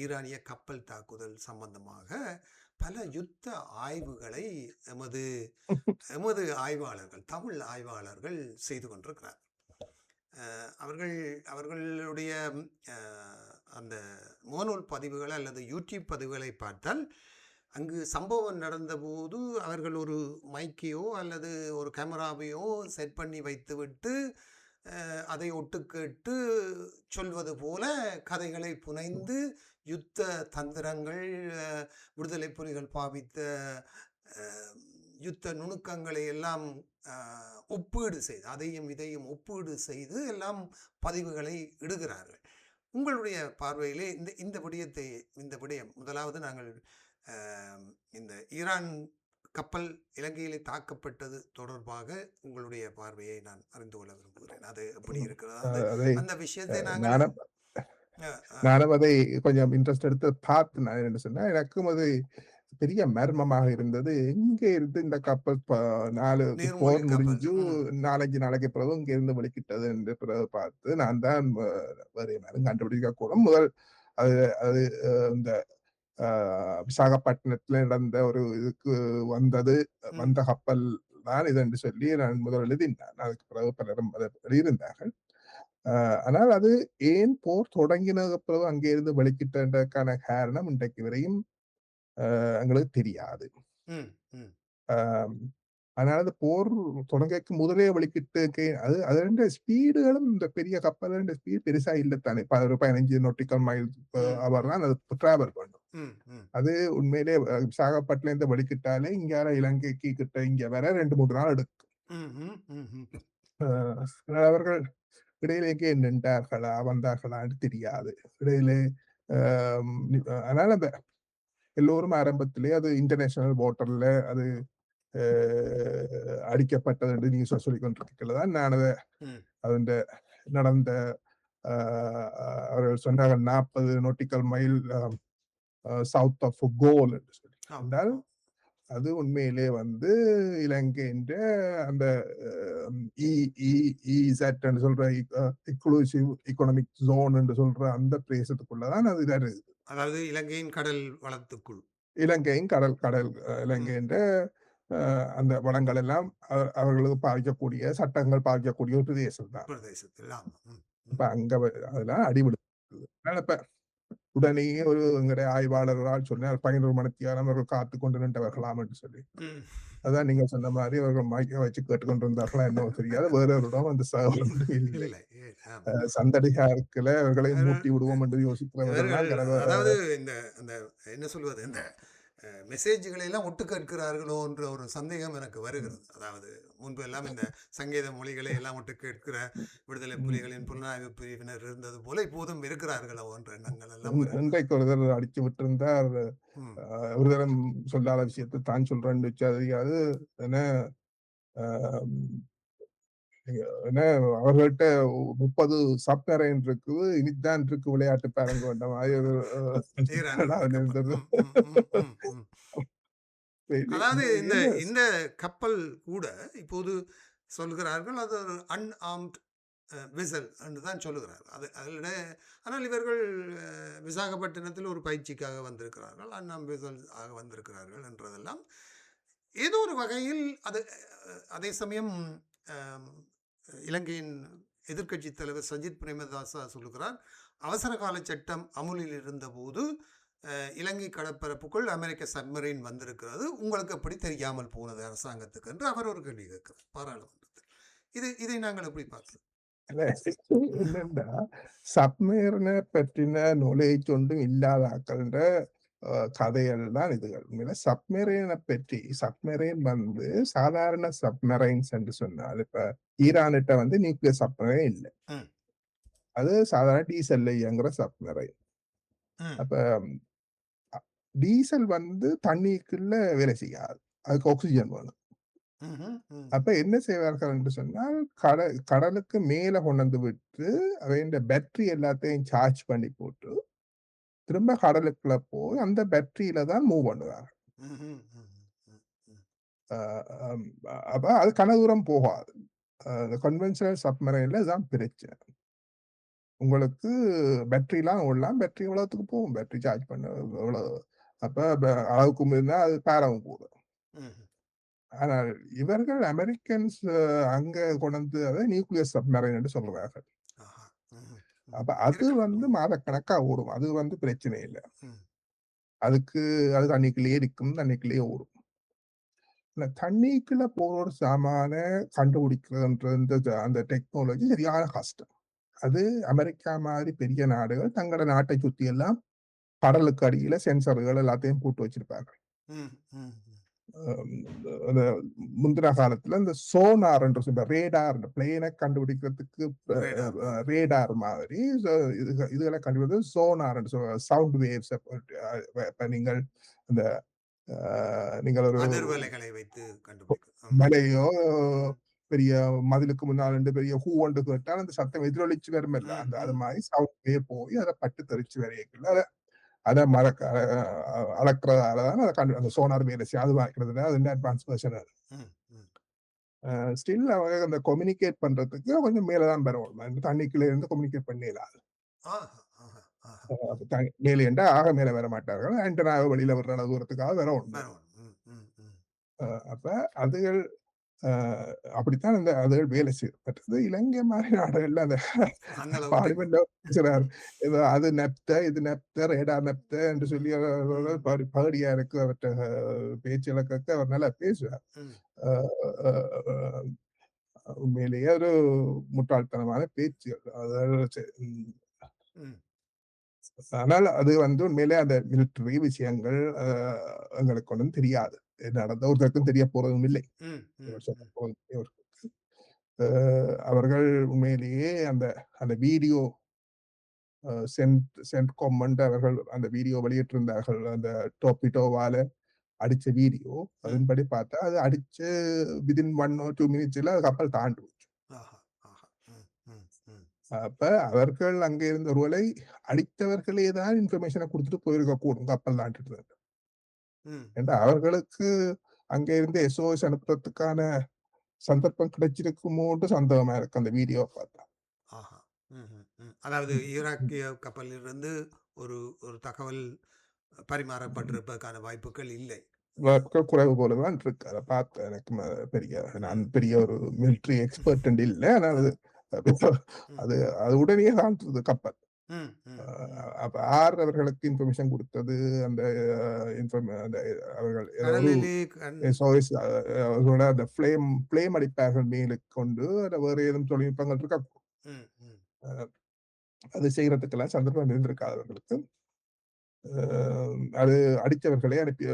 ஈரானிய கப்பல் தாக்குதல் சம்பந்தமாக பல யுத்த ஆய்வுகளை எமது எமது ஆய்வாளர்கள், தமிழ் ஆய்வாளர்கள் செய்து கொண்டிருக்கிறார். அவர்கள் அவர்களுடைய அ அந்த முகநூல் பதிவுகள் அல்லது யூடியூப் பதிவுகளை பார்த்தால், அங்கு சம்பவம் நடந்தபோது அவர்கள் ஒரு மைக்கையோ அல்லது ஒரு கேமராவையோ செட் பண்ணி வைத்துவிட்டு, அதை ஒட்டு கேட்டு சொல்வது போல கதைகளை புனைந்து, யுத்த தந்திரங்கள், அ விடுதலை புலிகள் பாவித்த அ யுத்த நுணுக்கங்களை எல்லாம் அ ஒப்பீடு செய்து, அதையும் இதையும் ஒப்பீடு செய்து எல்லாம் பதிவுகளை இடுகிறார்கள். உங்களுடைய பார்வையிலே இந்த இந்த விடயத்தை இந்த விடயம் முதலாவது நாங்கள் அ இந்த ஈரான் கப்பல் இலங்கையிலே தாக்கப்பட்டது தொடர்பாக உங்களுடைய பார்வையை நான் அறிந்து கொள்ள விரும்புகிறேன். அது எப்படி இருக்கிறது? அதை அந்த விஷயத்தை நாங்கள் நானும் அ அ நானும் அதை கொஞ்சம் இன்ட்ரெஸ்ட் எடுத்து பார்த்து நான் என்ன சொன்னேன், எனக்கும் அது பெரிய மர்மமாக இருந்தது. எங்க இருந்து இந்த கப்பல் 4 நீர்மூழ்கி போர் கப்பல். முடிஞ்சு ம். 4, 5 நாளைக்கு பிறகு இங்க இருந்து வெளிக்கிட்டது என்று பிறகு பார்த்து, நான் தான் வேற யாரும் கண்டுபிடிக்க கூடும். முதல் அது அது இந்த அ விசாகப்பட்டினத்தில நடந்த ஒரு இதுக்கு வந்தது ம். வந்த கப்பல் தான் இது என்று சொல்லி நான் முதல் எழுதினேன். அதுக்கு பிறகு பலரும் அதை எழுதியிருந்தார்கள். அ ஆனால் அது ஏன் போர் தொடங்கினதுக்கு பிறகு அங்கே இருந்து வெளிக்கிட்டதற்கான காரணம் இன்றைக்கு வரையும் எங்களுக்கு தெரியாது. ம். ம். அ அதனால அந்த போர் தொடங்கக்கு முதலே வெளிக்கிட்டு அது அதோட ஸ்பீடுகளும் இந்த பெரிய கப்பலோட ஸ்பீட் பெருசா இல்ல தானே. ஒரு 15 நாட்டிக்கல் மைல் ம். ஹவர் தான் அது டிராவல் பண்ணும். ம். ம். அது உண்மையிலே விசாகப்பட்டினத்திலிருந்து வெளிக்கிட்டாலே இங்கால இலங்கைக்கு கிட்ட இங்க வர 2, 3 நாள் எடுக்கும். ம்ஹ்ம். ம்ஹ்ம். அ அவர்கள் இடையிலே எங்கே நின்றார்களா? வந்தார்களான்னு தெரியாது. இடையிலே அ அதனால அந்த எல்லோரும் ஆரம்பத்திலே அது இன்டர்நேஷனல் வாட்டர்ல அது அ அடிக்கப்பட்டது என்று நியூஸ சொல்லிக் கொண்டிருக்கையில தான் நான் ம். அதுண்ட நடந்த அ அவர்கள் சொன்னார்கள் 40 நாட்டிக்கல் மைல் சவுத் ஆஃப் கோல் என்று சொல்லி. ஆமா. என்றால் ஆமா. அது உண்மையிலே இலங்கைன்ற அந்த இ இ இசட் என்று சொல்ற எக்ஸ்க்ளூசிவ் எக்கனாமிக் ஜோன் என்று சொல்ற அந்த பிரதேசத்துக்குள்ள தான் அது வருது. அதாவது இலங்கையின் கடல் வளத்துக்குள். இலங்கையின் கடல் கடல் ம். இலங்கைன்ற அ அந்த வளங்கள் எல்லாம் அவர்களுக்கு பாதிக்கக்கூடிய சட்டங்கள் பாதிக்கக்கூடிய ஒரு பிரதேசம் தான். பிரதேசத்தில். ஆமா. ம். இப்ப ம். அங்க அதெல்லாம் அடிபடுது. அதனால இப்ப உடனே ஒரு எங்களுடைய ஆய்வாளர்களால் சொன்னார் 11 மணித்தியாலம் அவர்கள் காத்துக் கொண்டு நின்றவர்களாம் என்று சொல்லி. ம். அதான் நீங்க சொன்ன மாரி அவர்கள் மைக்க வச்சு கேட்டுக்கொண்டிருந்தார்களா என்னவோ தெரியாது. வேற ஒரு இடம் அந்த ஒன்றும் இல்லை. இல்லை. ஆமா. சந்தடிகாரத்துல அவர்களை இவர் மூட்டி விடுவோம் என்று யோசிக்கிறவர்கள்லாம் இவர்கள் அதாவது இந்த அந்த என்ன சொல்வது, இந்த மெசேஜ்களை எல்லாம் ஒட்டு கேட்கிறார்களோ என்ற ஒரு சந்தேகம் எனக்கு வருகிறது. அதாவது முன்பு எல்லாம் இந்த சங்கேத மொழிகளை எல்லாம் ஒட்டு கேட்கிற விடுதலை புலிகளின் புலனாய்வு பிரிவினர் இருந்தது போல இப்போதும் இருக்கிறார்களோ என்ற எண்ணங்கள் எல்லாம் வருகிறது. இன்றைக்கு ஒரு தடவை அடிச்சு விட்டிருந்தார். ம். ஒரு தரம் சொல்லாத விஷயத்தை தான் சொல்றேன்னு வச்சு அது தெரியாது. என்ன என்ன அவர்கள்ட்ட 30 சப்மரைன் இருக்குது. இனித்தான் இருக்கு விளையாட்டு பாருங்க என்ற மாதிரி ஒரு ஈரான் விட்ட கப்பல். இருந்தது. ம், ம், ம், ம், ம். அதாவது இந்த என்ன இந்த கப்பல் கூட இப்போது சொல்கிறார்கள் அது ஒரு அன்ஆர்ம்ட் வெசல் என்று தான் சொல்லுகிறார்கள். அதில் ஆனால் இவர்கள் விசாகப்பட்டினத்தில் ஒரு பயிற்சிக்காக வந்திருக்கிறார்கள், அன்ஆர்ம்ட் வெசல் ஆக வந்திருக்கிறார்கள் என்றதெல்லாம் ஏதோ ஒரு வகையில் அது அதே சமயம் அஹ், இலங்கையின் எதிர்க்கட்சி தலைவர் சஜித் பிரேமதாசா சொல்லுகிறார், அவசர கால சட்டம் அமுலில் இருந்தபோது இலங்கை கடற்பரப்புக்குள் அமெரிக்க சப்மரீன் வந்திருக்கிறது, உங்களுக்கு எப்படி தெரியாமல் போனது அரசாங்கத்துக்கு என்று அவர் ஒரு கேள்வி கேட்கிறார் பாராளுமன்றத்தில். இதை நாங்கள் எப்படி பார்க்கலாம்? என்னன்னா சப்மேரனை பற்றின நாலேஜ் ஒன்றும் இல்லாத ஆக்கள்ன்ற கதைகள் தான் இதுகள். உண்மையில சப்மரீனை பற்றி சப்மரீன் வந்து சாதாரண சப்மரைன்ஸ் என்று சொன்னால் இப்ப ஈரானிட்ட வந்து நியூக்ளியர் சப்மரைன் இல்லை. ம், அது சாதாரண டீசல்ல இயங்குற சப்மரைன். ம், அப்ப டீசல் வந்து தண்ணிக்குள்ள வேலை செய்யாது. அதுக்கு ஆக்சிஜன் வேணும். ம்ஹும், ம், அப்ப என்ன செய்வார்கள் என்று சொன்னால் கடலுக்கு மேல கொண்டு வந்து விட்டு அவைண்ட பேட்டரி எல்லாத்தையும் சார்ஜ் பண்ணி போட்டு திரும்ப கடலுக்குள்ள போய் அந்த பேட்டரியில தான் மூவ் பண்ணுவாங்க. ம்ஹும், ம், ம், ம். அஹ் அப்ப அது கன தூரம் போகாது. கன்வென்ஷனல் சப்மரைன்ல இதுதான் பிரச்சனை. உங்களுக்கு பேட்டரிலாம் ஓடலாம். பேட்டரி எவ்வளவுத்துக்கு போகும்? பேட்டரி சார்ஜ் பண்ண எவ்வளவு? அப்ப அளவுக்கு மீறினா அது பேரவும் போகும். ம்ஹும். ஆனால் இவர்கள் அமெரிக்கன்ஸ் அங்க கொண்டு வந்து அதை நியூக்ளியர் சப்மரைன் என்று சொல்றார்கள். ஆஹா, ம்ஹும், ம். அப்ப அது இருக்கலாம். வந்து மாதக்கணக்கா ஓடும். அது வந்து பிரச்சனை இல்ல. ம், அதுக்கு அது தண்ணிக்குள்ளேயே இருக்கும். தண்ணிக்குள்ளேயே ஓடும். இந்த தண்ணிக்குள்ள போற ஒரு சாமான கண்டுபிடிக்கிறதுன்ற அந்த டெக்னாலஜி சரியான கஷ்டம். அது அமெரிக்கா மாதிரி பெரிய நாடுகள் தங்களோட நாட்டை சுத்தி எல்லாம் கடலுக்கு அடியில சென்சார்கள் எல்லாத்தையும் போட்டு வச்சிருப்பாங்க. ம், ம், ம். அம் அந்த முந்தின காலத்துல இந்த சோனார் என்று சொல்ற ரேடார் பிளேனை கண்டுபிடிக்கிறதுக்கு ரேடார். ரேடார் மாதிரி இதுகளை கண்டுபிடிக்கிறது சோனார் என்று சொல்ற சவுண்ட் வேவ்ஸ். இப்ப நீங்கள் அந்த நீங்கள் ஒரு அதிர்வலைகளை வைத்து கண்டுபிடிக்கும். மலையோ ம், பெரிய மதிலுக்கு முன்னால் ரெண்டு பெரிய ஹூ ஒன்று கேட்டால் அந்த சத்தம் எதிரொலிச்சு வரும் இல்ல, ம், அந்த அது ம். மாதிரி சவுண்ட் வேவ் போய் அதை பட்டு தெரிச்சு வரையக்குள்ள அத மறக்க அளக்கிறதாலதான் அந்த சோனார் வேலை செய்யும். அது வாய்க்கிறதுல அது அட்வான்ஸ் வெர்ஷன். ம், ம். ஸ்டில் அவங்க அந்த கம்யூனிகேட் பண்றதுக்கு கொஞ்சம் மேலதான் பெறணும். தண்ணிக்குள்ள இருந்து கம்யூனிகேட் பண்ணிடலாம். ஆஹா, ஆஹா, ஆஹா. மேலே என்றா ஆக மேல வர மாட்டார்கள். ஆண்டனாவை வெளியில வர்ற தூரத்துக்காக வர ஒண்ணு. பரவாயில்ல. ம், ம், ம். அப்ப அதுகள் அப்படித்தான் அந்த அதுகள் வேலை செய்யும். மற்றது இலங்கை மாதிரி நாடுகள்ல அந்த அந்த அளவுக்கு பார்லிமெண்ட் பேசுறார். ஏதோ அது நெப்த, இது நெப்த, ரேடார் நெப்த என்று சொல்லி ம், பகடியா இருக்கு அவற்ற பேச்சுகளை கேட்க அவர் நல்லா பேசுவார். ம், அ அ உண்மையிலேயே ஒரு முட்டாள்தனமான பேச்சுகள். அதாவது ம், ஆனால் அது வந்து உண்மையிலே அந்த மிலிட்டரி விஷயங்கள் எங்களுக்கு ஒன்றும் தெரியாது. நடந்த ஒருத்தருக்கும் தெரிய போறதும் இல்லை. ம், ம், இவர் சொல்ல ம். போறதும் இவர் அவர்கள் உண்மையிலேயே அந்த அந்த வீடியோ சென்ட்காம் அவர்கள் அந்த வீடியோ வெளியிட்டிருந்தார்கள். அந்த டோபிட்டோவால அடிச்ச வீடியோ. ம். அதன்படி பார்த்தா அது அடிச்சு வித்தின் 1 ஆர் 2 மினிட்ஸ்ல கப்பல் தாண்டி போச்சு. ஆஹா, ஆஹா. ம், ம், ம், அப்ப அவர்கள் அங்க இருந்த ஒருவேளை அடித்தவர்களே தான் இன்ஃபர்மேஷனை குடுத்துட்டு போயிருக்க கூடும் கப்பல் தாண்டிட்டு. ம். ஏன்டா அவர்களுக்கு அங்க இருந்து எஸ்ஓஎஸ் அனுப்புறதுக்கான சந்தர்ப்பம் கிடைச்சிருக்குமோன்ட்டு சந்தேகமா இருக்கு அந்த வீடியோவ பார்த்தா. ஆஹா. ம்ஹ்ம், ம். அதாவது ம். ஈராக்கிய கப்பலிலிருந்து ஒரு ஒரு தகவல் பரிமாறப்பட்டிருப்பதற்கான வாய்ப்புகள் இல்லை. வாய்ப்புகள் குறைவு போல தான் இருக்கு. அத பார்த்து எனக்கு பெரிய நான் ம், பெரிய ஒரு மிலிட்டரி எக்ஸ்பர்ட் இல்ல. ஆனா அ, அது ம். அது அது உடனே தாண்டுறது கப்பல். ம், ம், ம். அப்ப யார் அவர்களுக்கு இன்ஃபர்மேஷன் குடுத்தது? அந்த அந்த அவர்கள் ஏதோ ஒரு கடலிலே கண் SOS அவர்களோட அந்த ஃப்ளேம் அடிப்பார்கள் மேலுக்கு கொண்டு, அதுல வேற ஏதும் தொழில்நுட்பங்கள் இருக்கா? ம், ம். அ அது செய்றதுக்கெல்லாம் சந்தர்ப்பம் இருந்திருக்காது அவர்களுக்கு. அ அது அடித்தவர்களே அனுப்பி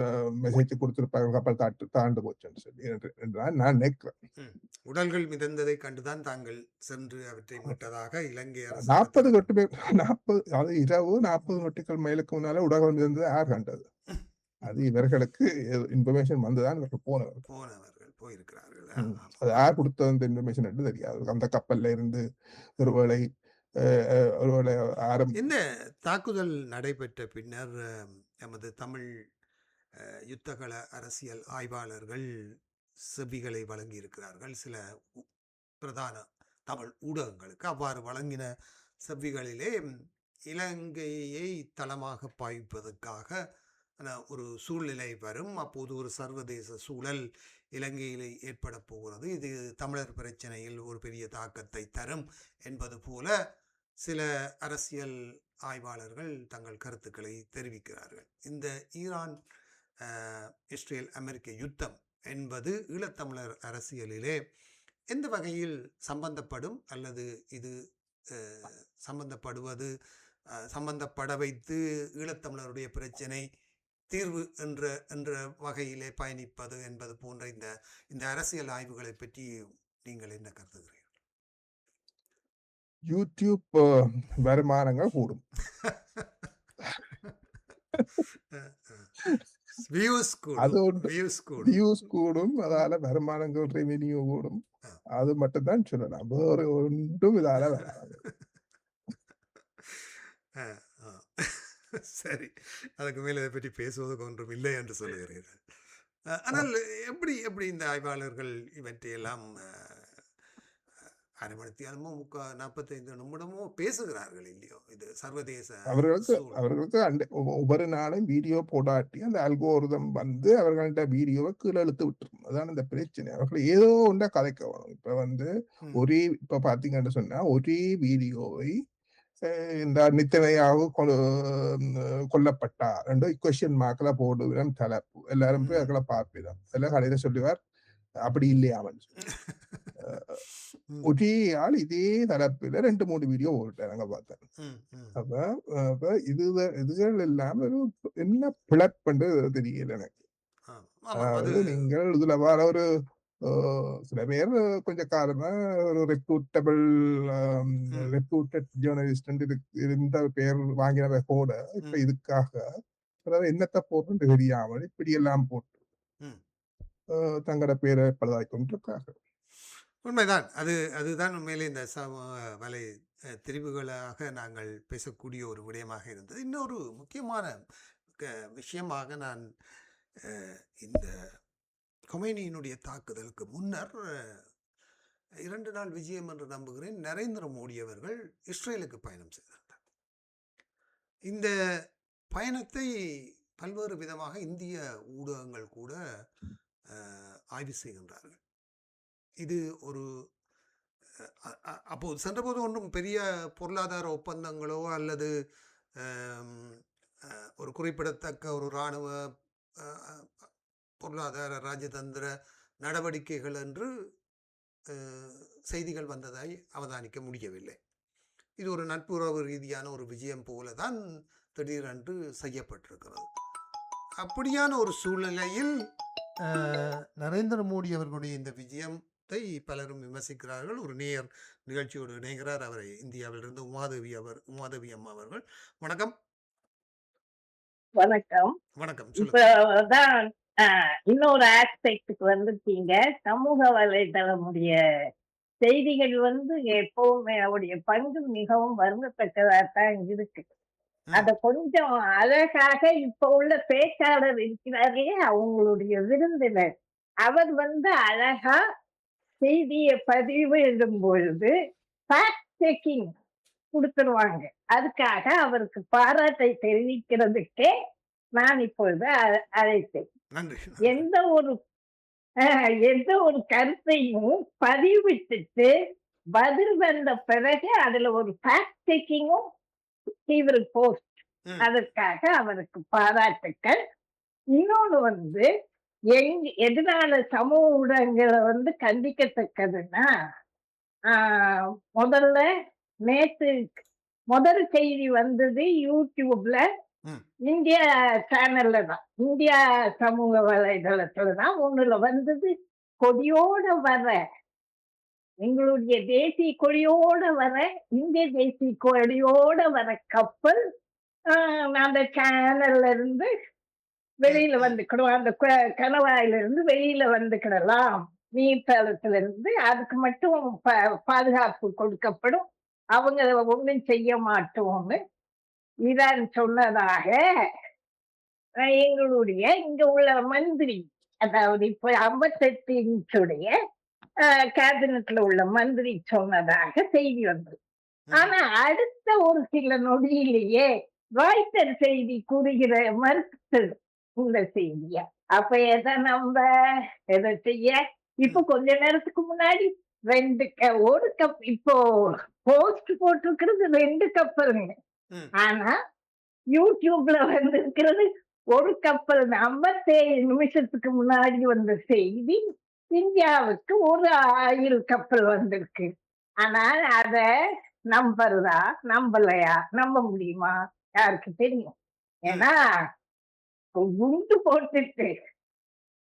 மெசேஜ் குடுத்திருப்பார்கள் கப்பல் தாண்டு போச்சுன்னு சொல்லி என்று தான் நான் நினைக்கிறேன். ம். உடல்கள் மிதந்ததைக் கண்டுதான் தாங்கள் சென்று அவற்றை மீட்டதாக இலங்கை அரசாங்கத்திடம் 40 நொட்டி பேர் 40 அதாவது இரவு 40 நொட்டிகள் மைலுக்கு முன்னால உலகம் இருந்தது யார் கண்டது? அது இவர்களுக்கு இன்ஃபர்மேஷன் வந்துதான் இவர்கள் போனவர்கள். போனவர்கள் போயிருக்கிறார்கள். அது யார் குடுத்த அந்த இன்ஃபர்மேஷன் என்று தெரியாது. அந்த கப்பல்ல இருந்து ஒருவேளை அ அ ஒருவேளை இந்த தாக்குதல் நடைபெற்ற பின்னர் எமது தமிழ் யுத்தகல அரசியல் ஆய்வாளர்கள் செவிகளை வழங்கியிருக்கிறார்கள் சில பிரதான தமிழ் ஊடகங்களுக்கு. அவ்வாறு வழங்கின செவ்விகளிலே இலங்கையை தளமாக பாய்ப்பதற்காக ஒரு சூழ்நிலை வரும். அப்போது ஒரு சர்வதேச சூழல் இலங்கையில் ஏற்பட போகிறது. இது தமிழர் பிரச்சனையில் ஒரு பெரிய தாக்கத்தை தரும் என்பது போல சில அரசியல் ஆய்வாளர்கள் தங்கள் கருத்துக்களை தெரிவிக்கிறார்கள். இந்த ஈரான் இஸ்ரேல் அமெரிக்க யுத்தம் என்பது ஈழத்தமிழர் அரசியலிலே எந்த வகையில் சம்பந்தப்படும் அல்லது இது சம்பந்தப்பட வைத்து ஈழத்தமிழருடைய பிரச்சனை தீர்வு என்ற வகையிலே பயணிப்பது என்பது போன்ற இந்த அரசியல் ஆய்வுகளை பற்றி நீங்கள் என்ன கருதுகிறீர்கள்? யூடியூப் வருமானங்கள் கூடும். அது ஒன்று. வியூஸ் கூடும். அதால வருமானங்கள் ரெவென்யூ கூடும். அது மட்டும் தான் சொல்லலாம். வேற ஒன்றும் இதால வராது. சரி, அதுக்கு மேல் இதை பற்றி பேசுவதற்கு ஒன்றும் இல்லை என்று சொல்லுகிறீர்கள். ஆனால் எப்படி எப்படி இந்த ஆய்வாளர்கள் இவற்றையெல்லாம் அரை மணித்தியாலமோ 45 நிமிடமோ பேசுகிறார்கள் இல்லையோ? இது சர்வதேச அவர்களுக்கு ஒவ்வொரு நாளும் வீடியோ போடாட்டி அந்த அல்கோரிதம் வந்து அவர்கள்ட்ட வீடியோவை கீழே இழுத்து விட்டுரும். அதான் இந்த பிரச்சனை. அவர்கள் ஏதோ ஒன்றை கதைக்க வேணும். இப்ப பாத்தீங்கன்னு சொன்னா ஒரே வீடியோவை இந்த நித்தனையாக கொல்லப்பட்டார் என்று கொஸ்டின் மார்க்ல போடுவிடம் தலைப்பு எல்லாரும் போய் அதுல பார்ப்பிடம் எல்லாம் கடையில சொல்லுவார் அப்படி இல்லையாமல் ஒரே ஆள் இதே தரப்புல 2-3 வீடியோ போட்டாங்க பார்த்தேன். அப்ப இதுகள் எல்லாம் என்ன பிளட் தெரியல எனக்கு. அதாவது நீங்கள் இதுல வர ஒரு சில பேர் கொஞ்சம் காலமா ஒரு ரெப்யூட்டட் ஜேர்னலிஸ்ட் இருந்த பேர் வாங்கினவ கூட இப்ப இதுக்காக அதாவது என்னத்தை போட்டு தெரியாமல் இப்படி எல்லாம் போட்டு தங்களோட பேரை பழுதாக்கி கொண்டிருக்காங்க. உண்மைதான். அதுதான் உண்மையிலே இந்த வலை தெரிவுகளாக நாங்கள் பேசக்கூடிய ஒரு விடயமாக இருந்தது. இன்னொரு முக்கியமான விஷயமாக நான் இந்த கொமேனியினுடைய தாக்குதலுக்கு முன்னர் 2 நாள் விஜயம் என்று நம்புகிறேன் நரேந்திர மோடி அவர்கள் இஸ்ரேலுக்கு பயணம் செய்திருந்தார். இந்த பயணத்தை பல்வேறு விதமாக இந்திய ஊடகங்கள் கூட ஆய்வு செய்கின்றார்கள். இது ஒரு அப்போது சென்றபோது ஒன்றும் பெரிய பொருளாதார ஒப்பந்தங்களோ அல்லது ஒரு குறிப்பிடத்தக்க ஒரு இராணுவ பொருளாதார ராஜதந்திர நடவடிக்கைகள் என்று செய்திகள் வந்ததாய் அவதானிக்க முடியவில்லை. இது ஒரு நட்புறவு ரீதியான ஒரு விஜயம் போல தான் திடீரென்று செய்யப்பட்டிருக்கிறது. அப்படியான ஒரு சூழ்நிலையில் நரேந்திர மோடி அவர்களுடைய இந்த விஜயத்தை பலரும் விமர்சிக்கிறார்கள். ஒரு நேயர் நிகழ்ச்சியோடு இணைகிறார். அவரை இந்தியாவிலிருந்து உமாதேவி அம்மா அவர்கள். வணக்கம். வணக்கம். வணக்கம். இப்பதான் இன்னொரு ஆஸ்பெக்டுக்கு வந்துட்டீங்க. சமூக வலைதளமுடைய செய்திகள் எப்பவுமே அவருடைய பங்கு மிகவும் வருந்தத்தக்கதாத்தான் இருக்கு. அத கொஞ்சம் அழகாக இப்ப உள்ள பேச்சாளர் இருக்கிறாரே அவங்களுடைய விருந்தினர் அவர் அழகா செய்திய பதிவு எழுதும் பொழுது ஃபேக்ட் செக்கிங் கொடுத்துருவாங்க. அதுக்காக அவருக்கு பாராட்டை தெரிவிக்கிறதுக்கே நான் இப்பொழுது அழைத்தேன். எந்த ஒரு கருத்தையும் பதிவிட்டுட்டு பதில் வந்த பிறகு அதுல ஒரு ஃபேக்ட் செக்கிங்கும் he will post. ம். அதற்காக அவருக்கு பாராட்டுக்கள். இன்னொன்னு வந்து எதனால சமூக ஊடகங்களை வந்து கண்டிக்கத்தக்கதுன்னா, முதல்ல நேத்து முதல் செய்தி வந்தது யூடியூப்ல ம். இந்தியா சேனல்ல தான், இந்தியா சமூக வலைதளத்துல தான். ஒண்ணுல வந்தது கொடியோட வர, எங்களுடைய தேசிய கொடியோட வர, இந்திய தேசிய கொடியோட வர கப்பல் அந்த சேனல்ல இருந்து வெளியில வந்துக்கணும், அந்த கணவாயில இருந்து வெளியில வந்துக்கிடலாம், நீர்த்தளத்துல இருந்து அதுக்கு மட்டும் பாதுகாப்பு கொடுக்கப்படும், அவங்க ஒண்ணும் செய்ய மாட்டோம்னு ஈரான் சொன்னதாக எங்களுடைய இங்க உள்ள மந்திரி, அதாவது இப்ப 58 இன்ச்சுடைய கேபினட்ல உள்ள மந்திரி சொன்னதாக செய்தி வந்தது. ஆனா அடுத்த ஒரு சில நொடியிலேயே ராய்ட்டர் செய்தி கூறுகிற மறுத்தது இந்த செய்திய. அப்ப எதை நம்ப, எதை செய்ய? இப்ப கொஞ்ச நேரத்துக்கு முன்னாடி ஒரு கப், இப்போ போஸ்ட் போட்டிருக்கிறது 2 கப்பலுங்க. ஆனா யூடியூப்ல வந்திருக்கிறது ஒரு கப்பல். 57 நிமிஷத்துக்கு முன்னாடி வந்த செய்தி இந்தியாவுக்கு ஒரு ஆயில் கப்பல் வந்திருக்கு. ஆனால் அத நம்புறதா நம்பலையா, நம்ப முடியுமா? யாருக்கு தெரியும்? ஏன்னா குண்டு போட்டுட்டு,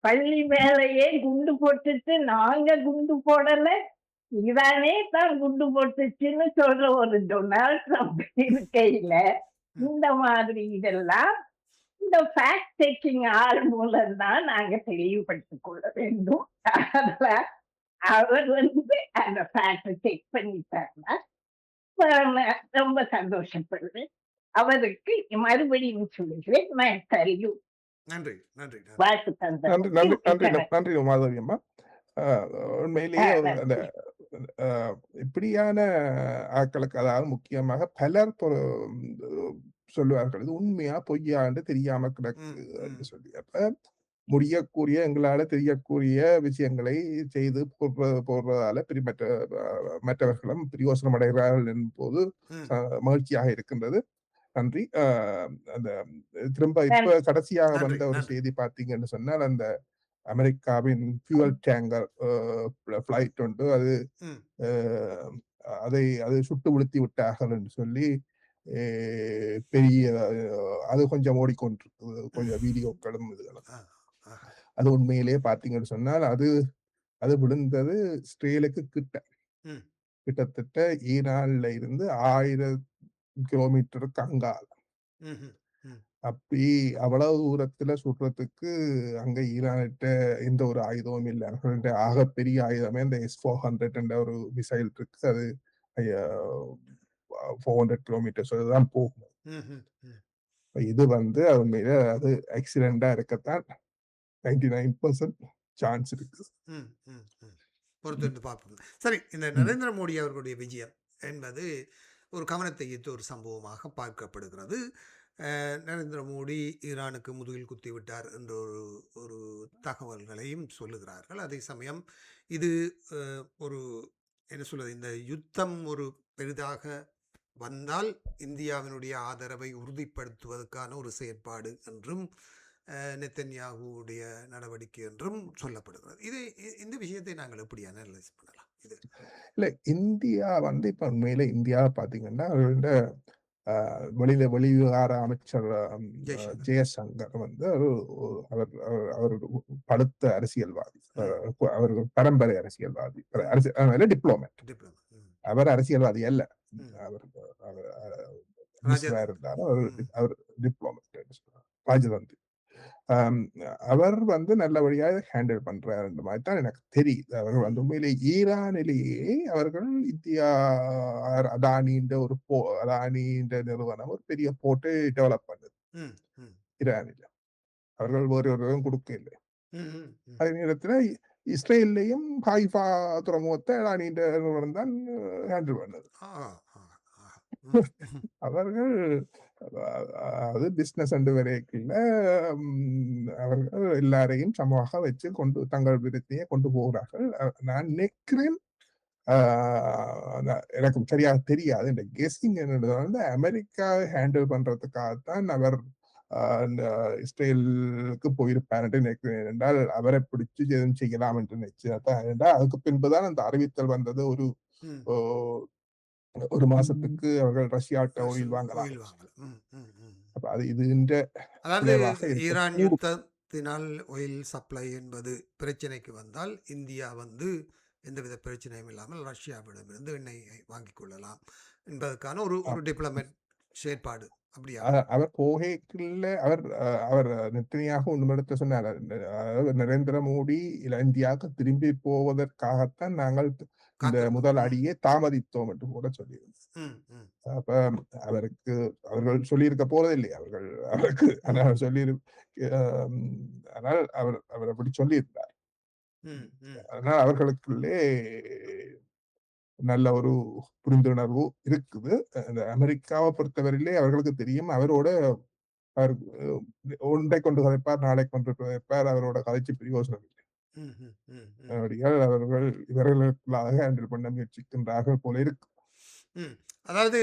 பள்ளி மேலேயே குண்டு போட்டுட்டு, நாங்க குண்டு போடல, ஈரானே தான் குண்டு போட்டுச்சுன்னு சொல்ற ஒரு டொனால்ட் ட்ரம்ப் இருக்கையில இந்த மாதிரி இதெல்லாம் இந்த ஃபேக்ட் செக்கிங் ஆள் மூலம் தான் நாங்க தெளிவுபடுத்திக் கொள்ள வேண்டும். அதுல அவர் வந்து அந்த ஃபேக்ட் செக் பண்ணிட்டாருன்னா ரொம்ப சந்தோஷப்படுவேன். அவருக்கு மறுபடியும் சொல்லுகிறேன், நான் தெரியும் நன்றி நன்றி நன்றி வாழ்த்து நன்றி நன்றி நன்றி தந்தேன். நன்றி மாதவி அம்மா. உண்மையிலேயே அந்த இப்படியான ஆட்களுக்கு, அதாவது முக்கியமாக பலர் சொல்லுவார்கள் இது உண்மையா பொய்யான்னு தெரியாம கிடக்கு என்று சொல்லி. அப்ப முடியக்கூடிய, எங்களால தெரியக்கூடிய விஷயங்களை செய்து போடுறதால மற்றவர்களும் பிரயோசனம் அடைகிறார்கள் என்போது மகிழ்ச்சியாக இருக்கின்றது. நன்றி. அந்த திரும்ப இப்ப கடைசியாக வந்த ஒரு செய்தி பார்த்தீங்கன்னு சொன்னால், அந்த அமெரிக்காவின் ஃபியூவல் டேங்கர் பிளைட் உண்டு, அதை சுட்டு வீழ்த்தி விட்டார்கள் என்று சொல்லி பெரிய அது கொஞ்சம் ஓடிக்கொண்டிருக்குது, கொஞ்சம் வீடியோக்களும் இதுகளும். அது உண்மையிலேயே பார்த்தீங்கன்னு சொன்னால் அது விழுந்தது இஸ்ரேலுக்கு கிட்டத்தட்ட ஈரான்ல இருந்து 1000 கிலோமீட்டருக்கு அங்கால. அப்படி அவ்வளவு தூரத்துல சுடுறதுக்கு அங்க ஈரான்கிட்ட எந்த ஒரு ஆயுதமும் இல்லை. அவர்கள்ட்ட ஆகப்பெரிய ஆயுதமே அந்த S-400 என்ற ஒரு மிசைல் இருக்கு. அது 400 கிலோமீட்டர்ஸ் தான் போகும். இது வந்து உண்மையில அது ஆக்சிடென்டா இருக்கத்தான் 99% சான்ஸ் இருக்கு. பொறுத்து பார்ப்போம். சரி, இந்த நரேந்திர மோடி அவர்களுடைய விஜயம் என்பது ஒரு கவனத்தை ஈர்த்த ஒரு சம்பவமாக பார்க்கப்படுகிறது. நரேந்திர மோடி ஈரானுக்கு முதுகில் குத்தி விட்டார் என்ற ஒரு தகவல்களையும் சொல்லுகிறார்கள். அதே சமயம் இது ஒரு என்ன சொல்வது, இந்த யுத்தம் ஒரு பெரிதாக வந்தால் இந்தியாவினுடைய ஆதரவை உறுதிப்படுத்துவதற்கான ஒரு செயற்பாடு என்றும் நெத்தன்யாகுடைய நடவடிக்கை என்றும் சொல்லப்படுகிறது. இந்த விஷயத்தை நாங்கள் எப்படி அனலைஸ் பண்ணலாம்? இது இல்லை, இந்தியா வந்து இப்ப உண்மையில இந்தியா பாத்தீங்கன்னா வெளிவிவகார அமைச்சர் ஜெயசங்கர் வந்து அவர் படுத்த அரசியல்வாதி, அவர் பரம்பரை அரசியல்வாதி, டிப்ளோமேட். அவர் அரசியல்வாதி அல்ல, அவர் இருந்தாலும் அவர் டிப்ளோமேட், ராஜதந்திரி. அவர் வந்து நல்லபடியாக ஹேண்டில் பண்றாருன்ற மாதிரி தான் எனக்கு தெரியுது. அவர்கள் வந்து உண்மையிலே ஈரானிலேயே அவர்கள் இந்தியா அதானின்ற அதானின்ற நிறுவனம் ஒரு பெரிய போட்டு டெவலப் பண்ணுது ஈரானில. அவர்கள் ஒரு கொடுக்க இல்லை. அதே நேரத்தில் இஸ்ரேல்லையும் ஹைஃபா துறைமுகத்தை அதானின்ற நிறுவனம் தான் ஹேண்டில் பண்ணது. அவர்கள் அது பிசினஸ் என்று வரைக்குள்ள அவர்கள் எல்லாரையும் சமமாக வச்சு தங்கள் விருத்தியை கொண்டு போகிறார்கள். நான் நினைக்கிறேன் எனக்கு சரியாக தெரியாது. இந்த கெஸ்ஸிங் என்னது வந்து அமெரிக்கா ஹேண்டில் பண்றதுக்காகத்தான் அவர் இந்த இஸ்ரேலுக்கு போயிருப்பார் என்று நினைக்கிறேன். என்றால் அவரை பிடிச்சு எதுவும் செய்யலாம் என்று நினைச்சதான். என்றால் அதுக்கு பின்புதான் அந்த அறிவித்தல் வந்தது. ம். ஓ, ஒரு மாசத்துக்கு அவர்கள் ரஷ்யாட்ட ரஷ்ய ஆயில் வாங்கலாம். ஆயில் வாங்கலாம். ம், ம், ம். அப்ப அது இதுன்ற அதாவது விளைவாக ஈரான் இருக்கக்கூடும். யுத்தத்தினால் ஆயில் சப்ளை என்பது பிரச்சனைக்கு வந்தால் இந்தியா வந்து எந்தவித பிரச்சனையும் இல்லாமல் ரஷ்யாவிடமிருந்து எண்ணெயை வாங்கிக் கொள்ளலாம் என்பதற்கான ஒரு ஒரு டிப்ளமேட் செயற்பாடு அப்படியா? அவர் போகைக்குள்ள அவர் நெத்தனியாக ஒன்றுமெடுத்து சொன்னார். அதாவது நரேந்திர மோடி இந்தியாவுக்கு திரும்பி போவதற்காகத்தான் நாங்கள் இந்த காத்திருக்கோம். முதல் ம், அடியை தாமதித்தோம் என்று கூட சொல்லியிருந்தார். ம், ம், அப்ப அவர்கள் சொல்லியிருக்க போறதில்லை. அவருக்கு ஆனால் ஆம், ஆனால் அவர் அப்படி சொல்லியிருந்தார். ம், ம், அதனால் அவர்களுக்குள்ளே நல்ல ஒரு புரிந்துணர்வு இருக்குது. அந்த அமெரிக்காவை பொறுத்தவரையிலே அவர்களுக்கு தெரியும். அவரோட அவர் ஒன்றைக் கொண்டு கதைப்பார், நாளைக் கொண்டு கதைப்பார். அவரோட கதைச்சு பிரயோசனம் இல்லை. ம், ம், ம், ம், அப்படியால் அவர்கள் இவர்களுக்குள்ளாக ஹேண்டில் பண்ண முயற்சிக்கின்றார்கள் போல இருக்கு. ம். அதாவது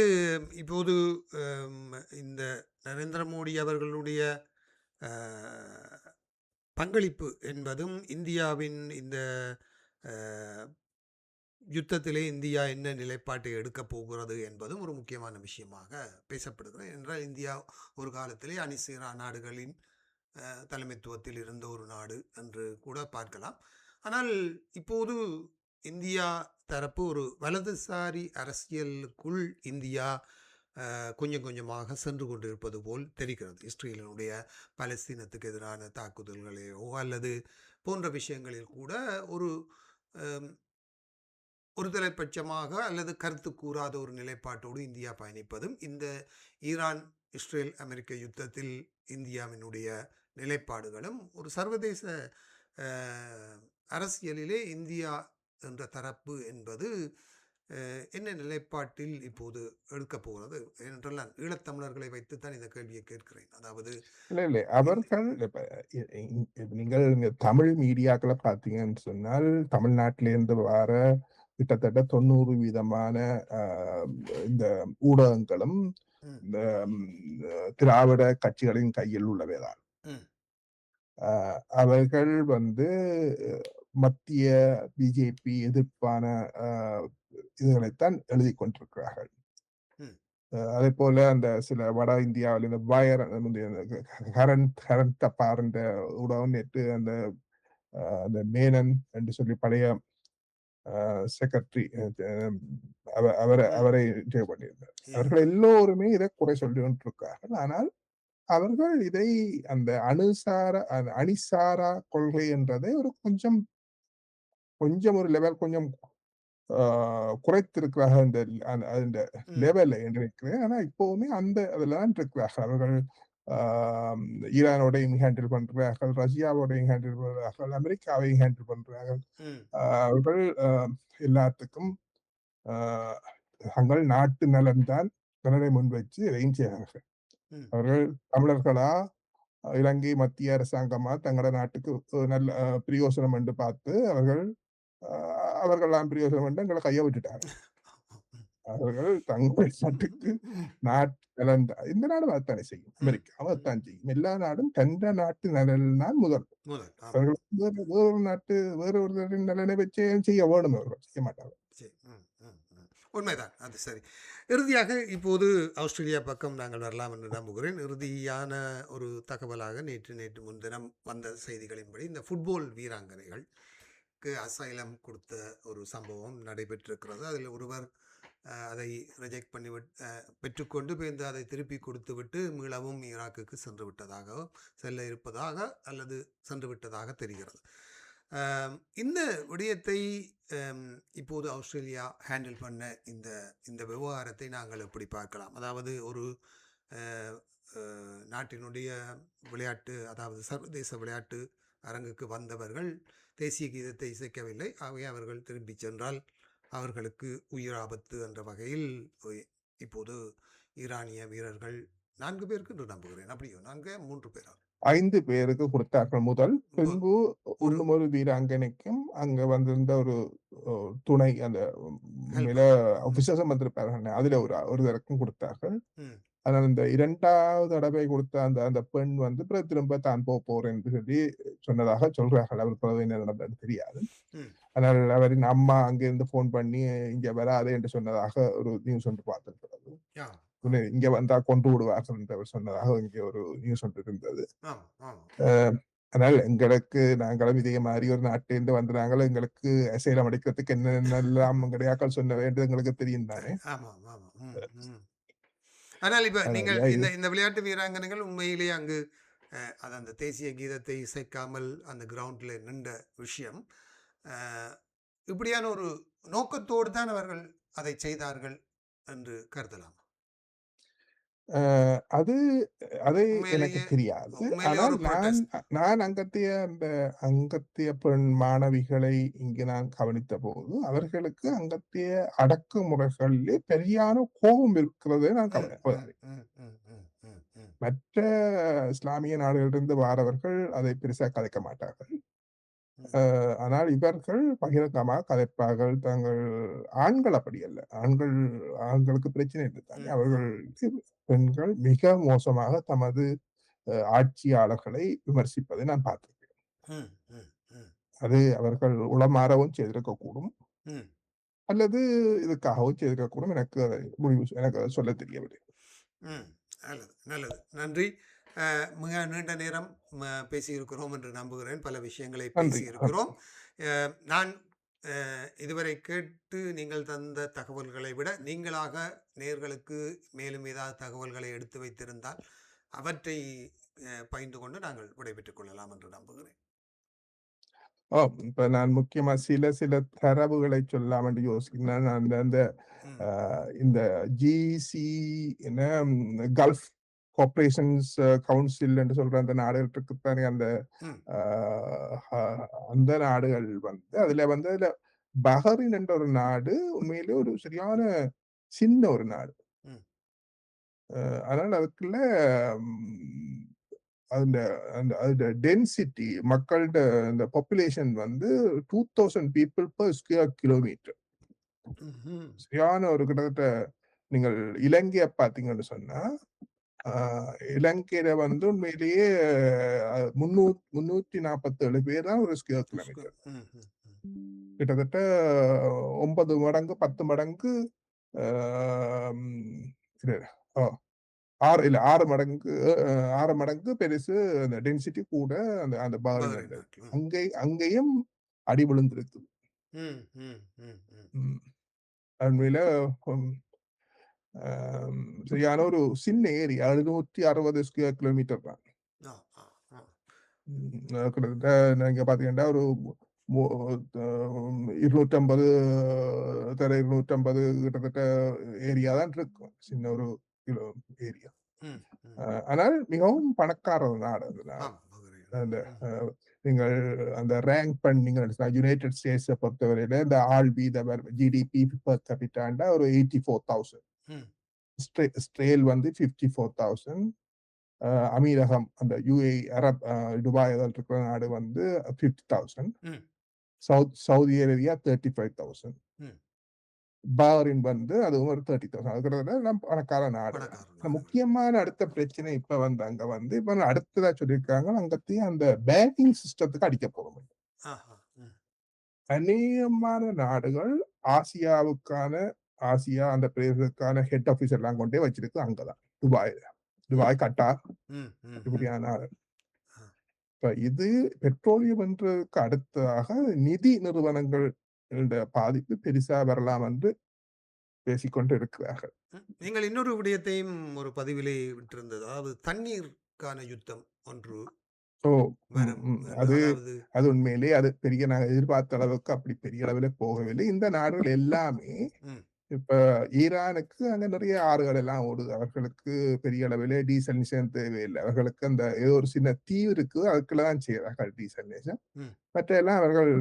இப்போது இந்த நரேந்திர மோடி அவர்களுடைய பங்களிப்பு என்பதும் இந்தியாவின் இந்த யுத்தத்திலே இந்தியா என்ன நிலைப்பாட்டை எடுக்கப் போகிறது என்பதும் ஒரு முக்கியமான விஷயமாக பேசப்படுகிறது. என்றால் இந்தியா ஒரு காலத்திலே அணிசேரா நாடுகளின் தலைமைத்துவத்தில் இருந்த ஒரு நாடு என்று கூட பார்க்கலாம். ஆனால் இப்போது இந்தியா தரப்பு ஒரு வலதுசாரி அரசியலுக்குள் இந்தியா கொஞ்சம் கொஞ்சமாக சென்று கொண்டிருப்பது போல் தெரிகிறது. இஸ்ரேலினுடைய பலஸ்தீனத்துக்கு எதிரான தாக்குதல்களையோ அல்லது போன்ற விஷயங்களில் கூட ஒரு ஒருதலைப்பட்சமாக அல்லது கருத்து கூறாத ஒரு நிலைப்பாட்டோடு இந்தியா பயணிப்பதும் இந்த ஈரான் இஸ்ரேல் அமெரிக்க யுத்தத்தில் இந்தியாவினுடைய நிலைப்பாடுகளும் ஒரு சர்வதேச அரசியலிலே இந்தியா என்ற தரப்பு என்பது என்ன நிலைப்பாட்டில் இப்போது எடுக்கப் போகிறது என்றால் நான் ஈழத்தமிழர்களை வைத்துத்தான் இந்த கேள்வியை கேட்கிறேன். அதாவது இல்லை அவர்கள் நீங்கள் தமிழ் மீடியாக்களை பார்த்தீங்கன்னு சொன்னால் தமிழ்நாட்டிலேருந்து வர கிட்டத்தட்ட 90% இந்த ஊடகங்களும் இந்த திராவிட கட்சிகளின் கையில் உள்ளவைதான். அவர்கள் வந்து மத்திய பிஜேபி எதிர்ப்பான இதுகளைத்தான் எழுதி கொண்டிருக்கிறார்கள். அதே போல அந்த சில வட இந்தியாவில் இந்த கரண்ட் தப்பார் என்ற ஊடகம் நேற்று அந்த மேனன் என்று சொல்லி பழைய செக்ரட்டரி அவரை இன்டர்வியூ பண்ணியிருந்தார். அவர்கள் எல்லோருமே இதை குறை சொல்லி கொண்டிருக்கிறார்கள். ஆனால் அவர்கள் இதை அந்த அணிசாரா கொள்கை என்றதை ஒரு கொஞ்சம் ஒரு லெவல் கொஞ்சம் குறைத்திருக்கிறார்கள் அந்த லெவல்ல என்று நினைக்கிறேன். ஆனா இப்பவுமே அதுல தான் இருக்கிறார்கள். அவர்கள் ஈரானோடையும் ஹேண்டில் பண்றார்கள், ரஷ்யாவோடையும் ஹேண்டில் பண்றார்கள், அமெரிக்காவையும் ஹேண்டில் பண்றார்கள். அவர்கள் எல்லாத்துக்கும் தங்கள் நாட்டு நலன் தான் நலனை முன்வைச்சு இதையும் செய்கிறார்கள். அவர்கள் தமிழர்களா இலங்கை மத்திய அரசாங்கமா தங்களோட நாட்டுக்கு நல்ல பிரயோசனம் என்று பார்த்து அவர்கள்லாம் பிரயோசனம் என்று எங்களை கையை விட்டுட்டாங்க. அவர்கள் தங்கள் நாட்டுக்கு நாட்டு நலன் இந்த நாடும் அதைத்தானே செய்யும். அமெரிக்காவும் அதைத்தான் செய்யும். எல்லா நாடும் தந்த நாட்டு நலன் தான் முதல். அவர்கள் வேற ஒருவரின் நலனை வச்சு செய்ய வேணும். அவர்கள் செய்ய மாட்டார்கள். உண்மைதான், அது சரி. இறுதியாக இப்போது ஆஸ்திரேலியா பக்கம் நாங்கள் வரலாம் என்று நம்புகிறேன். இறுதியான ஒரு தகவலாக நேற்று முன்தினம் வந்த செய்திகளின்படி இந்த ஃபுட்பால் வீராங்கனைகளுக்கு அசைலம் கொடுத்த ஒரு சம்பவம் நடைபெற்றிருக்கிறது. அதில் ஒருவர் அதை ரிஜெக்ட் பண்ணி பெற்றுக்கொண்டு பேருந்து அதை திருப்பி கொடுத்து விட்டு மீளவும் ஈராக்குக்கு செல்ல இருப்பதாக அல்லது சென்று விட்டதாக தெரிகிறது. இந்த விடயத்தை இப்போது ஆஸ்திரேலியா ஹேண்டில் பண்ண இந்த விவகாரத்தை நாங்கள் எப்படி பார்க்கலாம்? அதாவது ஒரு நாட்டினுடைய விளையாட்டு, அதாவது சர்வதேச விளையாட்டு அரங்குக்கு வந்தவர்கள் தேசிய கீதத்தை இசைக்கவில்லை. ஆகவே அவர்கள் திரும்பி சென்றால் அவர்களுக்கு உயிர் ஆபத்து என்ற வகையில் இப்போது ஈரானிய வீரர்கள் 4 பேருக்கு என்று நம்புகிறேன். அப்படியோ 3 பேரா 5 பேருக்கு கொடுத்தார்கள் முதல். ஒ பின்பு ஒரு இன்னும் ஒரு வீராங்கனைக்கும், அங்க வந்திருந்த ஒரு அ துணை அந்த மேல ஹெல்ப்பர். ம். ஆஃபீசர்ஸும் வந்திருப்பார்கள். அதுல ஒருவருக்கும் கொடுத்தார்கள். ம். ஆனால் இந்த 2வது தடவை கொடுத்த அந்த அந்த பெண் வந்து பிறகு திரும்ப தான் போறேன் என்று சொல்லி சொன்னதாக சொல்றார்கள். அவர் பிறகு என்ன நடந்ததுன்னு தெரியாது. ம். ஆனால் அவரின் அம்மா அங்கிருந்து ஃபோன் பண்ணி, "இங்க வராதே" என்று சொன்னதாக ஒரு நியூஸ் ஒன்று பார்த்திருக்கிறது. ஆம். உன்னை இங்க வந்தா கொன்று விடுவார்கள் என்று அவர் சொன்னதாக இங்கே ஒரு நியூஸ் ஒன்று இருந்தது. ஆம். ஆம். அ ஆனால் எங்களுக்கு நாங்களும் இதே மாரி ஒரு நாட்டிலிருந்து வந்து நாங்களும் எங்களுக்கு அசைலம் அடிக்கிறதுக்கு என்னென்னலாம் கிடையாக்கள் சொன்ன என்று எங்களுக்கு தெரியும் தானே. ஆமாம், ஆமாம். ம். ம். ஆனால் இப்ப நீங்கள் அதனால இந்த இந்த விளையாட்டு வீராங்கனைகள் உண்மையிலேயே அங்கு அது அந்த தேசிய கீதத்தை இசைக்காமல் அந்த கிரவுண்டில் நின்ற விஷயம் அ இப்படியான ஒரு நோக்கத்தோடு தான் அவர்கள் அதை செய்தார்கள் என்று கருதலாம். அ அது அது எனக்கு உண்மையிலேயே தெரியாது. உண்மையிலேயே ஆனால் ஒரு நான் புரொட்டஸ்ட். நான் அங்கத்திய பெண் மாணவிகளை இங்கு நான் கவனித்தபோது, அவர்களுக்கு அங்கத்திய அடக்குமுறைகளிலே சரியான கோபம் இருக்கிறதை நான் ம். ம். அவதானித்தேன். ம். ம். ம். ம். ம். மற்ற இஸ்லாமிய நாடுகளிலிருந்து வாரவர்கள் அதை பெருசா கதைக்க மாட்டார்கள். ம். ஆனால் இவர்கள் பகிரங்கமாக கதைப்பார்கள். ஆண்கள் அப்படி அல்ல. ஆண்களுக்கு பிரச்சனை இல்லை தானே. ம். அவர்கள் ம். பெண்கள் மிக மோசமாக தமது ஆட்சியாளர்களை விமர்சிப்பதை நான் பார்த்திருக்கிறேன். ம். ம். ம். அது அவர்கள் உளமாறவும் செய்திருக்கக்கூடும். ம். அல்லது இதுக்காகவும் செய்திருக்கக்கூடும். எனக்கு அதை சொல்லத் தெரியவில்லை. ம். நல்லது, நல்லது. நன்றி. மிக நீண்ட நேரம் பேசியிருக்கிறோம் என்று நம்புகிறேன். பல விஷயங்களை நன்றி. பேசியிருக்கிறோம். நான் இதுவரை கேட்டு நீங்கள் தந்த தகவல்களை விட நீங்களாக நேயர்களுக்கு மேலும் ஏதாவது தகவல்களை எடுத்து வைத்திருந்தால் அவற்றை பகிர்ந்து கொண்டு நாங்கள் விடைபெற்றுக் கொள்ளலாம் என்று நம்புகிறேன். இப்ப நான் முக்கியமா சில தரவுகளை சொல்லாம் என்று யோசிக்கிறேன். நான் அந்த அந்த ம். அ இந்த ஜிசி என்ன கல்ஃப் கோஆப்பரேஷன்ஸ் கவுன்சில் என்று சொல்ற அந்த நாடுகள் இருக்குத்தானே அந்த ம். அ அ அந்த நாடுகள் வந்து அதுல பஹ்ரைன் என்ற ஒரு நாடு உண்மையிலே ஒரு சரியான சின்ன ஒரு நாடு. ம். அதனால அதுக்குள்ள ம் அந்த அந்த அந்த டென்சிட்டி மக்கள்ட அந்த பாப்புலேஷன் வந்து 2000 பீப்பிள் பெர் ஸ்கொயர் கிலோமீட்டர். ம்ஹ்ம். சரியான ஒரு கிட்டத்தட்ட நீங்கள் இலங்கைய பார்த்தீங்கன்னு சொன்னா, ஆ இலங்கையில வந்து உண்மையிலேயே 347 பேர் தான் ஒரு ஸ்கொயர் கிலோமீட்டர். ம். ம். ம். கிட்டத்தட்ட 9 மடங்கு, 10 மடங்கு ஆ ம் இது ஆ 6 மடங்கு 6 மடங்கு பெருசு அந்த டென்சிட்டி கூட அந்த அந்த பாரின் பஹ்ரைன் அந்த நாட்டில். அங்கேயும் அடி விழுந்திருக்கு. ம். ம். ம். ம். ம். உண்மையில ம் அம் சரியான ஒரு சின்ன ஏரியா 760 ஸ்கொயர் கிலோமீட்டர் தான். ஆ. ஆ. ஆ. கிட்டத்தட்ட நீங்க பார்த்தீங்கன்னா ஒரு மு அ 250 250 கிட்டத்தட்ட ஏரியா தான் இருக்கும். சின்ன ஒரு கிலோ ஏரியா. ம். ம். ஆனால் மிகவும் பணக்கார நாடு அது நாடு. ஆம். பஹ்ரைன். அந்த ம். அ நீங்கள் அந்த ரேங்க் பண்ணீங்கன்னு யுனைட்டட் ஸ்டேட்ஸ பொறுத்தவரையில இந்த ஆள் வீத ஜிடிபி பெர் கேபிட்டாண்டா ஒரு 84,000. ம். இஸ்ரேல் வந்து 54,000. அமீரகம் அந்த யுஏஇ அரப் துபாய் அதில் இருக்கிற நாடு வந்து 50,000. ம். Saudi Arabia 35,000. ம். பஹ்ரைன் வந்து அதுவும் ஒரு 30,000. அது கிட்டத்தட்ட எல்லாம் பணக்கார நாடு தான். பணக்கார நாடுகள். முக்கியமான அடுத்த பிரச்சனை இப்ப வந்து அங்க வந்து இப்ப அடுத்ததா சொல்லியிருக்காங்க அங்கத்தையும் அந்த பேங்கிங் சிஸ்டத்துக்கு அடிக்க போறோம். ஆஹா. ம். அநேகமான நாடுகள் ஆசியாவுக்கான ஆசியா அந்த பிரதேசத்துக்கான ஹெட் ஆஃபீஸ் எல்லாம் கொண்டே வச்சிருக்கு அங்கதான். துபாய், ம். கட்டார் ம். ம். ம். இப்படியான நாடு. ஆ. இப்ப இது பெட்ரோலியம் என்றதுக்கு அடுத்ததாக நிதி நிறுவனங்கள் பாதிப்பு பெருசா வரலாம் என்று பேசிக்கொண்டு இருக்கிறார்கள். ம். நீங்கள் இன்னொரு விடயத்தையும் ஒரு பதிவிலே விட்டிருந்தது. அதாவது தண்ணீருக்கான யுத்தம் ஒன்று ஓ! ம், வரும் ம். என்று. அது அதாவது அது உண்மையிலேயே அது பெரிய நாங்க எதிர்பார்த்த அளவுக்கு அப்படி பெரிய அளவில போகவில்லை. இந்த நாடுகள் எல்லாமே ம். இப்ப ஈரானுக்கு அங்க நிறைய ஆறுகள் எல்லாம் ஓடுது. அவர்களுக்கு பெரிய அளவிலே டீசல்நேஷன் தேவையில்லை. அவர்களுக்கு அந்த ஏதோ ஒரு சின்ன தீவு இருக்கு. அதுக்குள்ள தான் செய்றார்கள் டீசல்நேஷன். ம். மற்ற எல்லாம் அவர்கள்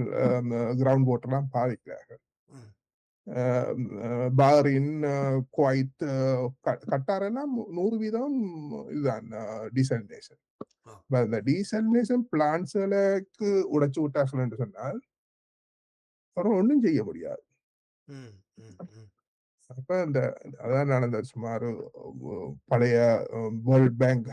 கிரவுண்ட் வாட்டர் தான் பாவிக்கிறார்கள். ம். பஹ்ரைன், குவைத், கட்டார் எல்லாம் 100% இதுதான் டீசல்நேஷன். ஆ. இந்த டீசலினேஷன் பிளான்ட்ஸ்களுக்கு உடைச்சு விட்டார்கள் என்று சொன்னால் அவர்கள் ஒன்றும் செய்ய முடியாது. ம், ம், ம். அப்ப அதான் நடந்த சுமார் பழைய வேர்ல்ட் பேங்க்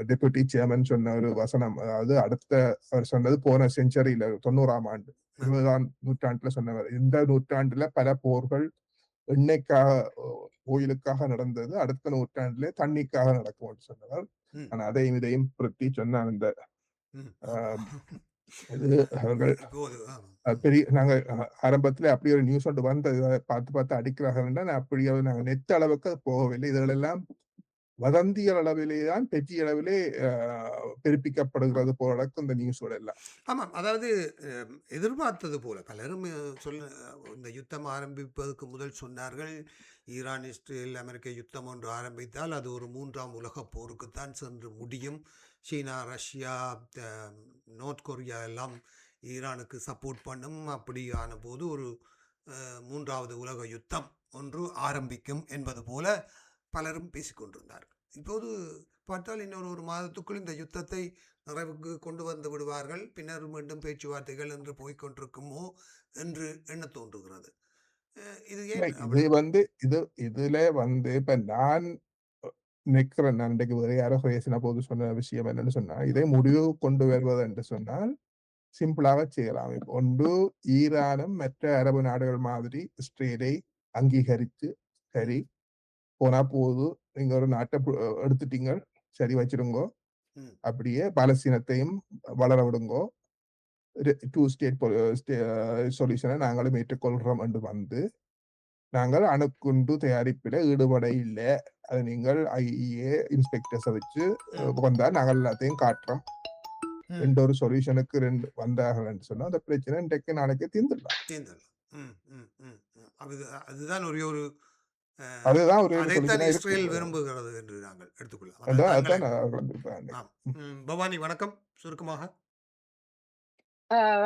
டெபுட்டி சேர்மன் சொன்ன ஒரு வசனம், அதாவது அவர் சொன்னது போன செஞ்சுரியில 90ஆம் ஆண்டு 20ஆம் நூற்றாண்டுல சொன்னவர். இந்த நூற்றாண்டுல பல போர்கள் எண்ணெய்க்காக ஓயிலுக்காக நடந்தது, அடுத்த நூற்றாண்டிலே தண்ணிக்காக நடக்கும் சொன்னவர். ம், ஆனா அதையும் இதையும் புரட்டி சொன்ன அந்த ம். ஆமா. இது அவர்கள் இப்போது ஆமா. பெரிய நாங்க ஆரம்பத்துல அப்படி ஒரு நியூஸ் ஒன்று வந்தது, அதை பார்த்து அடிக்கிறார்கள். அப்படியே நாங்க நெட் அளவுக்கு அது போகவில்லை. இதுகளெல்லாம் வதந்தியல் அளவிலே தான் பெரிய அளவிலே பெருப்பிக்கப்படுகிறது போல இந்த நியூஸோட எல்லாம். ஆமாம். அதாவது எதிர்பார்த்தது போல பலரும் இந்த யுத்தம் ஆரம்பிப்பதற்கு முதல் சொன்னார்கள், ஈரான் இஸ்ரேல் அமெரிக்க யுத்தம் ஒன்று ஆரம்பித்தால் அது ஒரு 3ஆம் உலகப் போருக்குத்தான் சென்று முடியும். சீனா, ரஷ்யா, நோர்த் கொரியா எல்லாம் ஈரானுக்கு சப்போர்ட் பண்ணும். அப்படியான போது ஒரு 3வது உலக யுத்தம் ஒன்று ஆரம்பிக்கும் என்பது போல பலரும் பேசிக்கொண்டிருந்தார்கள். இப்போது பார்த்தால் இன்னொரு 1 மாதத்துக்குள் இந்த யுத்தத்தை நிறைவுக்கு கொண்டு வந்து விடுவார்கள், பின்னர் மீண்டும் பேச்சுவார்த்தைகள் என்று போய்கொண்டிருக்குமோ என்று எண்ண தோன்றுகிறது. இது ஏன் இதுல இப்ப நான் நினைக்கிறேன், நான் இன்றைக்கு வேற யாரோ பேசின போது சொன்ன விஷயம் என்னன்னு சொன்னா, இதை முடிவு கொண்டு வருவது என்று சொன்னால் சிம்பிளாக செய்யலாம். ஒன்று ஈரானும் மற்ற அரபு நாடுகள் மாதிரி இஸ்ரேலை அங்கீகரித்து, சரி போனா போது நீங்க ஒரு நாட்டை எடுத்துட்டீங்க, சரி வச்சிருங்கோ, அப்படியே பாலஸ்தீனத்தையும் வளர விடுங்கோ, 2 ஸ்டேட் சொல்யூஷனை நாங்களும் ஏற்றுக்கொள்றோம் என்று வந்து நாங்கள் அணுக்குண்டு தயாரிப்பில் ஈடுபட இல்லை, அது நீங்கள் IEA இன்ஸ்பெக்டர்ஸை வச்சு வந்தா நாங்கள் எல்லாத்தையும் காட்டுறோம் என்ற ஒரு சொல்யூஷனுக்கு வந்தார்கள் சொன்னா அந்த பிரச்சனை இன்றைக்கு நாளைக்கு தீர்ந்துடலாம். அதுதான் ஒரே ஒரு அதுதான் ஒரு இஸ்ரேல் விரும்புகிறது என்று நாங்கள் எடுத்துக்கொள்ளலாம். பவானி வணக்கம். சுருக்கமாக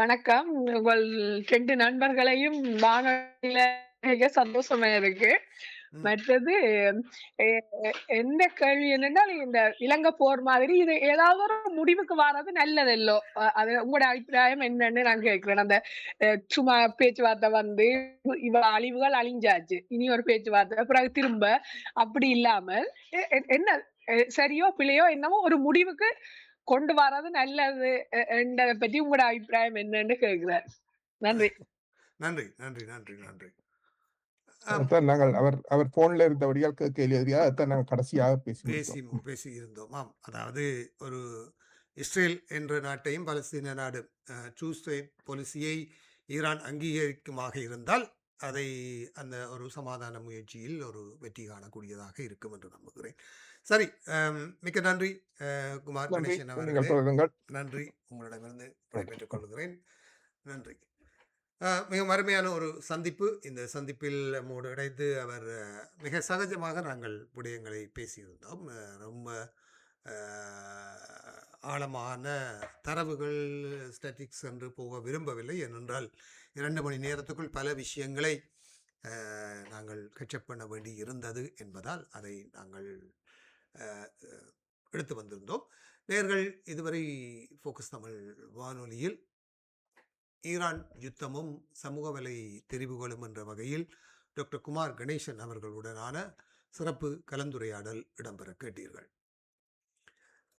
வணக்கம். உங்கள் 2 நண்பர்களையும் வானொலியில சந்தோஷமா இருக்கு. மற்றது எந்த கேள்வி என்னென்றால், இந்த இலங்கை போர் மாதிரி இது ஏதாவது ஒரு முடிவுக்கு வர்றது நல்லதல்லோ, அது உங்களோட அபிப்பிராயம் என்னன்னு நான் கேட்கிறேன். அந்த சும்மா பேச்சுவார்த்தை வந்து இவ்வளவு அழிவுகள் அழிஞ்சாச்சு, இனி ஒரு பேச்சுவார்த்தை பிறகு திரும்ப அப்படி இல்லாமல் என்ன சரியோ பிள்ளையோ என்னமோ ஒரு முடிவுக்கு கொண்டு வர்றது நல்லது என்றதை பற்றி உங்களோட அபிப்பிராயம் என்னன்னு கேட்கிறேன். நன்றி. நன்றி நன்றி நன்றி நன்றி. நாங்கள் அவர் போன்ல இருந்தபடியால் கேள்வியா நாங்கள் கடைசியாக பேசி இருந்தோம். அதாவது ஒரு இஸ்ரேல் என்ற நாட்டையும் பாலஸ்தீன நாடு டூ ஸ்டேட் பாலிசியை ஈரான் அங்கீகரிக்குமாக இருந்தால் அதை அந்த ஒரு சமாதான முயற்சியில் ஒரு வெற்றி காணக்கூடியதாக இருக்கும் என்று நம்புகிறேன். சரி, மிக்க நன்றி குமார் கணேசன் அவர்களே. நன்றி, உங்களிடமிருந்து விடைபெற்றுக் கொள்கிறேன். நன்றி. மிக அருமையான ஒரு சந்திப்பு. இந்த சந்திப்பில் நம்மோடு இணைந்து அவர் மிக சகஜமாக நாங்கள் விடயங்களை பேசியிருந்தோம். ரொம்ப ஆழமான தரவுகள் ஸ்டாட்டிக்ஸ் என்று போக விரும்பவில்லை. ஏனென்றால் 2 மணி நேரத்துக்குள் பல விஷயங்களை நாங்கள் கேட்சப் பண்ண வேண்டி இருந்தது என்பதால் அதை நாங்கள் எடுத்து வந்திருந்தோம். நேயர்கள் இதுவரை ஃபோக்கஸ் தமிழ் வானொலியில் ஈரான் யுத்தமும் சமூக வலை தெரிவுகளும் என்ற வகையில் டாக்டர் குமார் கணேசன் அவர்களுடனான சிறப்பு கலந்துரையாடல் இடம்பெற கேட்டீர்கள்.